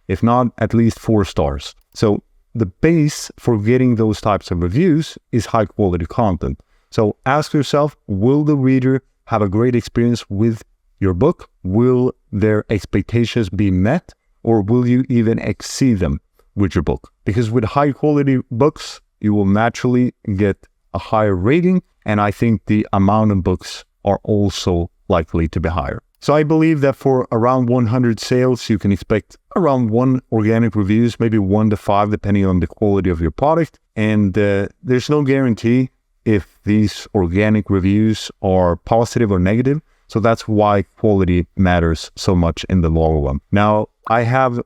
if not at least 4 stars. So the base for getting those types of reviews is high quality content. So ask yourself, will the reader have a great experience with your book? Will their expectations be met? Or will you even exceed them with your book? Because with high quality books, you will naturally get a higher rating. And I think the amount of books are also likely to be higher. So I believe that for around 100 sales, you can expect around 1 organic reviews, maybe 1 to 5, depending on the quality of your product. And there's no guarantee if these organic reviews are positive or negative. So that's why quality matters so much in the long run. Now, I have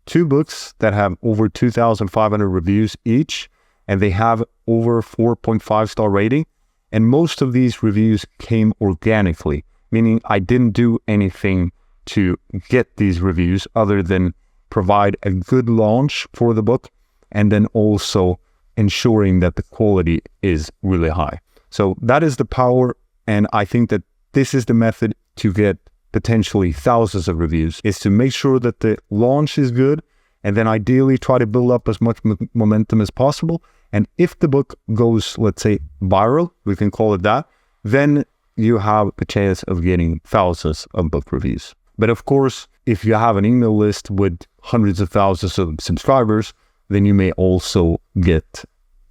2 books that have over 2,500 reviews each, and they have over 4.5 star rating. And most of these reviews came organically, meaning I didn't do anything to get these reviews other than provide a good launch for the book and then also ensuring that the quality is really high. So that is the power, and I think that this is the method to get potentially thousands of reviews, is to make sure that the launch is good and then ideally try to build up as much momentum as possible. And if the book goes, let's say, viral, we can call it that, then you have a chance of getting thousands of book reviews. But of course, if you have an email list with hundreds of thousands of subscribers, then you may also get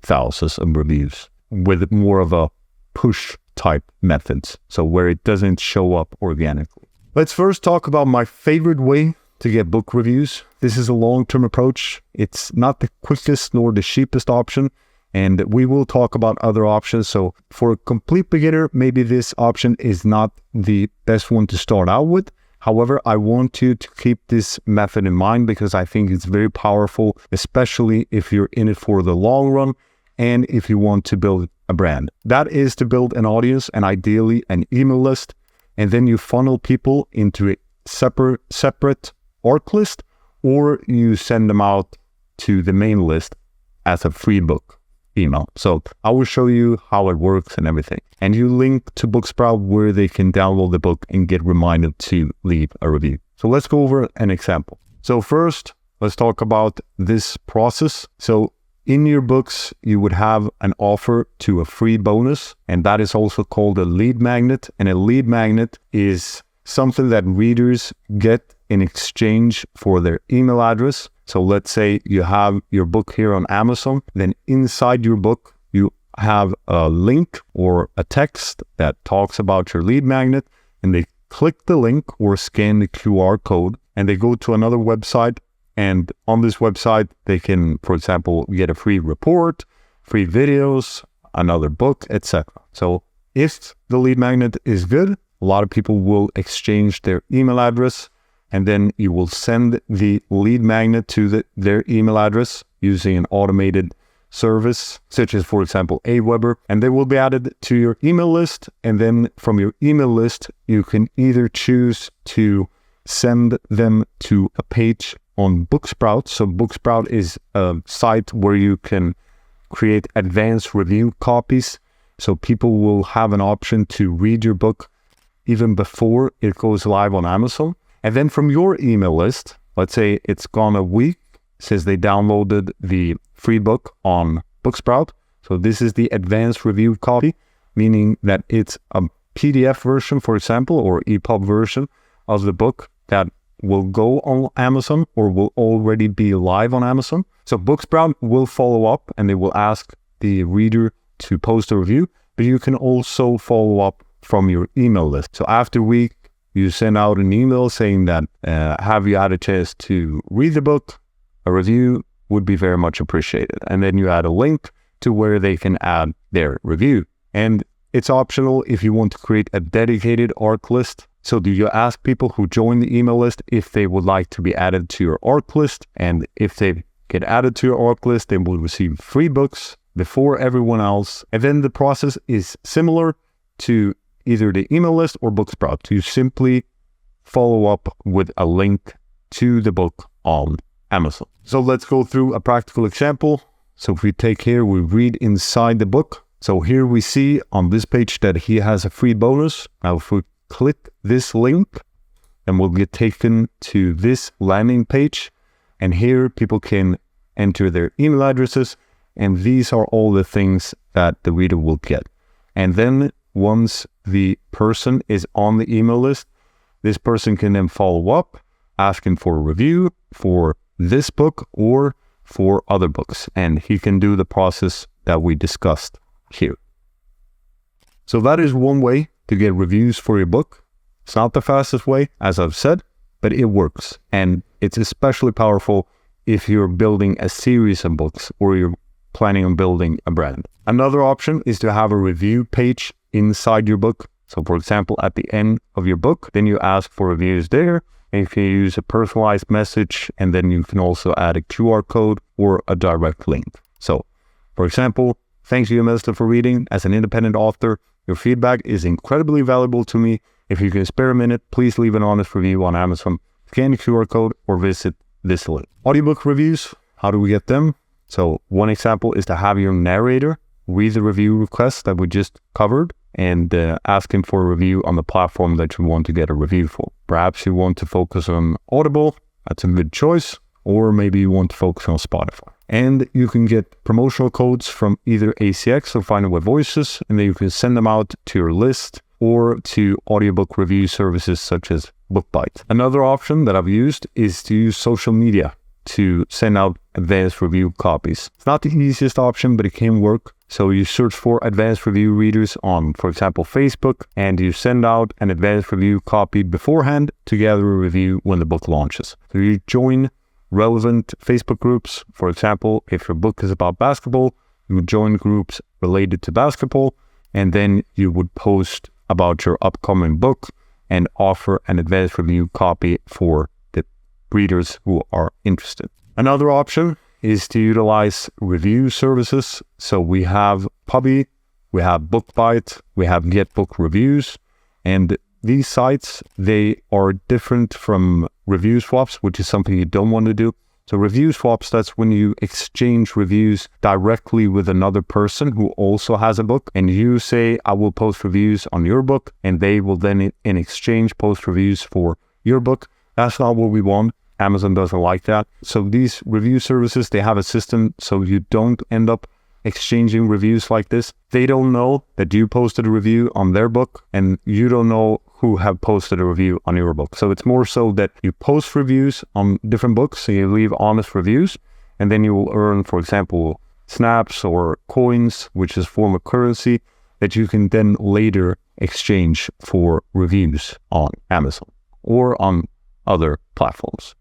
thousands of reviews with more of a push type methods, so where it doesn't show up organically. Let's first talk about my favorite way to get book reviews. This is a long-term approach. It's not the quickest nor the cheapest option, and we will talk about other options. So for a complete beginner, maybe this option is not the best one to start out with. However, I want you to keep this method in mind because I think it's very powerful, especially if you're in it for the long run and if you want to build a brand. That is to build an audience and ideally an email list, and then you funnel people into a separate ARC list, or you send them out to the main list as a free book email. So I will show you how it works and everything. And you link to Booksprout where they can download the book and get reminded to leave a review. So let's go over an example. So first, let's talk about this process. So in your books, you would have an offer to a free bonus, and that is also called a lead magnet. And a lead magnet is something that readers get in exchange for their email address. So let's say you have your book here on Amazon, then inside your book, you have a link or a text that talks about your lead magnet, and they click the link or scan the QR code, and they go to another website. And on this website, they can, for example, get a free report, free videos, another book, etc. So if the lead magnet is good, a lot of people will exchange their email address, and then you will send the lead magnet to their email address using an automated service, such as, for example, Aweber, and they will be added to your email list. And then from your email list, you can either choose to send them to a page on Booksprout. So Booksprout is a site where you can create advanced review copies. So people will have an option to read your book even before it goes live on Amazon. And then from your email list, let's say it's gone a week since they downloaded the free book on Booksprout. So this is the advanced review copy. meaning that it's a PDF version, for example, or EPUB version of the book that will go on Amazon or will already be live on Amazon. So Booksprout will follow up and they will ask the reader to post a review, but you can also follow up from your email list. So after a week, you send out an email saying that, have you had a chance to read the book? A review would be very much appreciated. And then you add a link to where they can add their review. And it's optional if you want to create a dedicated ARC list. So do you ask people who join the email list if they would like to be added to your ARC list? And if they get added to your ARC list, they will receive free books before everyone else. And then the process is similar to either the email list or Booksprout. You simply follow up with a link to the book on Amazon. So let's go through a practical example. So if we take here, we read inside the book. So here we see on this page that he has a free bonus. Now if we click this link, then we'll get taken to this landing page. And here people can enter their email addresses. And these are all the things that the reader will get. And then once the person is on the email list, this person can then follow up, asking for a review for this book or for other books. And he can do the process that we discussed here. So that is one way to get reviews for your book. It's not the fastest way, as I've said, but it works. And it's especially powerful if you're building a series of books or you're planning on building a brand. Another option is to have a review page inside your book. So for example, at the end of your book, then you ask for reviews there. And if you use a personalized message, and then you can also add a QR code or a direct link. So for example, thanks you, Mr. for reading. As an independent author, your feedback is incredibly valuable to me. If you can spare a minute, please leave an honest review on Amazon, scan the QR code or visit this link. Audiobook reviews, how do we get them? So one example is to have your narrator read the review request that we just covered and ask him for a review on the platform that you want to get a review for. Perhaps you want to focus on Audible, that's a good choice, or maybe you want to focus on Spotify. And you can get promotional codes from either ACX or Find It With Voices, and then you can send them out to your list or to audiobook review services such as BookBite. Another option that I've used is to use social media to send out advanced review copies. It's not the easiest option, but it can work. So you search for advanced review readers on, for example, Facebook, and you send out an advanced review copy beforehand to gather a review when the book launches. So you join relevant Facebook groups. For example, if your book is about basketball, you would join groups related to basketball, and then you would post about your upcoming book and offer an advanced review copy for the readers who are interested. Another option is to utilize review services. So we have Pubbly, we have BookBite, we have Get Book Reviews, and these sites, they are different from review swaps, which is something you don't want to do. So review swaps, that's when you exchange reviews directly with another person who also has a book, and you say, I will post reviews on your book, and they will then in exchange post reviews for your book. That's not what we want. Amazon doesn't like that. So these review services, they have a system so you don't end up exchanging reviews like this. They don't know that you posted a review on their book, and you don't know who have posted a review on your book. So it's more so that you post reviews on different books, so you leave honest reviews, and then you will earn, for example, snaps or coins, which is a form of currency that you can then later exchange for reviews on Amazon or on other platforms.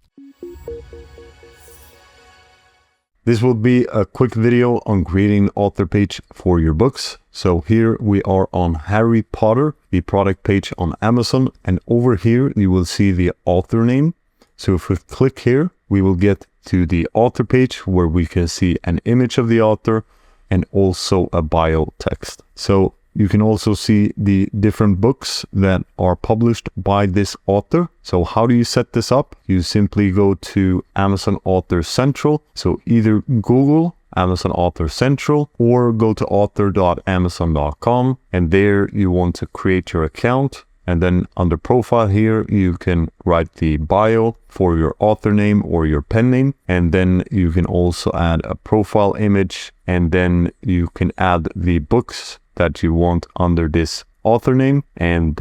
This will be a quick video on creating an author page for your books. So here we are on Harry Potter, the product page on Amazon, and over here you will see the author name. So if we click here, we will get to the author page where we can see an image of the author and also a bio text. So you can also see the different books that are published by this author. So how do you set this up? You simply go to Amazon Author Central. So either Google Amazon Author Central or go to author.amazon.com, and there you want to create your account. And then under profile here, you can write the bio for your author name or your pen name. And then you can also add a profile image, and then you can add the books that you want under this author name, and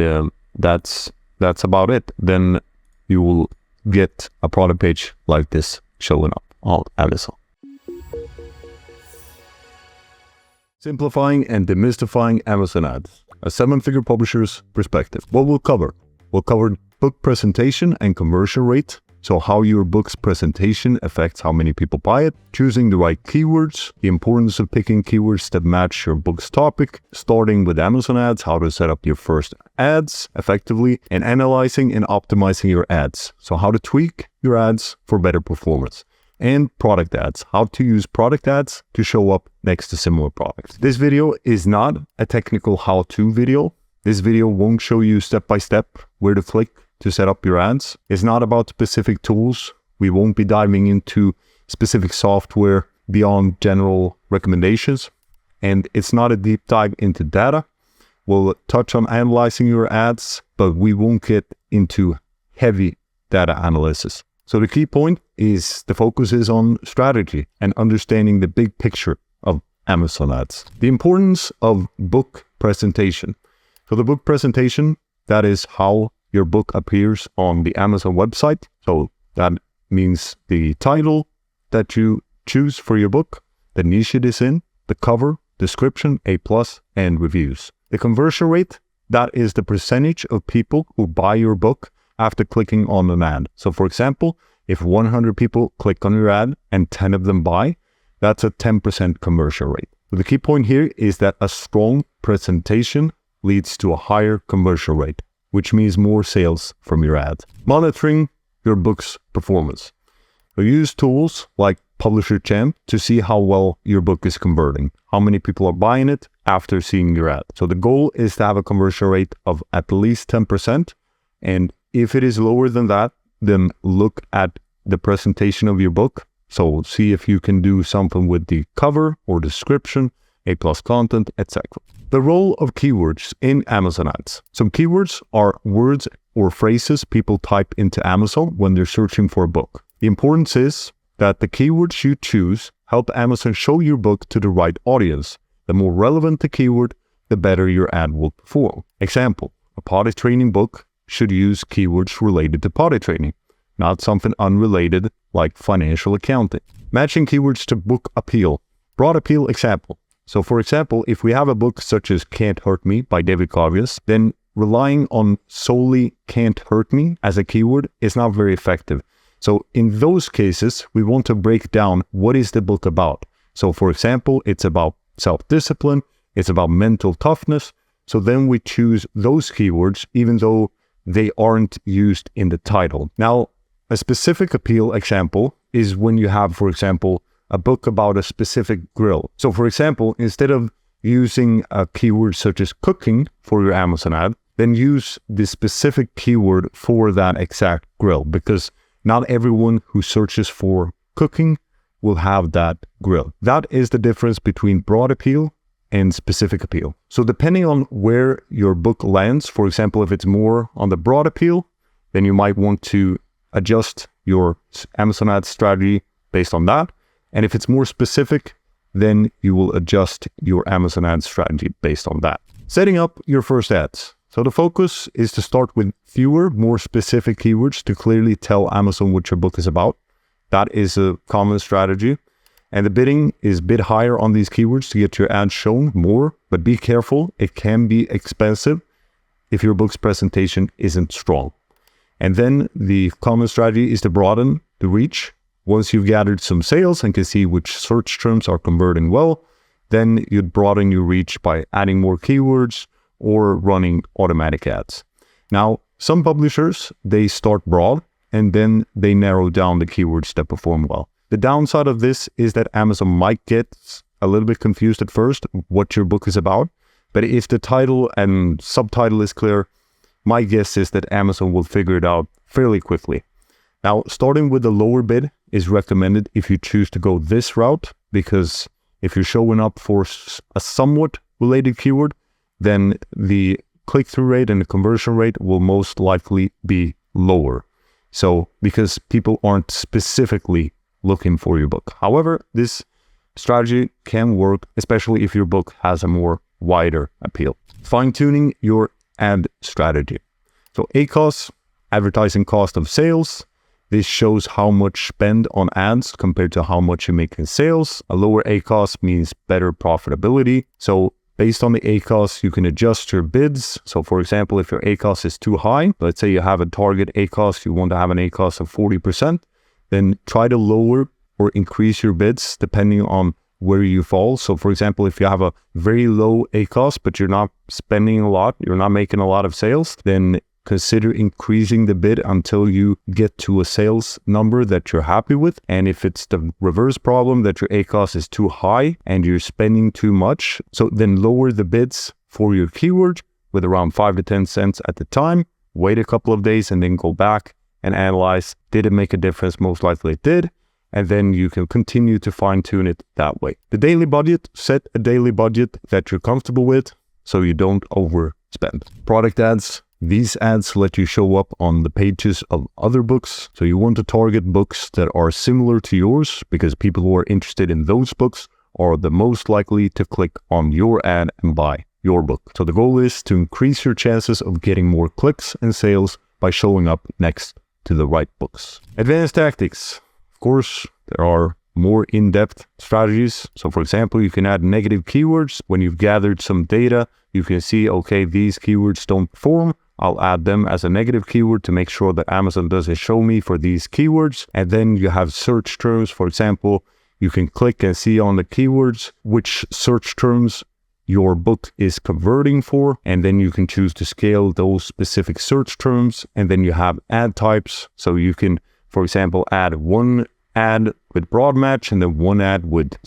that's about it. Then you will get a product page like this showing up on Amazon. Simplifying and demystifying Amazon ads. A 7-figure publisher's perspective. What we'll cover? We'll cover book presentation and conversion rate. So how your book's presentation affects how many people buy it, choosing the right keywords, the importance of picking keywords that match your book's topic, starting with Amazon ads, how to set up your first ads effectively, and analyzing and optimizing your ads. So how to tweak your ads for better performance. And product ads, how to use product ads to show up next to similar products. This video is not a technical how-to video. This video won't show you step-by-step where to click to set up your ads. It's not about specific tools. We won't be diving into specific software beyond general recommendations. And it's not a deep dive into data. We'll touch on analyzing your ads, but we won't get into heavy data analysis. So the key point is the focus is on strategy and understanding the big picture of Amazon ads. The importance of book presentation. So the book presentation, that is how your book appears on the Amazon website. So that means the title that you choose for your book, the niche it is in, the cover, description, A+, and reviews. The conversion rate, that is the percentage of people who buy your book after clicking on an ad. So for example, if 100 people click on your ad and 10 of them buy, that's a 10% conversion rate. So the key point here is that a strong presentation leads to a higher conversion rate, which means more sales from your ad. Monitoring your book's performance. So use tools like Publisher Champ to see how well your book is converting, how many people are buying it after seeing your ad. So the goal is to have a conversion rate of at least 10%. And if it is lower than that, then look at the presentation of your book. So see if you can do something with the cover or description, A+ content, etc. The role of keywords in Amazon ads. Some keywords are words or phrases people type into Amazon when they're searching for a book. The importance is that the keywords you choose help Amazon show your book to the right audience. The more relevant the keyword, the better your ad will perform. Example, a potty training book should use keywords related to potty training, not something unrelated like financial accounting. Matching keywords to book appeal. Broad appeal example. So for example, if we have a book such as Can't Hurt Me by David Clavius, then relying on solely Can't Hurt Me as a keyword is not very effective. So in those cases, we want to break down what is the book about. So for example, it's about self-discipline, it's about mental toughness. So then we choose those keywords even though they aren't used in the title. Now, a specific appeal example is when you have, for example, a book about a specific grill. So for example, instead of using a keyword such as cooking for your Amazon ad, then use the specific keyword for that exact grill, because not everyone who searches for cooking will have that grill. That is the difference between broad appeal and specific appeal. So depending on where your book lands, for example, if it's more on the broad appeal, then you might want to adjust your Amazon ad strategy based on that. And if it's more specific, then you will adjust your Amazon ad strategy based on that. Setting up your first ads. So the focus is to start with fewer, more specific keywords to clearly tell Amazon what your book is about. That is a common strategy. And the bidding is bid higher on these keywords to get your ad shown more, but be careful, it can be expensive if your book's presentation isn't strong. And then the common strategy is to broaden the reach. Once you've gathered some sales and can see which search terms are converting well, then you'd broaden your reach by adding more keywords or running automatic ads. Now, some publishers, they start broad and then they narrow down the keywords that perform well. The downside of this is that Amazon might get a little bit confused at first what your book is about. But if the title and subtitle is clear, my guess is that Amazon will figure it out fairly quickly. Now, starting with the lower bid is recommended if you choose to go this route, because if you're showing up for a somewhat related keyword, then the click-through rate and the conversion rate will most likely be lower. So, because people aren't specifically looking for your book. However, this strategy can work, especially if your book has a more wider appeal. Fine-tuning your ad strategy. So ACoS, advertising cost of sales. This shows how much spend on ads compared to how much you make in sales. A lower ACoS means better profitability. So based on the ACoS, you can adjust your bids. So for example, if your ACoS is too high, let's say you have a target ACoS, you want to have an ACoS of 40%, then try to lower or increase your bids depending on where you fall. So for example, if you have a very low ACoS, but you're not spending a lot, you're not making a lot of sales, then consider increasing the bid until you get to a sales number that you're happy with. And if it's the reverse problem that your ACoS is too high and you're spending too much, so then lower the bids for your keyword with around 5 to 10 cents at the time, wait a couple of days and then go back and analyze, did it make a difference? Most likely it did. And then you can continue to fine tune it that way. The daily budget, set a daily budget that you're comfortable with so you don't overspend. Product ads. These ads let you show up on the pages of other books. So you want to target books that are similar to yours because people who are interested in those books are the most likely to click on your ad and buy your book. So the goal is to increase your chances of getting more clicks and sales by showing up next to the right books. Advanced tactics. Of course, there are more in-depth strategies. So for example, you can add negative keywords. When you've gathered some data, you can see, okay, these keywords don't perform. I'll add them as a negative keyword to make sure that Amazon doesn't show me for these keywords. And then you have search terms. For example, you can click and see on the keywords which search terms your book is converting for. And then you can choose to scale those specific search terms. And then you have ad types. So you can, for example, add one ad with broad match and then one ad with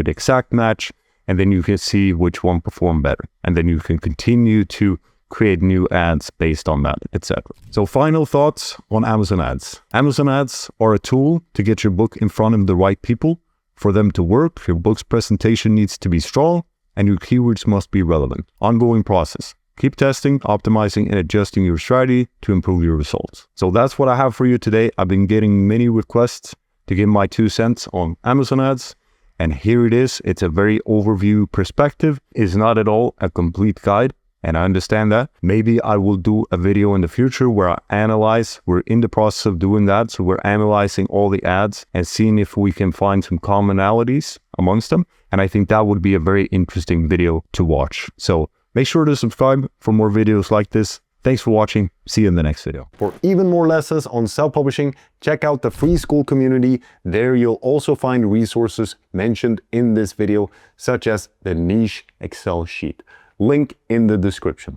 exact match. And then you can see which one performed better. And then you can continue to create new ads based on that, etc. So final thoughts on Amazon ads. Amazon ads are a tool to get your book in front of the right people. For them to work, your book's presentation needs to be strong and your keywords must be relevant. Ongoing process. Keep testing, optimizing, and adjusting your strategy to improve your results. So that's what I have for you today. I've been getting many requests to give my 2 cents on Amazon ads. And here it is. It's a very overview perspective. It's not at all a complete guide. And I understand that. Maybe I will do a video in the future where I analyze. We're in the process of doing that. So we're analyzing all the ads and seeing if we can find some commonalities amongst them. And I think that would be a very interesting video to watch. So make sure to subscribe for more videos like this. Thanks for watching. See you in the next video. For even more lessons on self-publishing, check out the free Skool Community. There you'll also find resources mentioned in this video, such as the niche Excel sheet. Link in the description.